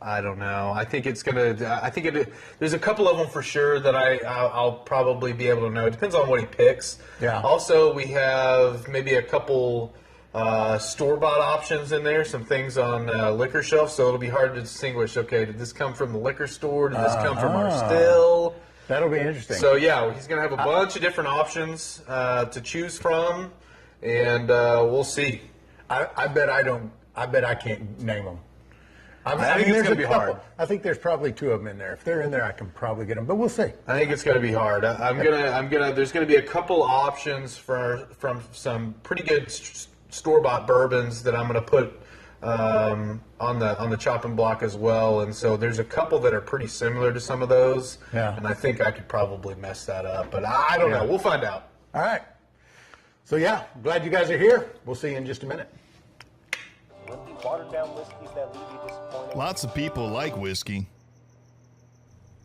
I don't know. I think it's going to, there's a couple of them for sure that I'll probably be able to know. It depends on what he picks. Yeah. Also, we have maybe a couple store-bought options in there, some things on liquor shelf, so it'll be hard to distinguish, okay, did this come from the liquor store? Did this come from our still? That'll be interesting. So, yeah, he's going to have a bunch of different options to choose from, and we'll see. I bet I can't name them. I think it's going to be hard. I think there's probably 2 of them in there. If they're in there, I can probably get them, but we'll see. I think it's going to be hard. There's going to be a couple options from some pretty good store-bought bourbons that I'm going to put on the chopping block as well, and so there's a couple that are pretty similar to some of those. Yeah. And I think I could probably mess that up, but I don't know. We'll find out. All right. So glad you guys are here. We'll see you in just a minute. Watered down whiskeys that leave you disappointed. Lots of people like whiskey.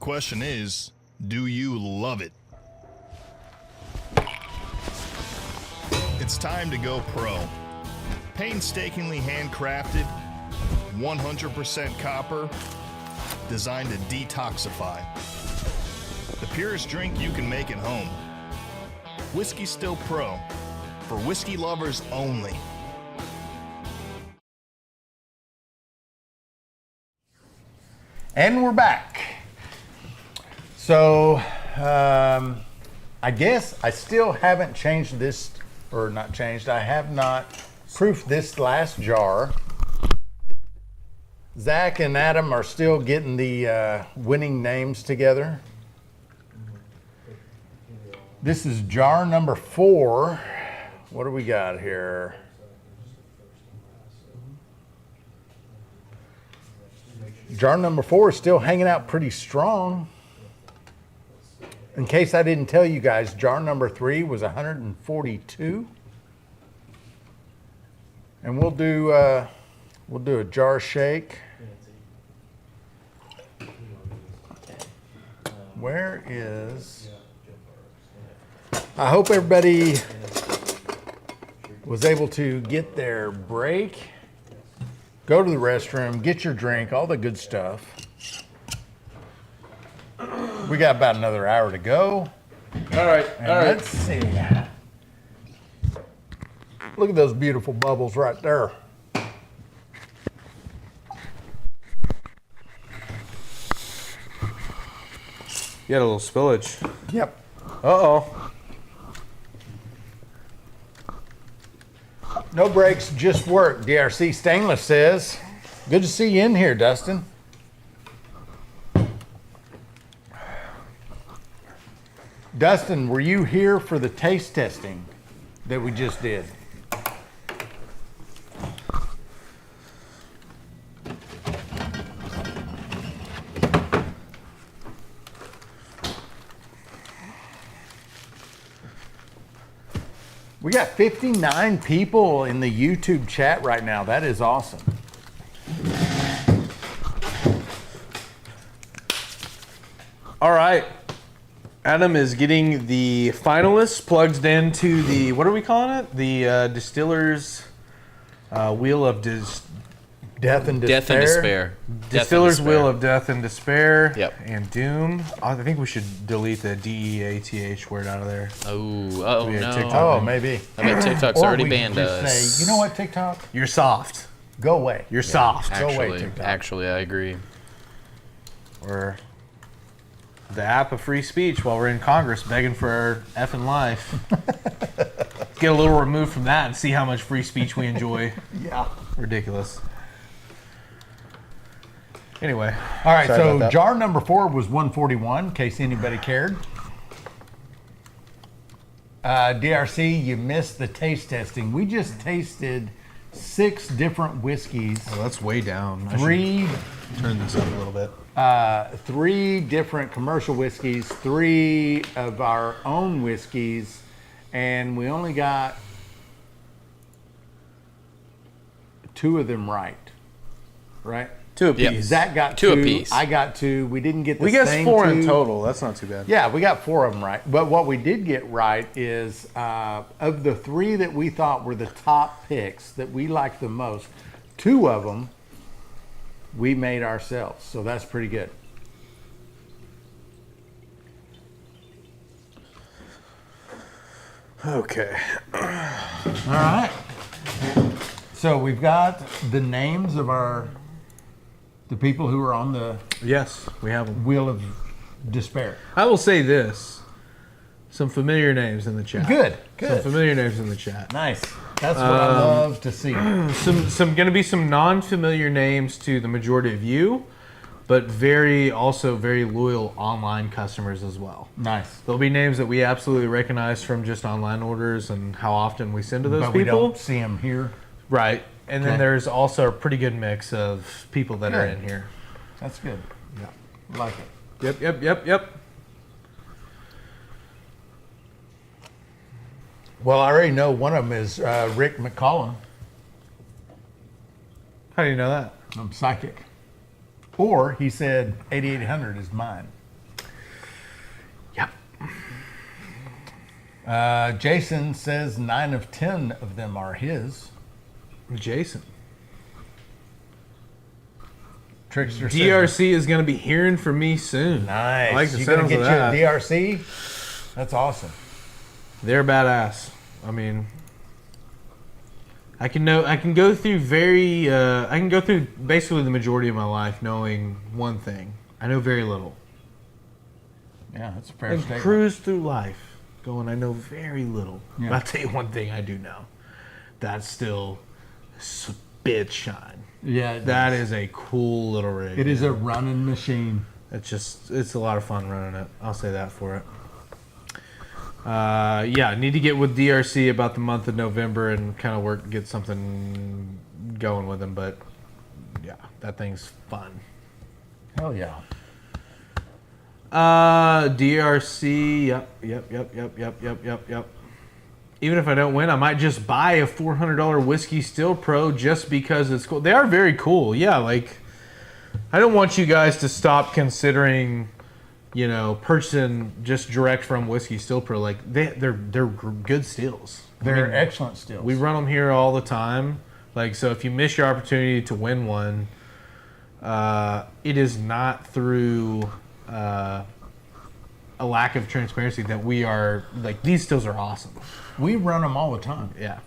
Question is, do you love it? It's time to go pro. Painstakingly handcrafted, 100% copper, designed to detoxify. The purest drink you can make at home. Whiskey Still Pro, for whiskey lovers only. And we're back. So, I guess I still haven't changed this, or not changed, I have not proofed this last jar. Zach and Adam are still getting the winning names together. This is jar number 4 what do we got here? Jar number 4 is still hanging out pretty strong. In case I didn't tell you guys, jar number 3 was 142. And we'll do a jar shake. Where is... I hope everybody was able to get their break, go to the restroom, get your drink, all the good stuff. We got about another hour to go. All right. Let's see. Look at those beautiful bubbles right there. You had a little spillage. Yep. Uh-oh. No breaks, just work. DRC Stainless says. Good to see you in here, Dustin. Dustin, were you here for the taste testing that we just did? We got 59 people in the YouTube chat right now. That is awesome. All right. Adam is getting the finalists plugged into the, what are we calling it? The Distiller's Wheel of Death and Despair. Death and Despair. Distiller's Wheel of Death and Despair. Yep. And Doom. I think we should delete the DEATH word out of there. Oh We had no. TikTok. Oh, maybe. I bet TikTok's Or already we could banned just us. say, you know what, TikTok? You're soft. Go away. You're soft. Go away, Actually, TikTok. actually, I agree. Or the app of free speech while we're in Congress begging for our effing life. Let's get a little removed from that and see how much free speech we enjoy. Yeah. Ridiculous. Anyway. All right, sorry about so that. jar number 4 was 141, in case anybody cared. DRC, you missed the taste testing. We just tasted 6 different whiskeys. Oh, that's way down. I should 3 turn this up a little bit. 3 different commercial whiskeys, 3 of our own whiskeys, and we only got 2 of them right. Right? 2 apiece. Yep. Zach got 2 2. apiece. I got 2. We didn't get the We guessed same 4 2. in total. That's not too bad. Yeah, we got 4 of them right. But what we did get right is of the 3 that we thought were the top picks that we liked the most, 2 of them we made ourselves. So that's pretty good. Okay. All right. So we've got the names of the people who are on the Yes, we have them. Wheel of Despair. I will say this. Some familiar names in the chat. Good, Some good. familiar names in the chat. Nice. That's what I love to see. Some going to be some non-familiar names to the majority of you, but also very loyal online customers as well. Nice. There'll be names that we absolutely recognize from just online orders and how often we send to those But we people. don't see them here. Right. And then Okay. there's also a pretty good mix of people that are Good. in here. That's good. Yeah. Like it. Yep. Well, I already know one of them is Rick McCollum. How do you know that? I'm psychic. Or he said 8800 is mine. Yep. Jason says 9 of 10 of them are his. Jason. Trickster says, DRC is going to be hearing from me soon. nice. I like the You gonna sounds get of you that. a DRC? That's awesome. They're badass. I mean, I can go through basically the majority of my life knowing one thing. I know very little. Yeah, that's a fair And statement. cruise through life going, I know very little. Yeah. But I'll tell you one thing I do know. That's still spit shine. Yeah, That is a cool little rig. It is a running machine. It's a lot of fun running it. I'll say that for it. Yeah, need to get with DRC about the month of November and kind of get something going with them. But yeah, that thing's fun. Hell yeah. DRC. Yep. Even if I don't win, I might just buy a $400 Whiskey Still Pro just because it's cool. They are very cool. Yeah, like I don't want you guys to stop considering, purchasing just direct from Whiskey Still Pro. Like they're good stills. They're excellent stills. We run them here all the time. Like, so if you miss your opportunity to win one, it is not through a lack of transparency that we are, like, these stills are awesome. We run them all the time. Yeah.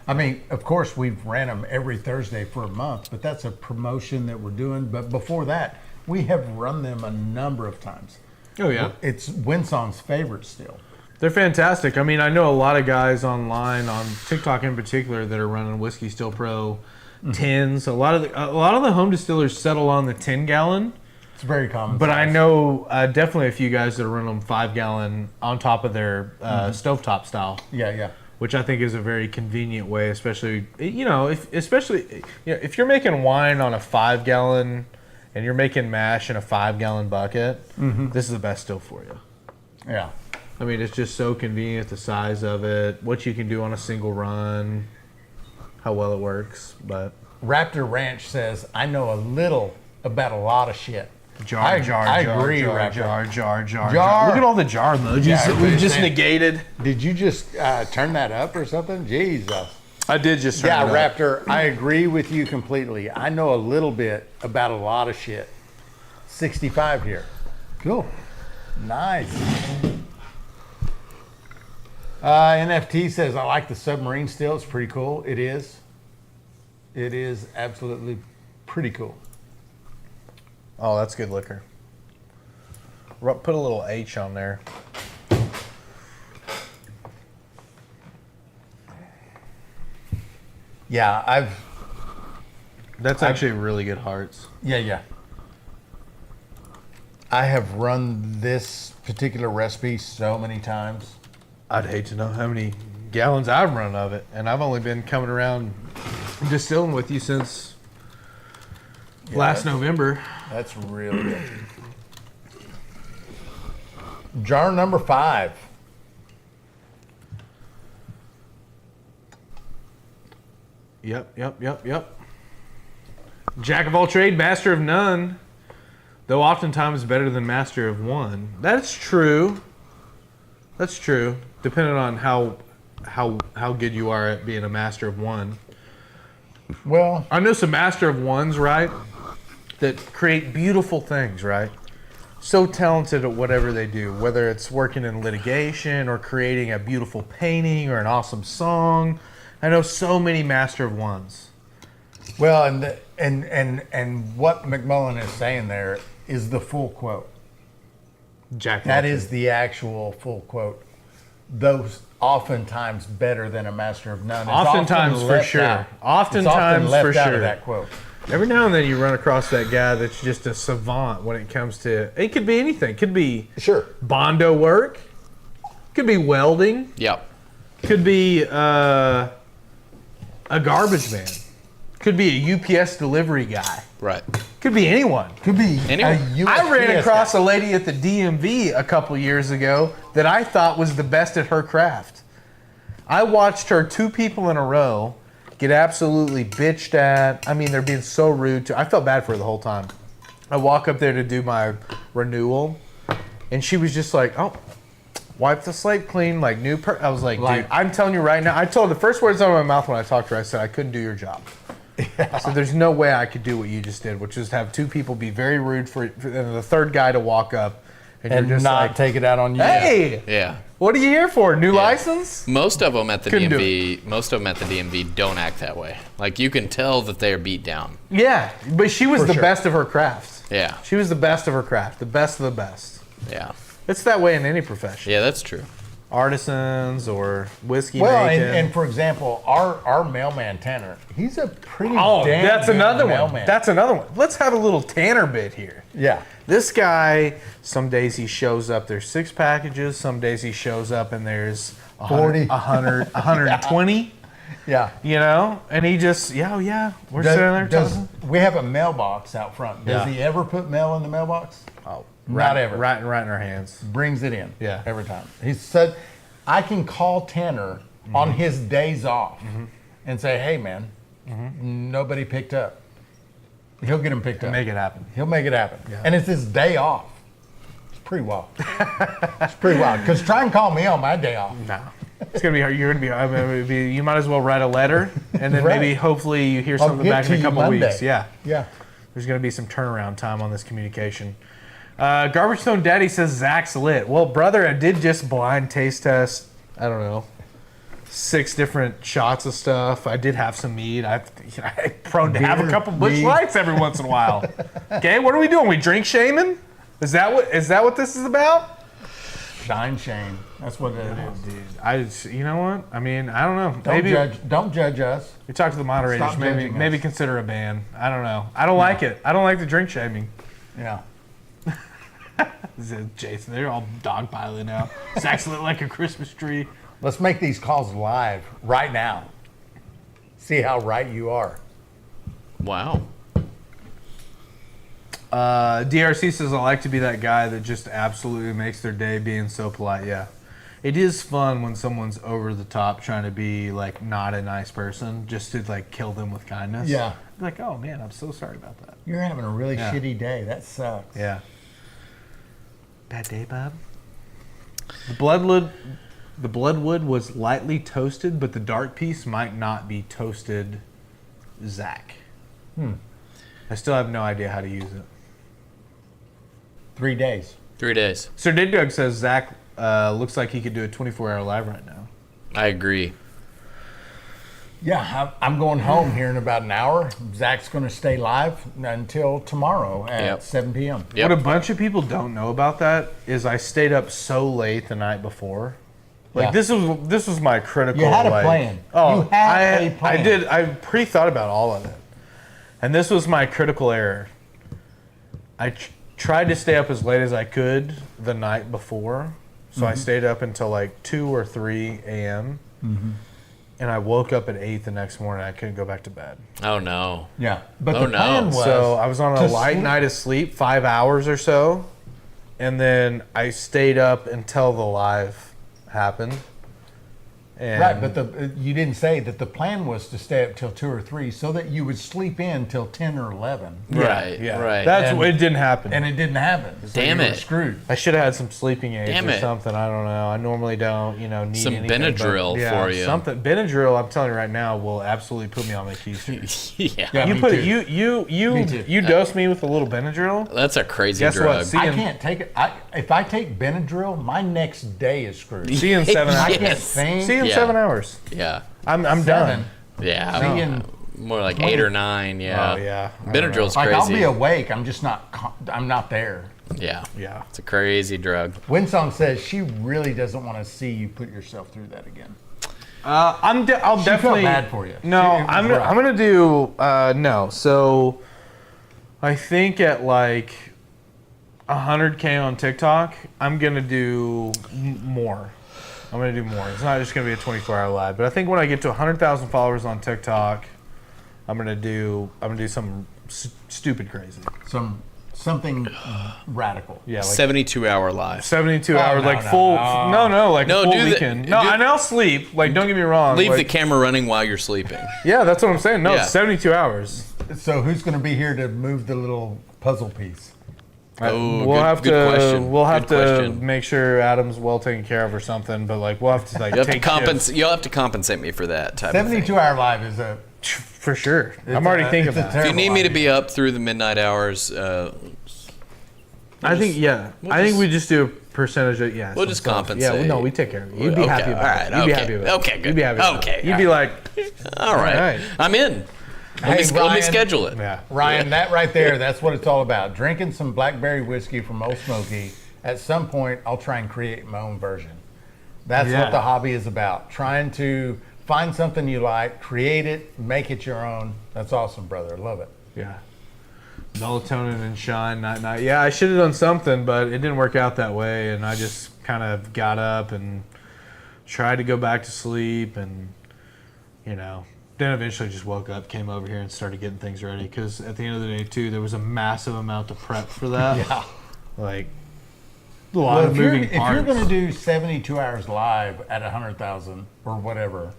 I mean, of course, we've ran them every Thursday for a month, but that's a promotion that we're doing. But before that, we have run them a number of times. Oh, yeah. It's Winsong's favorite still. They're fantastic. I mean, I know a lot of guys online, on TikTok in particular, that are running Whiskey Still Pro 10s. A lot of the home distillers settle on the 10-gallon. It's very common. But size. I know definitely a few guys that are running them 5-gallon on top of their stovetop style. Yeah. Which I think is a very convenient way, especially if you're making wine on a 5-gallon and you're making mash in a 5-gallon bucket. This is the best still for you. Yeah. I mean, it's just so convenient, the size of it, what you can do on a single run, how well it works. But Raptor Ranch says, I know a little about a lot of shit. I agree, Raptor. Jar. Look at all the jar emojis that we've just negated. Did you just turn that up or something? Jesus. I did just turn it up. Raptor, I agree with you completely. I know a little bit about a lot of shit. 65 here. Cool. Nice. NFT says, I like the submarine still. It's pretty cool. It is. It is absolutely pretty cool. Oh, that's good liquor. Put a little H on there. Yeah, That's actually really good hearts. Yeah. I have run this particular recipe so many times. I'd hate to know how many gallons I've run of it, and I've only been coming around distilling with you since last November. That's really good. Jar number 5. Yep. Jack of all trade, master of none, though oftentimes better than master of one. That's true. Depending on how good you are at being a master of one. Well, I know some master of ones, right, that create beautiful things, right? So talented at whatever they do, whether it's working in litigation or creating a beautiful painting or an awesome song. I know so many master of ones. well, and what McMullen is saying there is the full quote. Jack. That is the actual full quote. Those oftentimes better than a master of none. It's Oftentimes, often for left sure. out. Oftentimes, It's often left for out sure. of that quote. Every now and then you run across that guy that's just a savant when it comes to, it could be anything. It could be Sure. Bondo work. Could be welding. Yep. Could be a garbage man. Could be a UPS delivery guy. Right. Could be anyone. Could be Anyway, I ran USPS across guy. a lady at the DMV a couple years ago that I thought was the best at her craft. I watched her 2 people in a row get absolutely bitched at. I mean, they're being so rude to. I felt bad for her the whole time. I walk up there to do my renewal, and she was just like, "Oh, wipe the slate clean, like new." I was like, "Dude, I'm telling you right now." I told her the first words out of my mouth when I talked to her. I said, "I couldn't do your job." I said, "There's no way I could do what you just did, which is have 2 people be very rude and the third guy to walk up and and you're just not like, take it out on you. hey, Yeah. what are you here for? New license?" Most of them at the Couldn't do DMV don't act that way. Like, you can tell that they're beat down. Yeah, but she was For the sure. best of her craft. Yeah. She was the best of her craft, the best of the best. Yeah. It's that way in any profession. Yeah, that's true. artisans or whiskey Well, making. and for example, our mailman Tanner, he's a pretty oh, damn that's good another one. mailman. That's another one. Let's have a little Tanner bit here. Yeah. This guy, some days he shows up, there's 6 packages. Some days he shows up and there's 40. 100, 120. Yeah. You know? And he just, we're sitting there talking. We have a mailbox out front. Does Yeah. he ever put mail in the mailbox? Oh, Not ever. Right in our hands. Brings it in. Yeah. Every time. He said, I can call Tanner on his days off and say, hey, man, nobody picked up. He'll get them picked up. Make it happen. He'll make it happen. Yeah. And it's his day off. It's pretty wild. It's pretty wild. Because try and call me on my day off. No. It's gonna be hard. You're gonna be. You might as well write a letter, and then Right. maybe, hopefully, you hear I'll something get back in to a you couple Monday. weeks. Yeah. Yeah. There's gonna be some turnaround time on this communication. Garbage Stone Daddy says Zach's lit. Well, brother, I did just blind taste test. I don't know, 6 different shots of stuff. I did have some mead. I'm prone to have a Beer, couple Busch mead. Lights every once in a while. Okay, what are we doing? We drink shaming? Is that what this is about? Shine shame. That's what it is. Dude, you know what? I mean, I don't know. Don't judge us. We talk to the moderators. Stop judging Maybe us. consider a ban. I don't know. I don't like it. I don't like the drink shaming. Yeah. Jason, they're all dogpiling now. Zach's lit like a Christmas tree. Let's make these calls live right now. See how right you are. Wow. DRC says, I like to be that guy that just absolutely makes their day being so polite. Yeah. It is fun when someone's over the top trying to be like not a nice person just to like kill them with kindness. Yeah. Like, oh man, I'm so sorry about that. You're having a really Yeah. shitty day. That sucks. Yeah. Bad day, Bob. The Bloodwood was lightly toasted, but the dark piece might not be toasted, Zach. I still have no idea how to use it. 3 days. 3 days. Sir Dig Dug says Zach looks like he could do a 24-hour live right now. I agree. Yeah, I'm going home here in about an hour. Zach's going to stay live until tomorrow at Yep. 7 p.m. Yep. What a bunch of people don't know about that is I stayed up so late the night before. Like Yeah. this was my critical. You had a like- plan. Oh, You had a plan. I did. I pre-thought about all of it, and this was my critical error. I tried to stay up as late as I could the night before, so I stayed up until like 2 or 3 a.m. And I woke up at 8 the next morning. I couldn't go back to bed. Oh no. Yeah. But Oh, the no. plan was So I was on a to light sleep- night of sleep, 5 hours or so, and then I stayed up until the live happened. And Right, but you didn't say that the plan was to stay up till 2 or 3 so that you would sleep in till 10 or 11. Right. yeah, Right. That's And- it didn't happen. And it didn't happen. So Damn you were it. screwed. I should have had some sleeping aids Damn or it. something. I don't know. I normally don't, need Some anything, but- Benadryl for you. Something Benadryl. I'm telling you right now will absolutely put me on my keys. yeah. Yeah, You me put too. it. Me too. You dose me with a little Benadryl. That's a crazy Guess what? drug. See I you in- can't take it. If I take Benadryl, my next day is screwed. See you in 7 I hours. can't Yes. think. See you in Yeah. 7 hours. Yeah. I'm done. 7. Yeah. See you in More like 8 or 9. Yeah. Oh yeah. I don't Benadryl's know. Like crazy. I'll be awake. I'm just not. I'm not there. Yeah. Yeah. It's a crazy drug. Winsong says she really doesn't want to see you put yourself through that again. I'll She definitely. felt bad for you. No, It was I'm rough. gonna do no. So I think at like 100K on TikTok, I'm gonna do more. I'm gonna do more. It's not just gonna be a 24-hour live, but I think when I get to 100,000 followers on TikTok, I'm gonna do something stupid crazy. Something radical. Yeah, like 72-hour live. 72 Oh, hours, no, like no, full. no. Like No, full do the- weekend. No, do- and I'll sleep. Like, don't get me wrong. Leave like, the camera running while you're sleeping. Yeah, that's what I'm saying. No, Yeah. it's 72 hours. So who's going to be here to move the little puzzle piece? Oh, We'll have good to. question. We'll have Good to question. make sure Adam's well taken care of or something. But like, we'll have to like You have to take shifts. compensate. You'll have to compensate me for that type of thing. 72-hour live is a. For sure. I'm already thinking it's a that. If you terrible need me to idea. be up through the midnight hours, I think I think we just do a percentage of We'll some just stuff. compensate. Yeah, no, we take care of you. You'd be Okay, happy about all it. right, You'd be okay. happy about it. Okay, good. You'd be happy about Okay, it. You'd all be right. like, all right, right. I'm in. Hey, Let me Ryan. schedule it. yeah. Ryan, that right there, that's what it's all about. Drinking some blackberry whiskey from Old Smoky. At some point, I'll try and create my own version. That's Yeah. what the hobby is about. Trying to find something you like, create it, make it your own. That's awesome, brother. Love it. Yeah. Melatonin and shine, night. Yeah, I should have done something, but it didn't work out that way, and I just kind of got up and tried to go back to sleep, and then eventually just woke up, came over here, and started getting things ready. Because at the end of the day, too, there was a massive amount of prep for that. Yeah. Like a lot of moving parts. If you're going to do 72 hours live at 100,000 or whatever,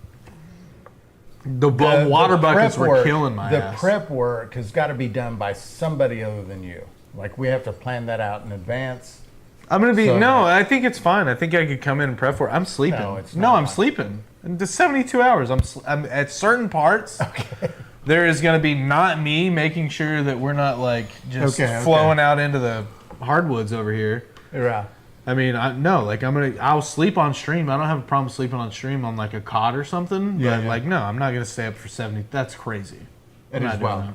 the water buckets prep were work- killing my ass. The prep work has got to be done by somebody other than you. Like, we have to plan that out in advance. I'm gonna be So- I think it's fine. I think I could come in and prep for it. I'm sleeping. No, it's No, not. I'm sleeping. In the 72 hours, I'm at certain parts. Okay. There is gonna be not me making sure that we're not like just Okay. flowing out into the hardwoods over here. Right. I mean, I'll sleep on stream. I don't have a problem sleeping on stream on like a cot or something. Yeah, But yeah. like, no, I'm not gonna stay up for 70. That's crazy. It I'm is not doing wild.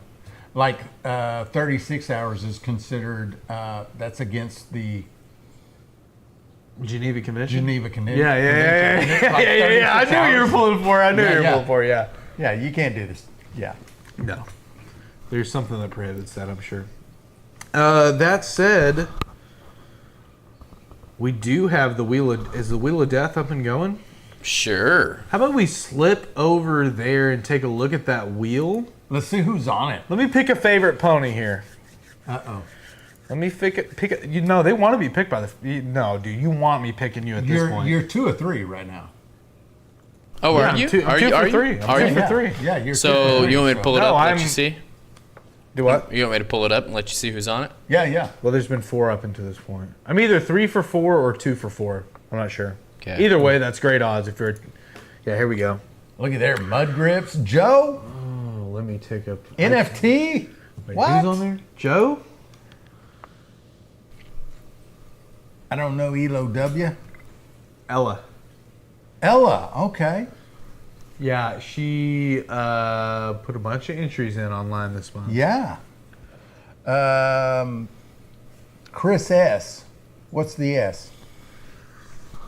Like 36 hours is considered, that's against the that. Geneva Convention. Geneva Convention. Yeah. Like I 36 knew you were hours. pulling for. I knew Yeah, you were yeah. pulling for. Yeah. Yeah, you can't do this. Yeah. No. There's something that prohibits that, I'm sure. That said, we do have is the Wheel of Death up and going? Sure. How about we slip over there and take a look at that wheel? Let's see who's on it. Let me pick a favorite pony here. Uh-oh. Let me pick it. They want to be picked by no, dude, you want me picking you at this point. You're 2 of 3 right now. Oh, Yeah, are I'm you? two- I'm Are two you? for Are three. you? I'm Are two you? for three. Yeah, you're 2 So for 3. you want me to pull it No, up and let I'm- you see? Do what? You want me to pull it up and let you see who's on it? Yeah. Well, there's been 4 up until this point. I'm either 3 for 4 or 2 for 4. I'm not sure. Okay. Either way, that's great odds if you're... Yeah, here we go. Look at there, Mud Grips. Joe? Oh, let me take up... NFT? Wait, What? who's on there? Joe? I don't know, Elo W. Ella. Ella, okay. Yeah, she put a bunch of entries in online this month. Yeah. Chris S. What's the S?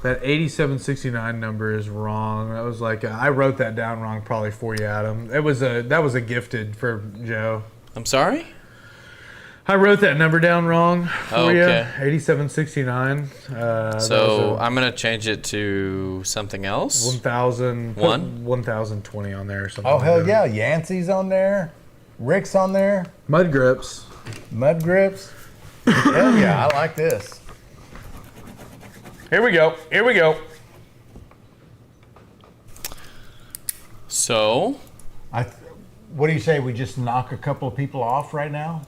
That 8769 number is wrong. That was like I wrote that down wrong probably for you, Adam. That was a gifted for Joe. I'm sorry? I wrote that number down wrong for you. Okay. 8769. So I'm going to change it to something else. 1000. One? 1020 on there or something. Oh, like hell that. yeah. Yancey's on there. Rick's on there. Mud Grips. Mud Grips. Hell yeah, I like this. Here we go. So, What do you say? We just knock a couple of people off right now?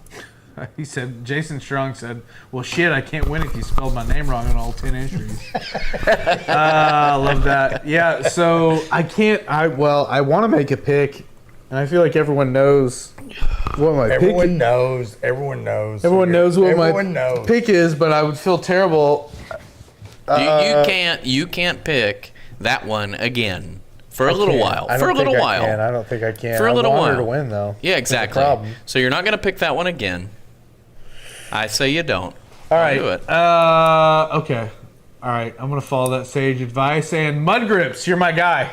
He said, Jason Strong said, well, shit, I can't win if you spelled my name wrong on all 10 entries. I love that. Yeah, so I want to make a pick, and I feel like everyone knows what my pick is. Everyone knows. Everyone knows what my knows. pick is, but I would feel terrible. you can't pick that one again for a little while. I For a don't little think I while. can. I don't think I can. For a little I want her while. to win, though. Yeah, That's the exactly. problem. So you're not going to pick that one again. I say you don't. All right. Do it. Okay. All right. I'm going to follow that sage advice. And Mud Grips, you're my guy.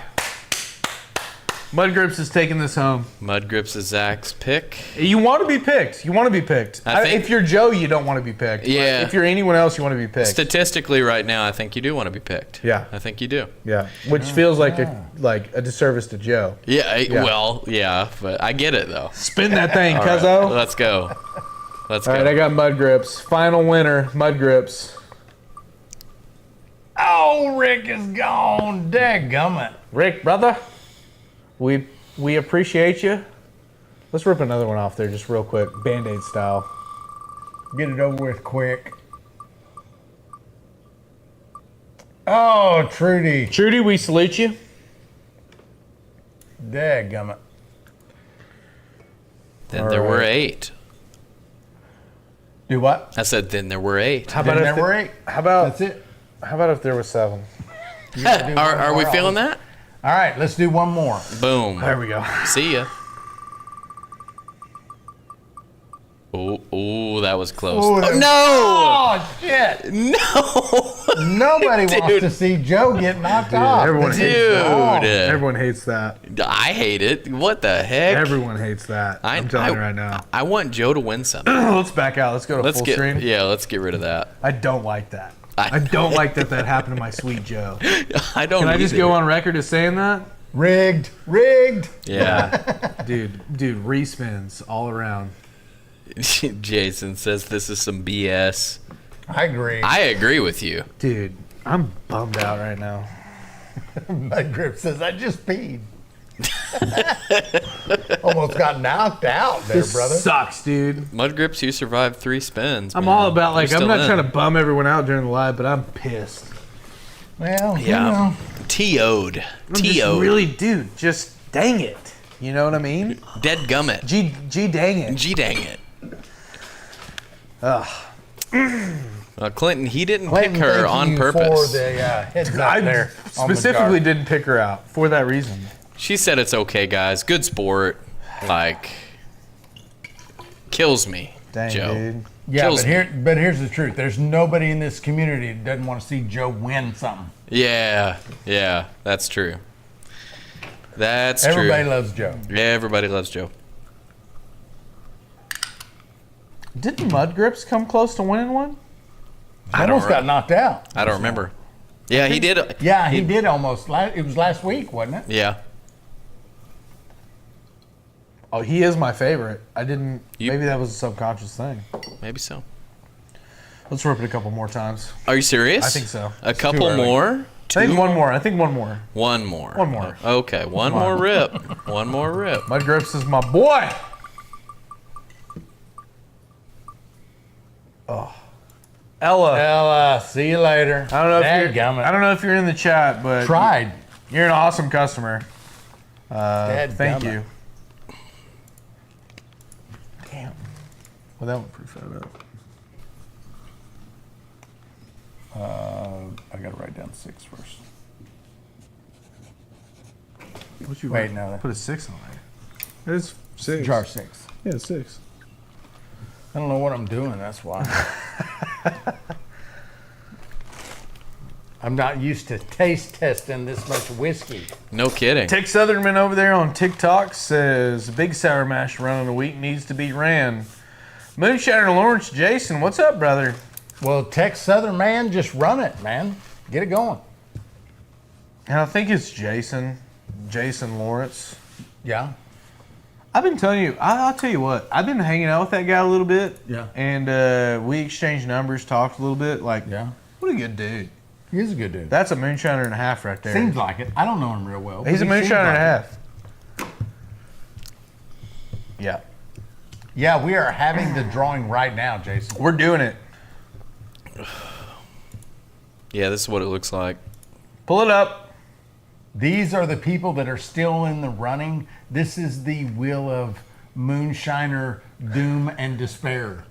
Mud Grips is taking this home. Mud Grips is Zach's pick. You want to be picked. I think- If you're Joe, you don't want to be picked. Yeah. But if you're anyone else, you want to be picked. Statistically, right now, I think you do want to be picked. Yeah. I think you do. Yeah. Which feels like a disservice to Joe. Yeah, well, yeah, but I get it, though. Spin that thing, All right, cuzzo. let's go. Let's All go. right, I got Mud Grips. Final winner, Mud Grips. Oh, Rick is gone. Dadgummit. Rick, brother, we appreciate you. Let's rip another one off there just real quick, Band-Aid style. Get it over with quick. Oh, Trudy. Trudy, we salute you. Dadgummit. Then there were 8. Do what? I said then there were 8. How Then about there if were 8. How about That's it. How about if there was 7? Are we feeling that? All right, let's do one more. Boom. There we go. See ya. Oh, that was close. Oh, Oh, no! Oh, shit. No! Nobody wants to see Joe get knocked off. Everyone hates that. Dude. Everyone hates that. I hate it. What the heck? Everyone hates that. I'm telling you right now. I want Joe to win something. Let's back out. Let's go to full screen. Yeah, let's get rid of that. I don't like that. I don't like that happened to my sweet Joe. I don't. Can I just go on record as saying that? Rigged. Yeah. Dude, respins all around. Jason says this is some BS. I agree. I agree with you. Dude, I'm bummed out right now. Mud Grip says, I just peed. Almost got knocked out there, This brother. sucks, dude. Mud Grips, you survived 3 spins. I'm man. all about, like, You're I'm still not in. trying to bum everyone out during the live, but I'm pissed. Well, Yeah. TO'd. I'm just really, dude, just dang it. You know what I mean? Dead gummit. G dang it. G dang it. Ugh. Clinton, he didn't Clinton, pick her thank on you purpose. For the heads up I there on the specifically jar. didn't pick her out for that reason. She said it's okay, guys. Good sport. Like, kills me, Dang, Joe. dude. Yeah, Kills but here's the truth. There's nobody in this community that doesn't want to see Joe win something. Yeah, that's true. That's Everybody true. loves Joe. Yeah, everybody loves Joe. Didn't Mud Grips come close to winning one? I almost got knocked out. I don't remember. Yeah, he did. Yeah, he did almost. It was last week, wasn't it? Yeah. Oh, he is my favorite. I didn't. Maybe that was a subconscious thing. Maybe so. Let's rip it a couple more times. Are you serious? I think so. A couple more? I think one more. I think one more. One more. One more. Okay, one more rip. One more rip. Mud Grips is my boy. Oh, Ella. See you later. I don't know if you're. Dadgummit. I don't know if you're in the chat, but Tried. You're an awesome customer. Thank Dadgummit. you. Damn. Well, that one proof that up. I gotta write down 6 first. What you Wait, write? no. Put a 6 on it. It's 6. Jar 6. Yeah, 6. I don't know what I'm doing. That's why. I'm not used to taste testing this much whiskey. No kidding. Tech Southernman over there on TikTok says Big Sour Mash run of the week needs to be ran. Moonshine Lawrence Jason, what's up, brother? Well, Tech Southern man, just run it, man. Get it going. And I think it's Jason Lawrence. Yeah. I've been telling you, I'll tell you what, I've been hanging out with that guy a little bit. Yeah. And we exchanged numbers, talked a little bit. Like, Yeah. what a good dude. He is a good dude. That's a moonshiner and a half right there. Seems like it. I don't know him real well. He's a but he seems moonshiner and a like it. half. Yeah. Yeah, we are having the drawing right now, Jason. We're doing it. Yeah, this is what it looks like. Pull it up. These are the people that are still in the running. This is the wheel of moonshiner, doom, and despair.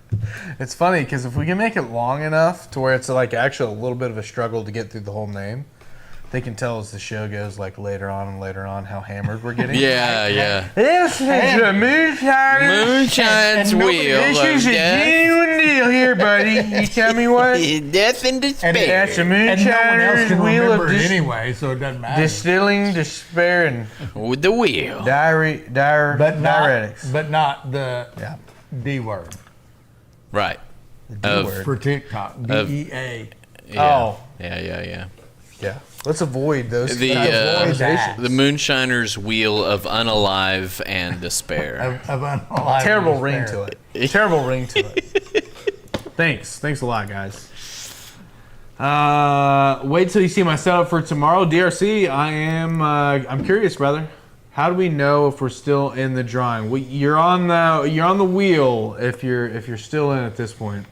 It's funny because if we can make it long enough to where it's like actually a little bit of a struggle to get through the whole name, they can tell as the show goes like later on how hammered we're getting. Yeah. This is a moonshiner. Moonshine's wheel. This is a genuine deal here, buddy. You tell me what? Death and despair. That's a And no one else moonshiner's can wheel remember of it anyway, so it doesn't matter. distilling, despair, and With the wheel. diuretics. But not the Yeah. D word Right. D word. for TikTok. DEA. Yeah. Oh. Yeah. Yeah. Let's avoid those. The Avoid that. the moonshiner's wheel of unalive and despair. Of unalive Terrible despair. ring to it. Terrible ring to it. Thanks a lot, guys. Wait till you see my setup for tomorrow, DRC. I'm curious, brother. How do we know if we're still in the drawing? You're on the wheel if you're still in at this point.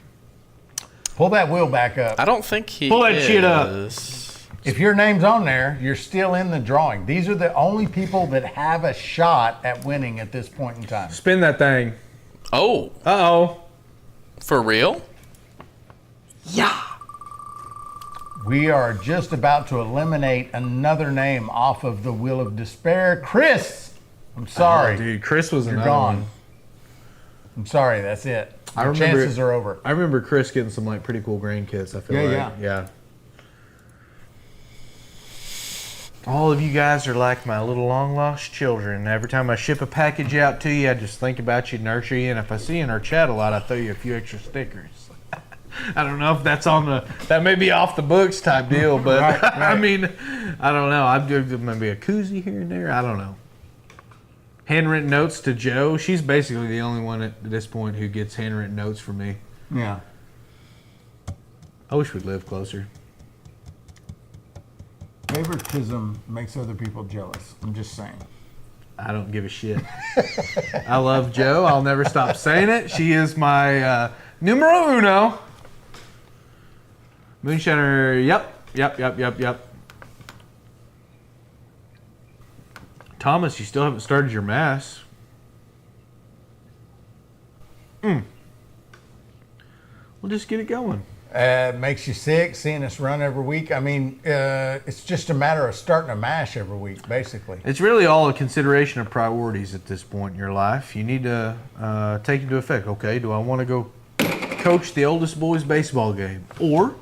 Pull that wheel back up. I don't think he Pull that shit up. is. If your name's on there, you're still in the drawing. These are the only people that have a shot at winning at this point in time. Spin that thing. Oh, Uh-oh. for real? We are just about to eliminate another name off of the Wheel of Despair. Chris! I'm sorry. Oh, dude, Chris was You're another gone. one. I'm sorry, that's it. I Your remember- chances are over. I remember Chris getting some like pretty cool grain kits. I feel Yeah, like. Yeah. All of you guys are like my little long-lost children. Every time I ship a package out to you, I just think about you, nurture you, and if I see you in our chat a lot, I throw you a few extra stickers. I don't know if that's that may be off the books type deal, but Right. I mean, I don't know. I'd do maybe a koozie here and there. I don't know. Handwritten notes to Joe. She's basically the only one at this point who gets handwritten notes from me. Yeah. I wish we'd live closer. Favoritism makes other people jealous. I'm just saying. I don't give a shit. I love Joe. I'll never stop saying it. She is my numero uno. Moonshiner, yep. Thomas, you still haven't started your mass. We'll just get it going. It makes you sick seeing us run every week. I mean, it's just a matter of starting a mash every week, basically. It's really all a consideration of priorities at this point in your life. You need to take into effect, okay, do I want to go coach the oldest boys' baseball game? Or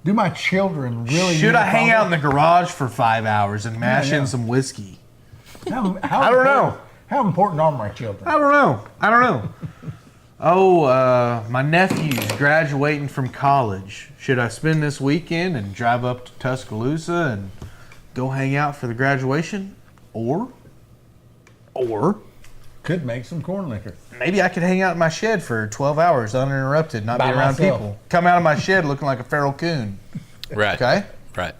Do my children really should need I to hang follow? out in the garage for 5 hours and mash Yeah. in some whiskey? How I don't know. How important are my children? I don't know. Oh, my nephew's graduating from college. Should I spend this weekend and drive up to Tuscaloosa and go hang out for the graduation? Or Could make some corn liquor. maybe I could hang out in my shed for 12 hours uninterrupted, not By be around myself. people. Come out of my shed looking like a feral coon. Right. Okay? Right.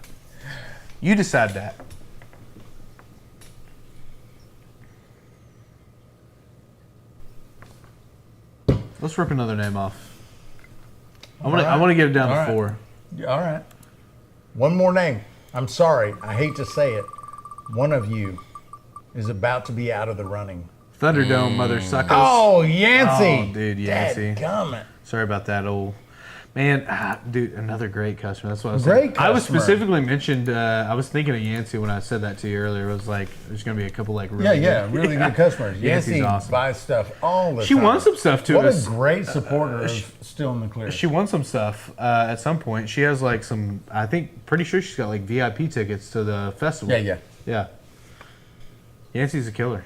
You decide that. Let's rip another name off. I want to get it down All to right. 4. All right. One more name. I'm sorry. I hate to say it. One of you is about to be out of the running. Thunderdome, mother suckers. Oh, Yancey. Oh, dude, Yancey. Dadgummit. Sorry about that, old man. Dude, another great customer. That's what I was Great saying. I was customer. specifically mentioned. I was thinking of Yancey when I said that to you earlier. It was like there's gonna be a couple like really Really good customers. Yancey's Yancey awesome. buys stuff all the She time. won some stuff to What us. a great supporter of Still in the Clear. She won some stuff at some point. She has like some. I think pretty sure she's got like VIP tickets to the festival. Yeah. Yancey's a killer.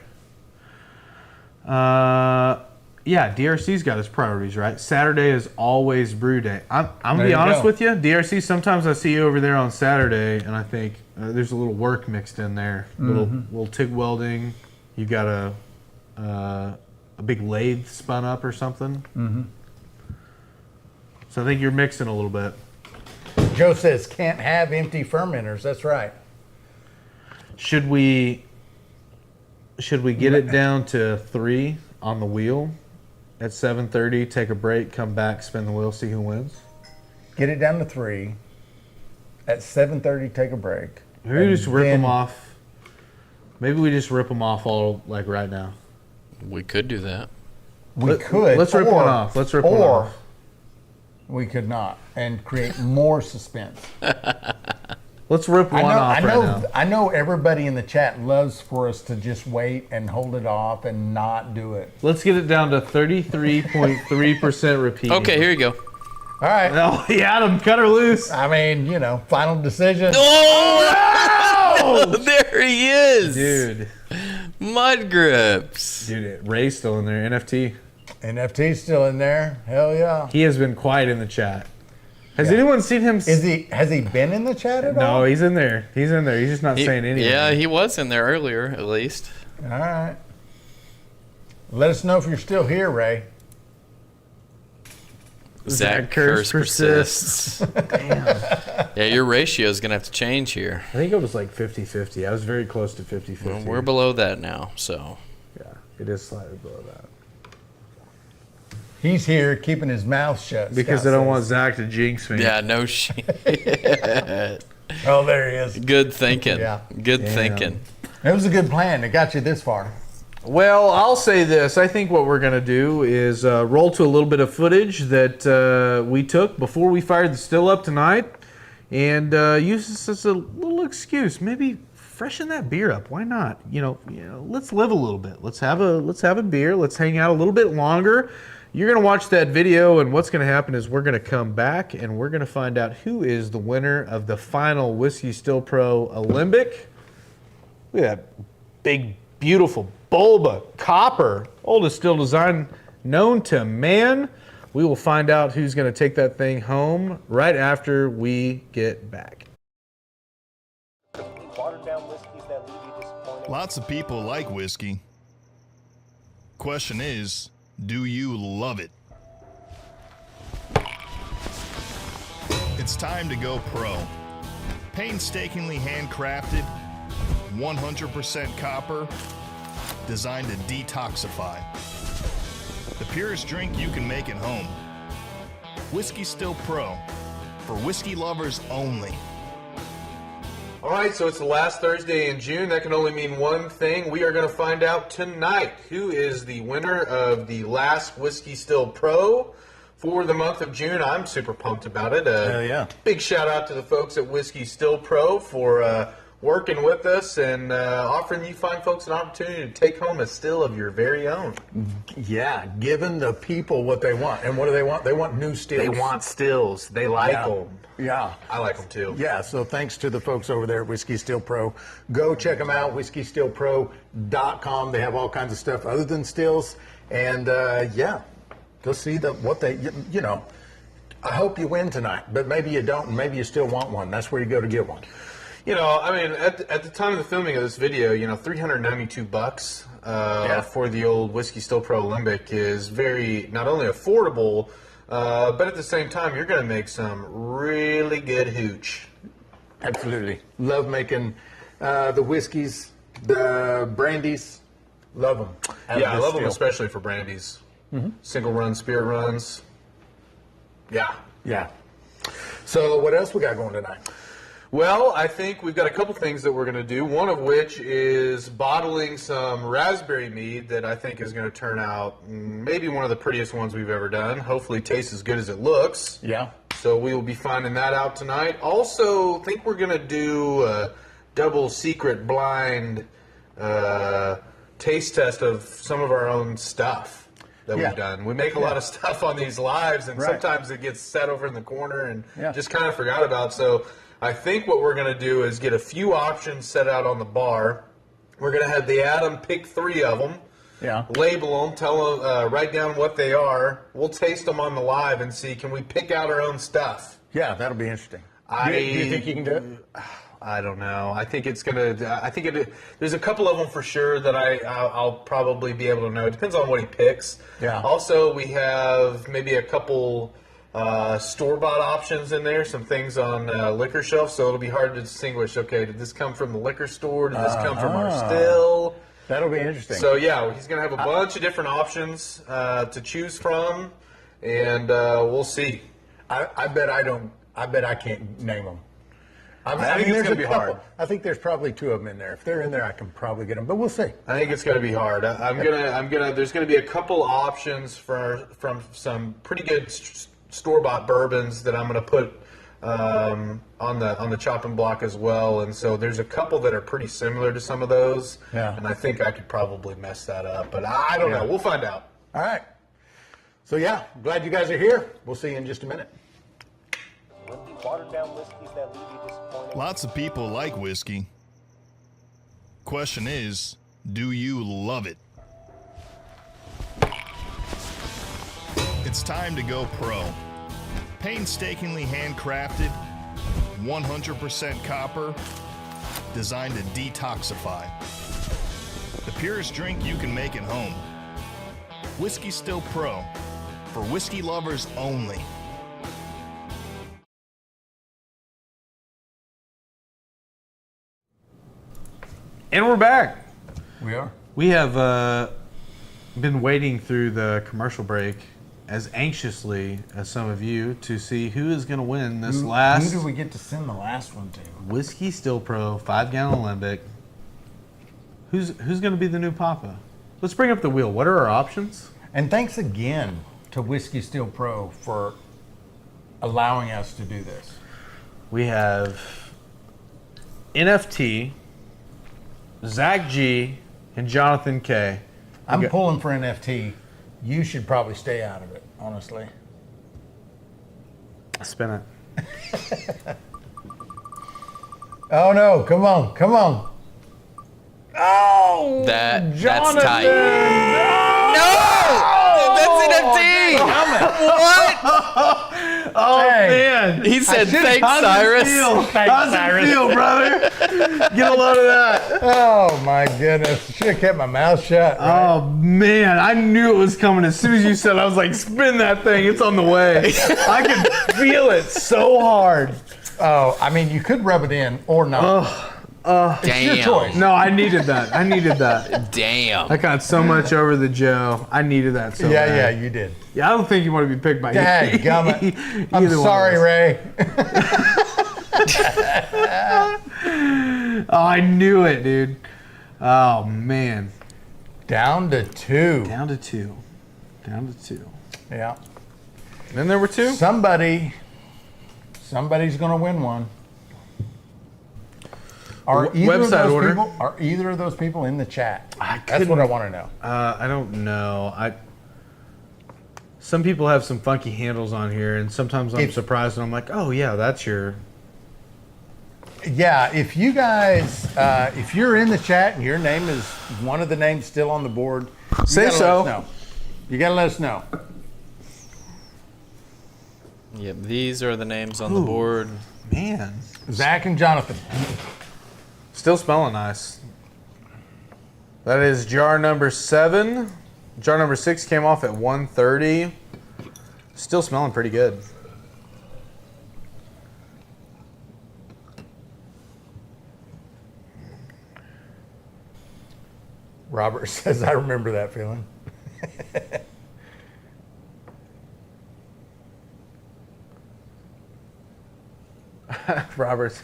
Yeah, DRC's got its priorities, right? Saturday is always brew day. I'm gonna There be you honest go. with you. DRC, sometimes I see you over there on Saturday, and I think there's a little work mixed in there. Little TIG welding. You got a big lathe spun up or something. Mm-hmm. So I think you're mixing a little bit. Joe says can't have empty fermenters. That's right. Should we get it down to 3 on the wheel at 7:30? Take a break, come back, spin the wheel, see who wins. Get it down to 3. At 7:30, take a break. Maybe we And just rip then- them off. Maybe we just rip them off all like right now. We could do that. We could. Let's rip one off. Let's rip one or off. we could not and create more suspense. Let's rip one off right now. I know everybody in the chat loves for us to just wait and hold it off and not do it. Let's get it down to 33.3% repeat. Okay, here you go. All right. Oh, he had him. Cut her loose. I mean, final decision. Oh, there he is, Dude. Mud Grips. Dude, Ray's still in there. NFT. NFT's still in there. Hell yeah. He has been quiet in the chat. Has anyone seen him? Has he been in the chat at all? No, he's in there. He's in there. He's just not saying anything. Yeah, he was in there earlier, at least. All right. Let us know if you're still here, Ray. Zach curse persists. Damn. Yeah, your ratio is gonna have to change here. I think it was like 50-50. I was very close to 50-50. Well, we're below that now, so. Yeah, it is slightly below that. He's here keeping his mouth shut. Because Scott I don't says. want Zach to jinx me. Yeah, no shit. Oh, there he is. Good thinking. Yeah. Good Damn. thinking. It was a good plan. It got you this far. Well, I'll say this. I think what we're going to do is roll to a little bit of footage that we took before we fired the still up tonight and use this as a little excuse. Maybe freshen that beer up. Why not? Let's live a little bit. Let's have a beer. Let's hang out a little bit longer. You're going to watch that video, and what's going to happen is we're going to come back, and we're going to find out who is the winner of the final Whiskey Still Pro Alembic. Look at that big, beautiful Bulba copper, oldest still design known to man. We will find out who's going to take that thing home right after we get back. Watered down whiskeys that leave you disappointed. Lots of people like whiskey. Question is, do you love it? It's time to go pro. Painstakingly handcrafted, 100% copper, designed to detoxify. The purest drink you can make at home. Whiskey Still Pro, for whiskey lovers only. All right, so it's the last Thursday in June. That can only mean one thing. We are going to find out tonight who is the winner of the last Whiskey Still Pro for the month of June. I'm super pumped about it. Hell yeah. Big shout out to the folks at Whiskey Still Pro for working with us and offering you fine folks an opportunity to take home a still of your very own. Yeah, giving the people what they want. And what do they want? They want new stills. They want stills. They like them. Yeah. I like them too. Yeah, so thanks to the folks over there at Whiskey Still Pro. Go check them out, whiskey.stillpro.com. They have all kinds of stuff other than stills. And yeah, go see what they, you know, I hope you win tonight, but maybe you don't, and maybe you still want one. That's where you go to get one. You know, I mean, at the time of the filming of this video, you know, $392 for the old Whiskey Still Pro Alembic is very, not only affordable, but at the same time, you're going to make some really good hooch. Absolutely. Love making the whiskeys, the brandies. Love them. Yeah, I love them especially for brandies. Single run, spirit runs. Yeah. Yeah. So what else we got going tonight? Well, I think we've got a couple things that we're going to do, one of which is bottling some raspberry mead that I think is going to turn out maybe one of the prettiest ones we've ever done. Hopefully tastes as good as it looks. Yeah. So we will be finding that out tonight. Also, I think we're going to do a double secret blind taste test of some of our own stuff that we've done. We make a lot of stuff on these lives, and sometimes it gets set over in the corner and just kind of forgot about. So I think what we're going to do is get a few options set out on the bar. We're going to have the Adam pick 3 of them, label them, tell them, write down what they are. We'll taste them on the live and see, can we pick out our own stuff? Yeah, that'll be interesting. Do you think you can do it? I don't know. I think it's going to, there's a couple of them for sure that I'll probably be able to know. It depends on what he picks. Yeah. Also, we have maybe a couple store-bought options in there, some things on liquor shelf, so it'll be hard to distinguish, okay, did this come from the liquor store? Did this come from our still? That'll be interesting. So, yeah, he's going to have a bunch of different options to choose from, and we'll see. I bet I can't name them. I think it's going to be hard. I think there's probably 2 of them in there. If they're in there, I can probably get them, but we'll see. I think it's going to be hard. There's going to be a couple options from some pretty good store-bought bourbons that I'm going to put on the chopping block as well, and so there's a couple that are pretty similar to some of those. Yeah. And I think I could probably mess that up, but I don't know. We'll find out. All right. So yeah, glad you guys are here. We'll see you in just a minute. Watered down whiskeys that leave you disappointed. Lots of people like whiskey. Question is, do you love it? It's time to go pro. Painstakingly handcrafted, 100% copper, designed to detoxify. The purest drink you can make at home. Whiskey Still Pro, for whiskey lovers only. And we're back. We are. We have been waiting through the commercial break as anxiously as some of you to see who is going to win this last Who do we get to send the last one to? Whiskey Still Pro 5-gallon Alembic. Who's going to be the new Papa? Let's bring up the wheel. What are our options? And thanks again to Whiskey Still Pro for allowing us to do this. We have NFT, Zach G, and Jonathan K. I'm pulling for NFT You should probably stay out of it, honestly. Spin it. Oh no! Come on! Come on! Oh! That's Jonathan! tight. No! That's an empty! What? Oh Hey. man! He said, thanks, How's Cyrus. it feel? Thanks, How's Cyrus. it feel, brother? Get a load of that. Oh my goodness! Should have kept my mouth shut. Right? Oh man, I knew it was coming as soon as you said. I was like, spin that thing. It's on the way. I could feel it so hard. Oh, I mean, you could rub it in or not. It's your choice. No, I needed that. I needed that. Damn. I got so much over the Joe. I needed that so Yeah, bad. yeah, you did. Yeah, I don't think you want to be picked by Dadgummit. I'm either one of sorry, us. Ray. Oh, I knew it, dude. Oh man. Down to 2. Down to 2. Down to 2. Yeah. Then there were 2. Somebody's gonna win one. Are either of those people in the chat? That's what I want to know. I don't know. Some people have some funky handles on here, and sometimes I'm surprised, and I'm like, oh yeah, that's your. Yeah, if you guys, if you're in the chat and your name is one of the names still on the board, Say so. Let us know. You gotta let us know. Yep, these are the names on the board. Man. Zach and Jonathan. Still smelling nice. That is jar number 7. Jar number 6 came off at 130. Still smelling pretty good. Robert says, I remember that feeling. Robert's.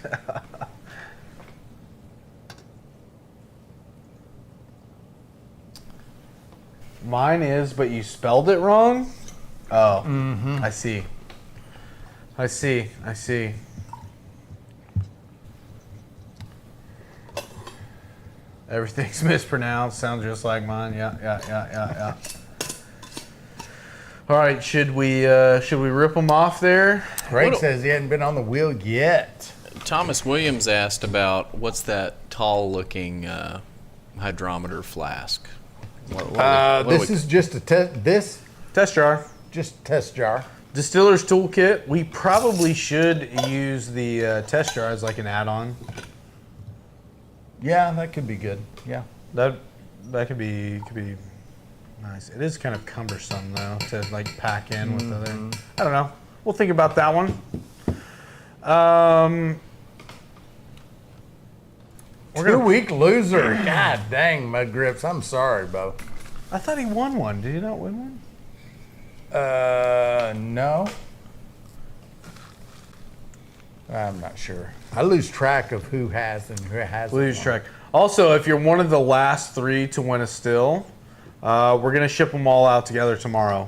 Mine is, but you spelled it wrong? Oh, I see. I see. I see. Everything's mispronounced. Sounds just like mine. Yeah. All right, should we rip them off there? Greg says he hadn't been on the wheel yet. Thomas Williams asked about what's that tall-looking hydrometer flask? This is just a Test jar. just test jar. Distiller's toolkit. We probably should use the test jar as like an add-on. Yeah, that could be good. Yeah. That could be nice. It is kind of cumbersome though to like pack in with other. I don't know. We'll think about that one. We're 2-week loser. God dang, Mud Grips. I'm sorry, Bo. I thought he won one. Did he not win one? No. I'm not sure. I lose track of who has and who hasn't. Lose track. Also, if you're one of the last 3 to win a still, we're gonna ship them all out together tomorrow.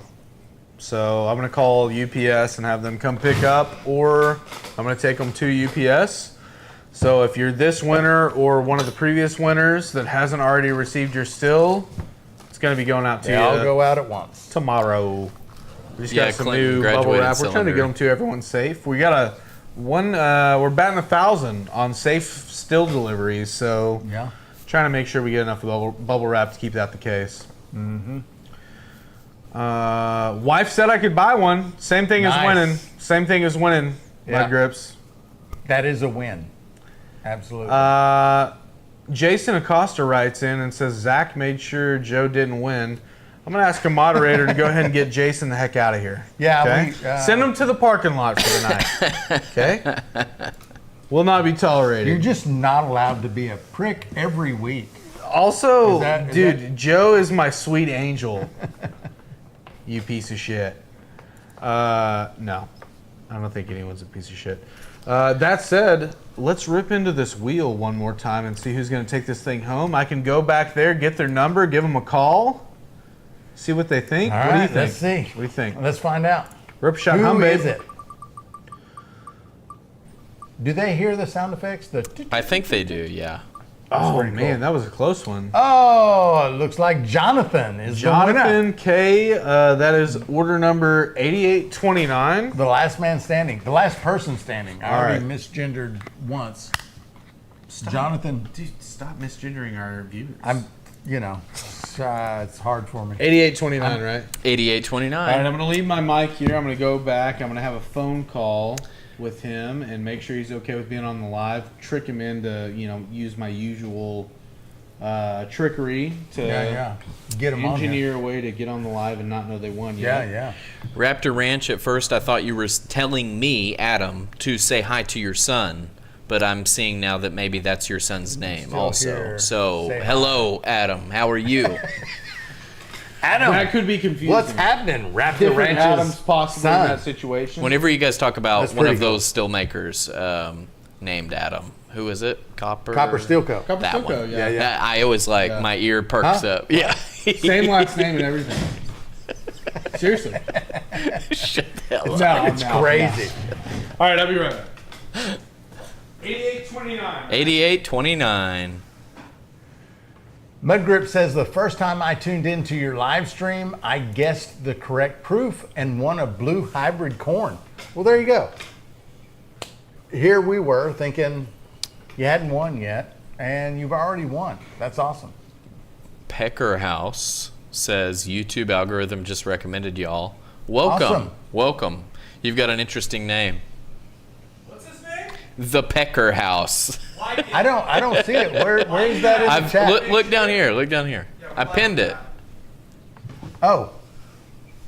So I'm gonna call UPS and have them come pick up, or I'm gonna take them to UPS. So if you're this winner or one of the previous winners that hasn't already received your still, it's gonna be going out to They you. all go out at once. Tomorrow. We just Yeah, got some Clinton new bubble graduated wrap. We're trying to get cylinder. them to everyone safe. We got we're batting 1,000 on safe still deliveries. So Yeah. trying to make sure we get enough bubble wrap to keep that the case. Wife said I could buy one. Same thing as Nice. winning. Same thing as winning. Yeah. Mud Grips. That is a win. Absolutely. Jason Acosta writes in and says Zach made sure Joe didn't win. I'm gonna ask a moderator to go ahead and get Jason the heck out of here. Yeah, Okay? Send him to the parking lot for the night. Okay. Will not be tolerated. You're just not allowed to be a prick every week. Also, Is dude, Joe is my sweet angel. You piece of shit. No, I don't think anyone's a piece of shit. That said, let's rip into this wheel one more time and see who's going to take this thing home. I can go back there, get their number, give them a call, see what they think. All What do you right, think? let's see. What do you think? Let's find out. Rip shot Who hum, babe. is it? Do they hear the sound effects? I think they do, yeah. Oh pretty man, cool. that was a close one. Oh, it looks like Jonathan is the winner. Jonathan K. That is order number 8829. The last man standing. The last person standing. I All already right. misgendered once. Jonathan. Dude, stop misgendering our viewers. It's hard for me. 8829, right? 8829. All right, I'm going to leave my mic here. I'm going to go back. I'm going to have a phone call with him and make sure he's okay with being on the live. Trick him into, use my usual trickery to Get him engineer a way to get on the live and not know they won yet. Yeah. Raptor Ranch, at first I thought you were telling me, Adam, to say hi to your son, but I'm seeing now that maybe that's your son's name Still also. here. So, Say hi. hello, Adam. How are you? Adam, That could be confusing. what's happening? Raptor Different Ranch's Adams possibly son. in that situation. Whenever you guys talk about That's one of pretty cool. those still makers named Adam, who is it? Copper Steel Co. Copper that Silco, one. yeah. That- I always my ear perks Huh? up. Yeah. Same last name and everything. Seriously. Shut the hell up. No, It's crazy. All right, I'll be right back. 8829. 8829. Mudgrip says the first time I tuned into your live stream, I guessed the correct proof and won a blue hybrid corn. Well, there you go. Here we were thinking you hadn't won yet, and you've already won. That's awesome. Pecker House says YouTube algorithm just recommended y'all. Welcome. Awesome. Welcome. You've got an interesting name. What's his name? The Pecker House. I don't see it. Where is that in the chat? Look down here. Look down here. I pinned it. Oh,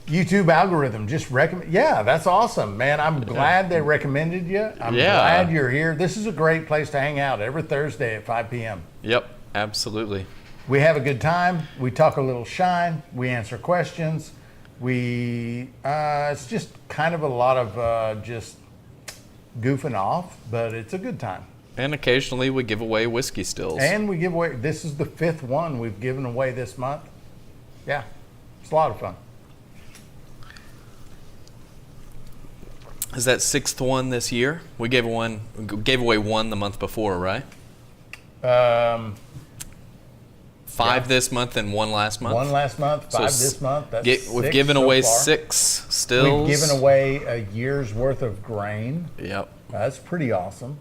YouTube algorithm just recommend. Yeah, that's awesome, man. I'm glad they recommended you. I'm glad you're here. This is a great place to hang out every Thursday at 5 p.m. Yep, absolutely. We have a good time. We talk a little shine. We answer questions. It's just kind of a lot of just goofing off, but it's a good time. And occasionally we give away whiskey stills. And we give away, this is the 5th one we've given away this month. Yeah, it's a lot of fun. Is that 6th one this year? We gave away one the month before, right? 5 this month and 1 last month. 1 last month, 5 So this month. That's we've 6 given so away far. 6 stills. We've given away a year's worth of grain. Yep. That's pretty awesome.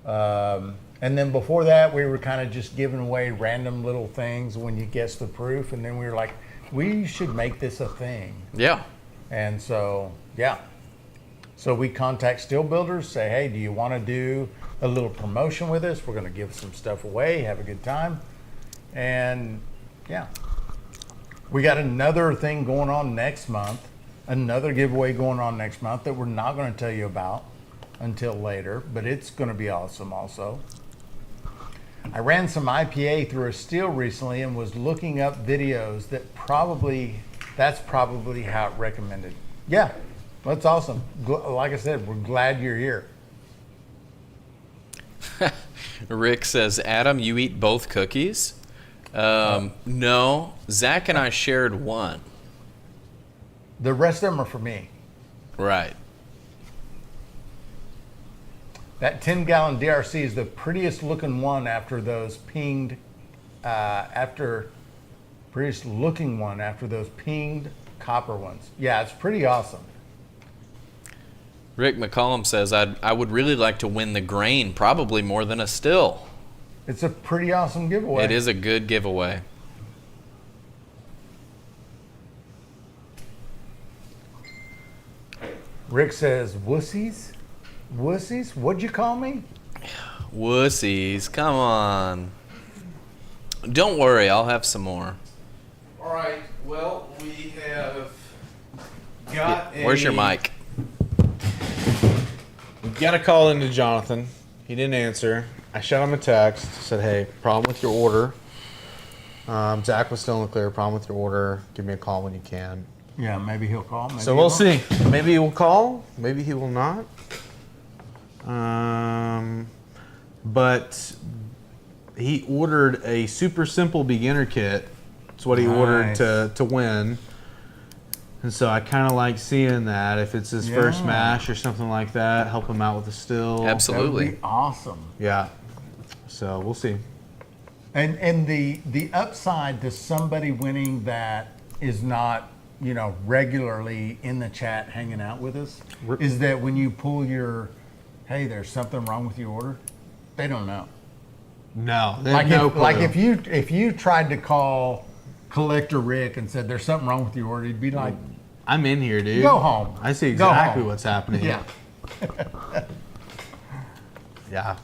And then before that, we were kind of just giving away random little things when you guess the proof. And then we were like, we should make this a thing. Yeah. And so, yeah. So we contact still builders, say, hey, do you want to do a little promotion with us? We're going to give some stuff away, have a good time. And yeah, we got another thing going on next month, another giveaway going on next month that we're not going to tell you about until later, but it's going to be awesome also. I ran some IPA through a still recently and was looking up videos that's probably how it recommended. Yeah, that's awesome. Like I said, we're glad you're here. Rick says, Adam, you eat both cookies? No. Zach and I shared one. The rest of them are for me. Right. That 10-gallon DRC is the prettiest looking one after those pinged, prettiest looking one after those pinged copper ones. Yeah, it's pretty awesome. Rick McCollum says, I would really like to win the grain, probably more than a still. It's a pretty awesome giveaway. It is a good giveaway. Rick says, wussies? Wussies? What'd you call me? Wussies, come on. Don't worry, I'll have some more. All right. Well, we have got Where's your mic? We've got a call into Jonathan. He didn't answer. I shot him a text. Said, hey, problem with your order. Zach was still in the clear. Problem with your order. Give me a call when you can. Yeah, maybe he'll call. Maybe So he we'll won't. see. Maybe he will call. Maybe he will not. But he ordered a super simple beginner kit. It's what he ordered to win. And so I kind of like seeing that. If it's his first mash or something like that, help him out with the still. Absolutely. That would be awesome. Yeah. So we'll see. And the upside to somebody winning that is not, regularly in the chat hanging out with us is that when you pull your, hey, there's something wrong with your order, they don't know. No, if you tried to call Collector Rick and said there's something wrong with your order, he'd be like, I'm in here, dude. Go home. I see exactly what's happening. Yeah. Yeah.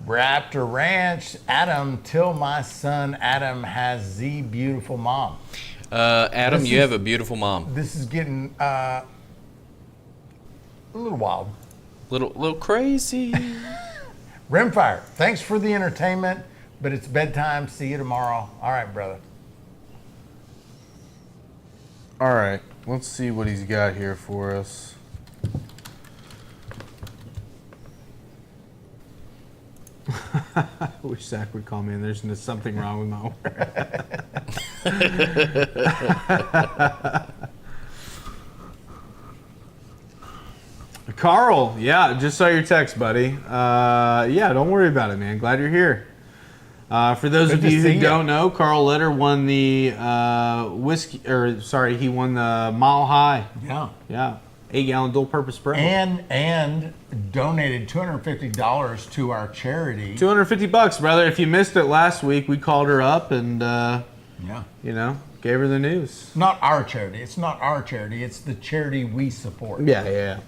Raptor Ranch, Adam, till my son Adam has the beautiful mom. Adam, you have a beautiful mom. This is getting a little wild. Little crazy. Rimfire, thanks for the entertainment, but it's bedtime. See you tomorrow. All right, brother. All right, let's see what he's got here for us. I wish Zach would call me and there's something wrong with my order. Carl, yeah, just saw your text, buddy. Yeah, don't worry about it, man. Glad you're here. For those of you who don't know, Carl Letter won the he won the Mile High. Yeah. Yeah. 8-gallon dual-purpose spray. And donated $250 to our charity. $250, brother. If you missed it last week, we called her up and gave her the news. Not our charity. It's not our charity. It's the charity we support. Yeah.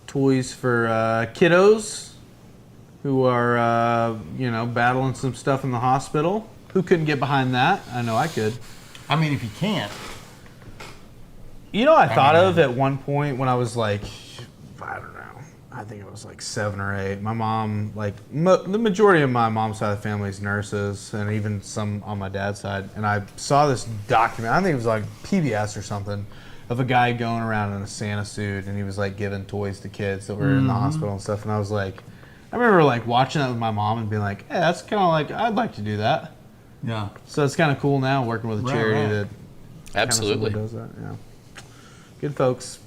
Toys for kiddos who are battling some stuff in the hospital. Who couldn't get behind that? I know I could. I mean, if you can't. I thought of at one point when I was like, I don't know, I think it was like 7 or 8. My mom, the majority of my mom's side of the family is nurses, and even some on my dad's side. And I saw this document, I think it was like PBS or something, of a guy going around in a Santa suit, and he was like giving toys to kids that were in the hospital and stuff. And I was like, I remember like watching that with my mom and being like, hey, that's kind of like, I'd like to do that. Yeah. So it's kind of cool now working with a charity that absolutely does that. Yeah. Good folks.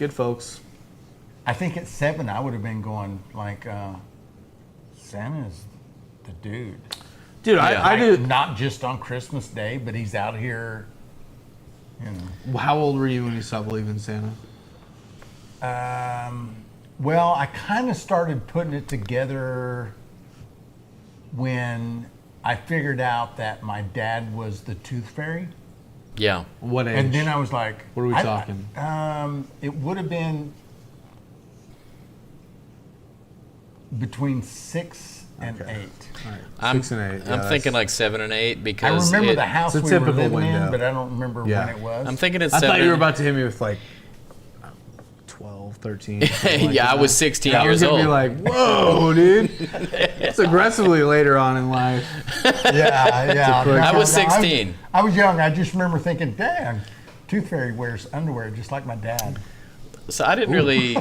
I think at 7 I would have been going like, Santa's the dude. Dude, I do. Not just on Christmas Day, but he's out here, How old were you when you stopped believing in Santa? Well, I kind of started putting it together when I figured out that my dad was the tooth fairy. Yeah. What age? And then I was like, what are we talking? It would have been between 6 and 8. All right. 6 and 8. I'm thinking like 7 and 8 because I remember the house we were living window. in, but I don't remember when it was. I'm thinking it's I 7. thought you were about to hit me with like 12, 13. Yeah, I was 16 years old. I was going to be like, whoa, dude. It's aggressively later on in life. Yeah. I was 16. I was young. I just remember thinking, dang, Tooth Fairy wears underwear just like my dad. So I didn't really...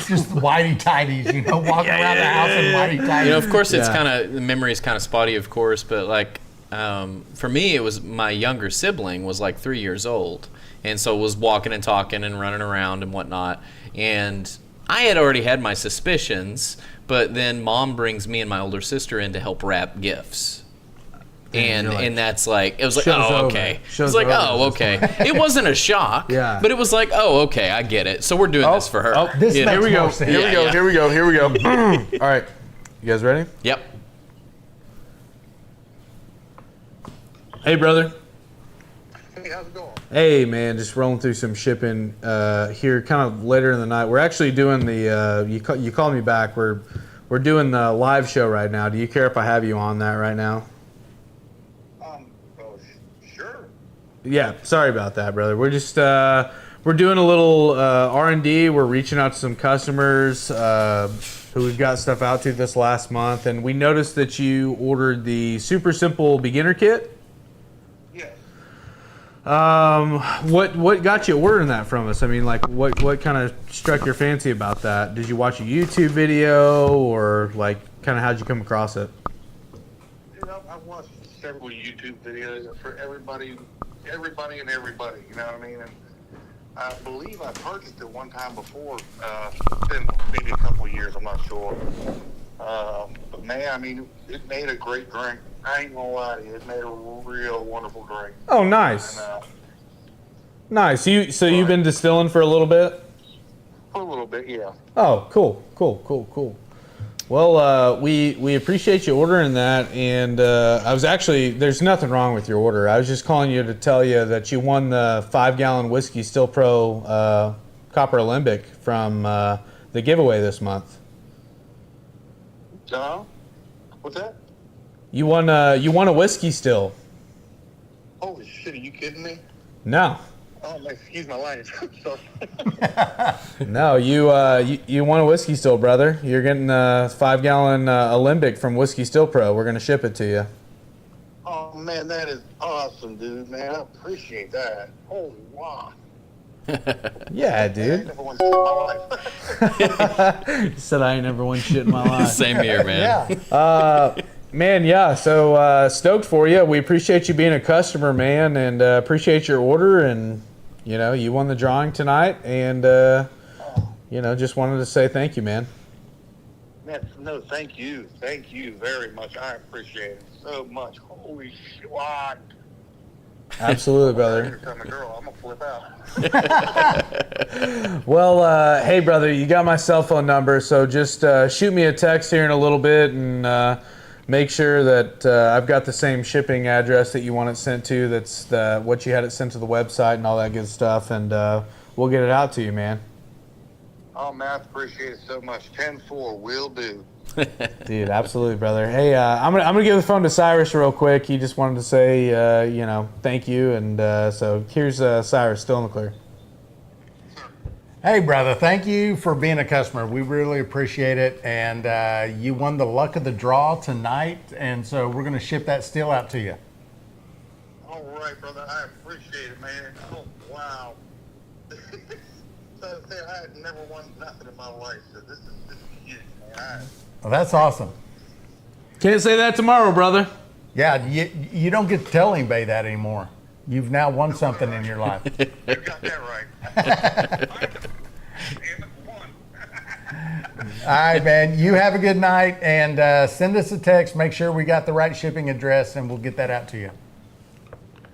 Just whitey-tighties, walking around the house in whitey-tighties. Of course, it's kind of, the memory is kind of spotty, of course, but like, for me, it was my younger sibling was like 3 years old, and so was walking and talking and running around and whatnot, and I had already had my suspicions, but then Mom brings me and my older sister in to help wrap gifts. And that's like, it was like, oh, okay. It was like, oh, okay. It wasn't a shock, but it was like, oh, okay, I get it. So we're doing this for her. Here we go. Here we go. All right. You guys ready? Yep. Hey, brother. Hey, how's it going? Hey, man, just rolling through some shipping here kind of later in the night. We're actually doing the, you called me back. We're doing the live show right now. Do you care if I have you on that right now? Sure. Yeah, sorry about that, brother. We're just we're doing a little R&D. We're reaching out to some customers who we've got stuff out to this last month, and we noticed that you ordered the Super Simple Beginner Kit. Yes. What got you ordering that from us? I mean, like, what kind of struck your fancy about that? Did you watch a YouTube video, or like, kind of how'd you come across it? I've watched several YouTube videos for everybody, you know what I mean? And I believe I purchased it one time before. It's been maybe a couple of years. I'm not sure. But man, I mean, it made a great drink. I ain't gonna lie to you. It made a real wonderful drink. Oh, nice. And, Nice. You've been distilling for a little bit? for a little bit, yeah. Oh, cool. Well, we appreciate you ordering that, and there's nothing wrong with your order. I was just calling you to tell you that you won the 5-gallon Whiskey Still Pro Copper Alembic from the giveaway this month. What's that? You won a Whiskey Still. Holy shit, are you kidding me? No. Oh, man, excuse my language. Sorry. No, you won a Whiskey Still, brother. You're getting a 5-gallon Alembic from Whiskey Still Pro. We're going to ship it to you. Oh, man, that is awesome, dude, man. I appreciate that. Holy wow. Yeah, I dude. never want to see my life. You said I ain't never won shit in my life. Same here, man. Man, yeah, so stoked for you. We appreciate you being a customer, man, and appreciate your order. And, you won the drawing tonight, and, just wanted to say thank you, man. Man, no, thank you. Thank you very much. I appreciate it so much. Holy shit. Wow. Absolutely, brother. Here comes a girl. I'm going to flip out. Well, hey, brother, you got my cell phone number, so just shoot me a text here in a little bit, and make sure that I've got the same shipping address that you want it sent to. That's what you had it sent to the website and all that good stuff, and we'll get it out to you, man. Oh, man, I appreciate it so much. 10-4 will do. Dude, absolutely, brother. Hey, I'm gonna give the phone to Cyrus real quick. He just wanted to say, thank you, and so here's Cyrus, still in the clear. Hey, brother, thank you for being a customer. We really appreciate it. And you won the luck of the draw tonight. And so we're going to ship that still out to you. All right, brother. I appreciate it, man. Oh, wow. So, I had never won nothing in my life. So this is huge, man. Well, that's awesome. Can't say that tomorrow, brother. Yeah, you don't get to tell anybody that anymore. You've now won something in your life. You got that right. All right, man. You have a good night, and send us a text. Make sure we got the right shipping address, and we'll get that out to you.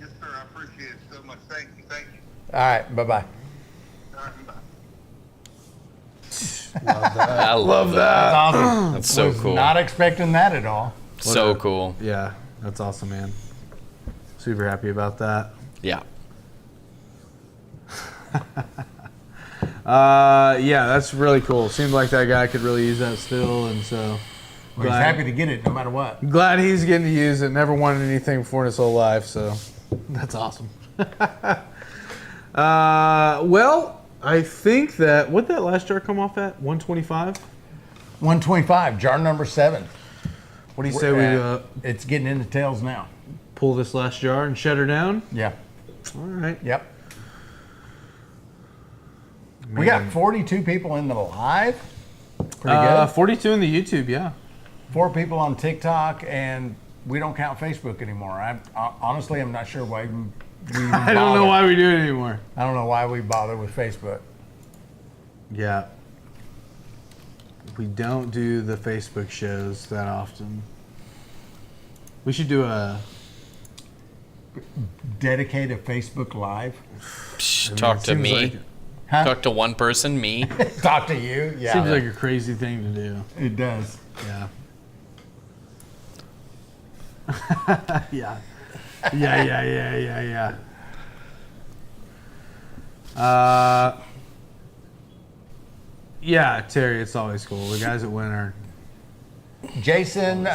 Yes, sir. I appreciate it so much. Thank you. All right. Bye-bye. All right, bye. I love that. That's awesome. That's so Was cool. Not expecting that at all. So cool. Yeah, that's awesome, man. Super happy about that. Yeah. Yeah, that's really cool. Seems like that guy could really use that still, and so Well, he's glad- happy to get it no matter what. glad he's getting to use it. Never wanted anything before in his whole life, so that's awesome. Well, I think what'd that last jar come off at? 125? 125, jar number 7. What do you say we It's getting into tails now. pull this last jar and shut her down? Yeah. All right. Yep. We got 42 people in the live. Pretty good. 42 in the YouTube, yeah. 4 people on TikTok, and we don't count Facebook anymore. Honestly, I'm not sure why we even I don't know bother. why we do it anymore. I don't know why we bother with Facebook. Yeah. We don't do the Facebook shows that often. We should do a Dedicated Facebook Live. Psh, talk to seems me. like- Huh? Talk to one person, me. Talk to you. Yeah. Seems like a crazy thing to do. It does. Yeah. Yeah. Yeah. Yeah, Terry, it's always cool. The guys that win are. Jason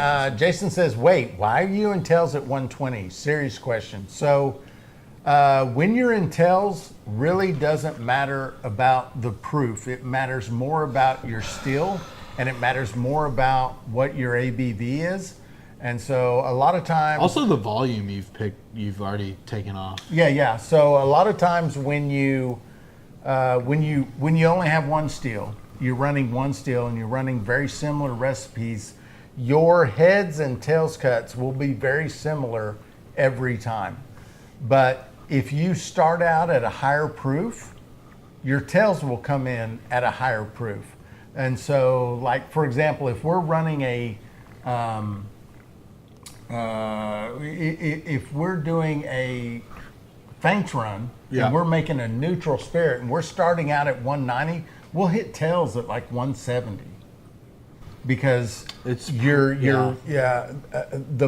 says, wait, why are you in tails at 120? Serious question. So when you're in tails, really doesn't matter about the proof. It matters more about your still, and it matters more about what your ABV is. And so a lot of times... Also the volume you've already taken off. Yeah. So a lot of times when you only have one still, you're running one still and you're running very similar recipes, your heads and tails cuts will be very similar every time. But if you start out at a higher proof, your tails will come in at a higher proof. And so, like, for example, if we're running if we're doing a feints run, and we're making a neutral spirit, and we're starting out at 190, we'll hit tails at like 170. Because the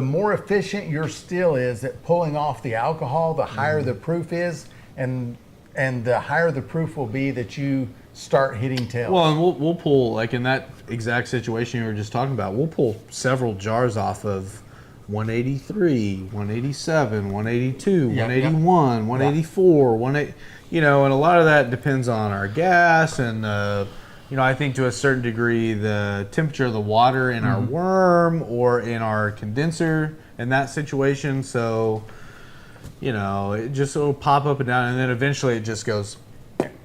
more efficient your still is at pulling off the alcohol, the higher the proof is, and the higher the proof will be that you start hitting tails. Well, and we'll pull, like in that exact situation you were just talking about, we'll pull several jars off of 183, 187, 182, 181, 184, 180, and a lot of that depends on our gas and I think to a certain degree the temperature of the water in our worm or in our condenser in that situation. So, it just will pop up and down, and then eventually it just goes.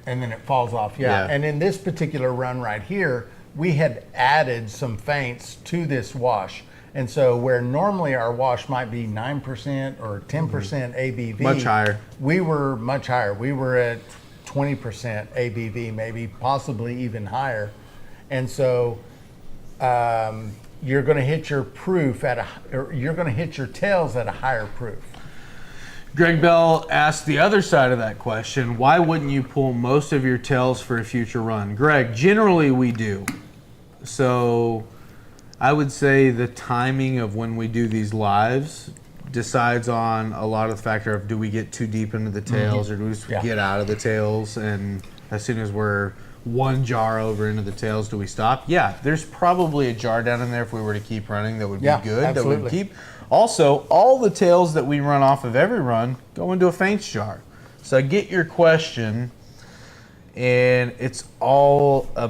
And then it falls off, And in this particular run right here, we had added some feints to this wash. And so where normally our wash might be 9% or 10% ABV. Much higher. We were much higher. We were at 20% ABV, maybe possibly even higher. And so you're going to hit your proof you're going to hit your tails at a higher proof. Greg Bell asked the other side of that question, why wouldn't you pull most of your tails for a future run? Greg, generally we do. So I would say the timing of when we do these lives decides on a lot of the factor of, do we get too deep into the tails or do we just get out of the tails, and as soon as we're one jar over into the tails, do we stop? Yeah, there's probably a jar down in there if we were to keep running that would be good. Absolutely. That would keep. Also, all the tails that we run off of every run go into a feints jar. So I get your question, and it's all a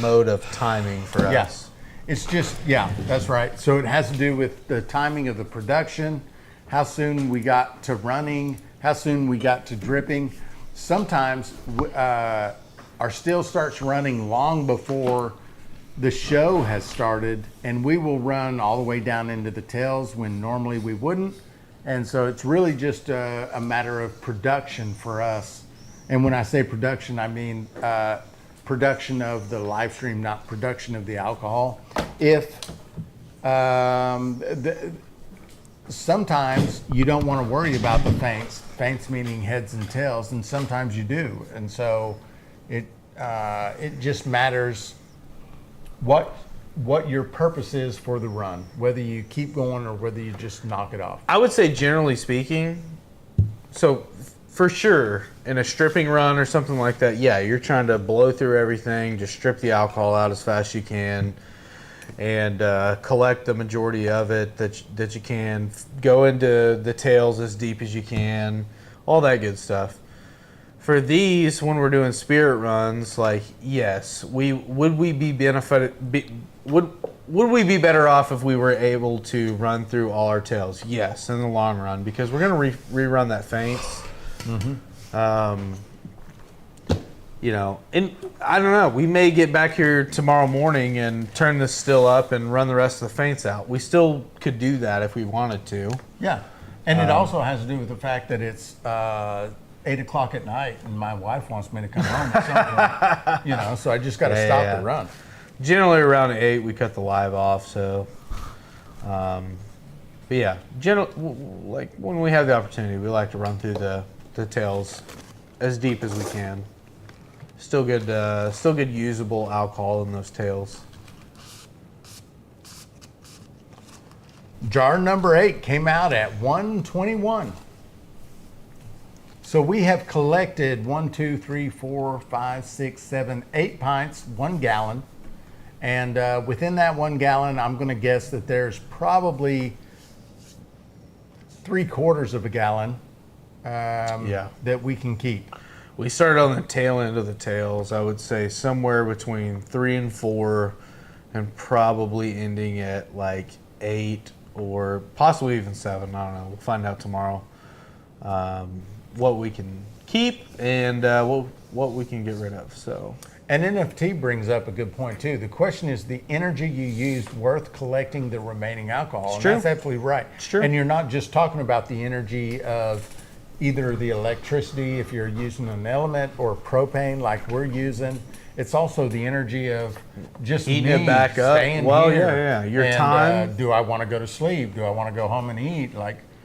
mode of timing for us. Yes. It's just, that's right. So it has to do with the timing of the production, how soon we got to running, how soon we got to dripping. Sometimes our still starts running long before the show has started, and we will run all the way down into the tails when normally we wouldn't. And so it's really just a matter of production for us. And when I say production, I mean production of the live stream, not production of the alcohol. If sometimes you don't want to worry about the feints meaning heads and tails, and sometimes you do. And so it just matters what your purpose is for the run, whether you keep going or whether you just knock it off. I would say generally speaking, so for sure in a stripping run or something like that, you're trying to blow through everything, just strip the alcohol out as fast as you can, and collect the majority of it that you can, go into the tails as deep as you can, all that good stuff. For these, when we're doing spirit runs, like, yes, would we be better off if we were able to run through all our tails? Yes, in the long run, because we're going to rerun that feints. And I don't know, we may get back here tomorrow morning and turn this still up and run the rest of the feints out. We still could do that if we wanted to. Yeah, and it also has to do with the fact that it's 8 o'clock at night and my wife wants me to come home at some point, so I just got to stop the run. Generally around 8 we cut the live off, so but like when we have the opportunity, we like to run through the tails as deep as we can. Still good usable alcohol in those tails. Jar number 8 came out at 121. So we have collected 1, 2, 3, 4, 5, 6, 7, 8 pints, 1 gallon. And within that 1 gallon, I'm going to guess that there's probably 3/4 of a gallon that we can keep. We started on the tail end of the tails. I would say somewhere between 3 and 4, and probably ending at like 8 or possibly even 7. I don't know. We'll find out tomorrow what we can keep and what we can get rid of. So. And NFT brings up a good point too. The question is, the energy you used worth collecting the remaining alcohol? It's true. That's absolutely right. It's true. And you're not just talking about the energy of either the electricity, if you're using an element, or propane like we're using. It's also the energy of just Heating me it back up. staying Well, here. yeah. Your And, time. do I want to go to sleep? Do I want to go home and eat?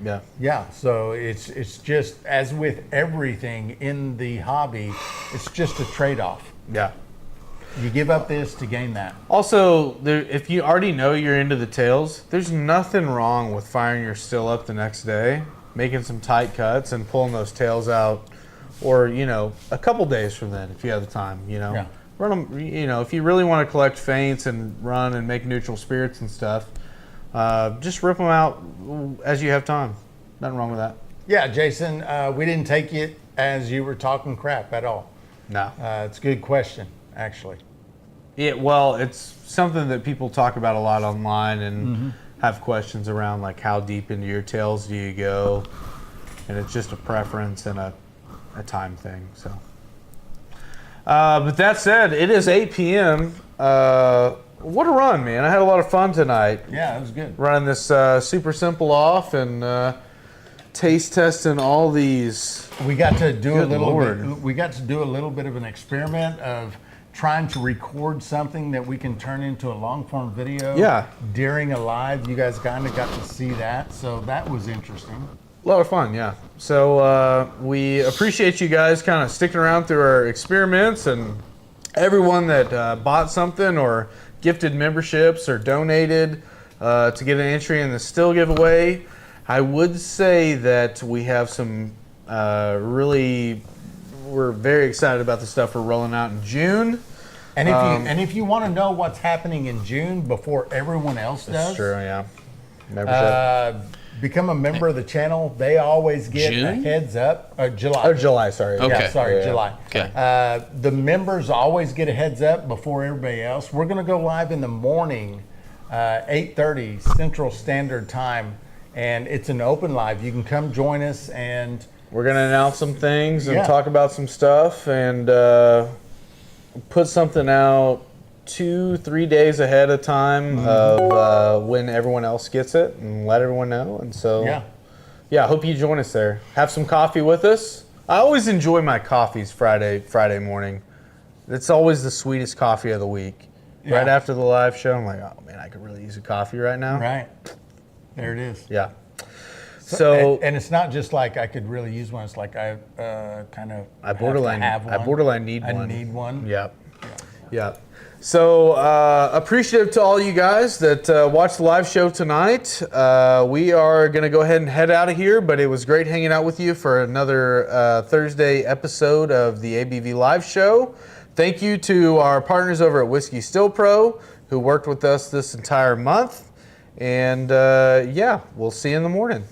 Yeah. Yeah. So it's just as with everything in the hobby, it's just a trade-off. Yeah. You give up this to gain that. Also, if you already know you're into the tails, there's nothing wrong with firing your still up the next day, making some tight cuts, and pulling those tails out, or a couple days from then if you have the time. Yeah. Run them. If you really want to collect feints and run and make neutral spirits and stuff, just rip them out as you have time. Nothing wrong with that. Yeah, Jason, we didn't take it as you were talking crap at all. No. It's a good question, actually. Well, it's something that people talk about a lot online and have questions around, like how deep into your tails do you go, and it's just a preference and a time thing. So, but that said, it is 8 p.m. What a run, man! I had a lot of fun tonight. Yeah, it was good. Running this super simple off and taste testing all these. We got to do Good Lord. We got to do a little bit of an experiment of trying to record something that we can turn into a long form video. Yeah. During a live, you guys kind of got to see that, so that was interesting. A lot of fun, yeah. So we appreciate you guys kind of sticking around through our experiments, and everyone that bought something or gifted memberships or donated to get an entry in the still giveaway. I would say that we have some we're very excited about the stuff we're rolling out in June. And if you want to know what's happening in June before everyone else does, That's true, yeah. Membership. become a member of the channel. They always get June? a heads up. July. Oh, July, sorry. Okay. Yeah, sorry, Yeah. July. Okay. The members always get a heads up before everybody else. We're going to go live in the morning, 8:30 Central Standard Time, and it's an open live. You can come join us, and We're going to announce some things and Yeah. talk about some stuff and put something out 2-3 days ahead of time of when everyone else gets it, and let everyone know. And so, yeah, I hope you join us there. Have some coffee with us. I always enjoy my coffees Friday morning. It's always the sweetest coffee of the week. Yeah. Right after the live show, I'm like, oh man, I could really use a coffee right now. right there it is. Yeah. So and it's not just like I could really use one. It's like I kind of I borderline have one. I borderline need I one. need one. Yep. Yeah. So appreciative to all you guys that watched the live show tonight. We are going to go ahead and head out of here, but it was great hanging out with you for another Thursday episode of the ABV Live Show. Thank you to our partners over at Whiskey Still Pro who worked with us this entire month. And yeah, we'll see you in the morning.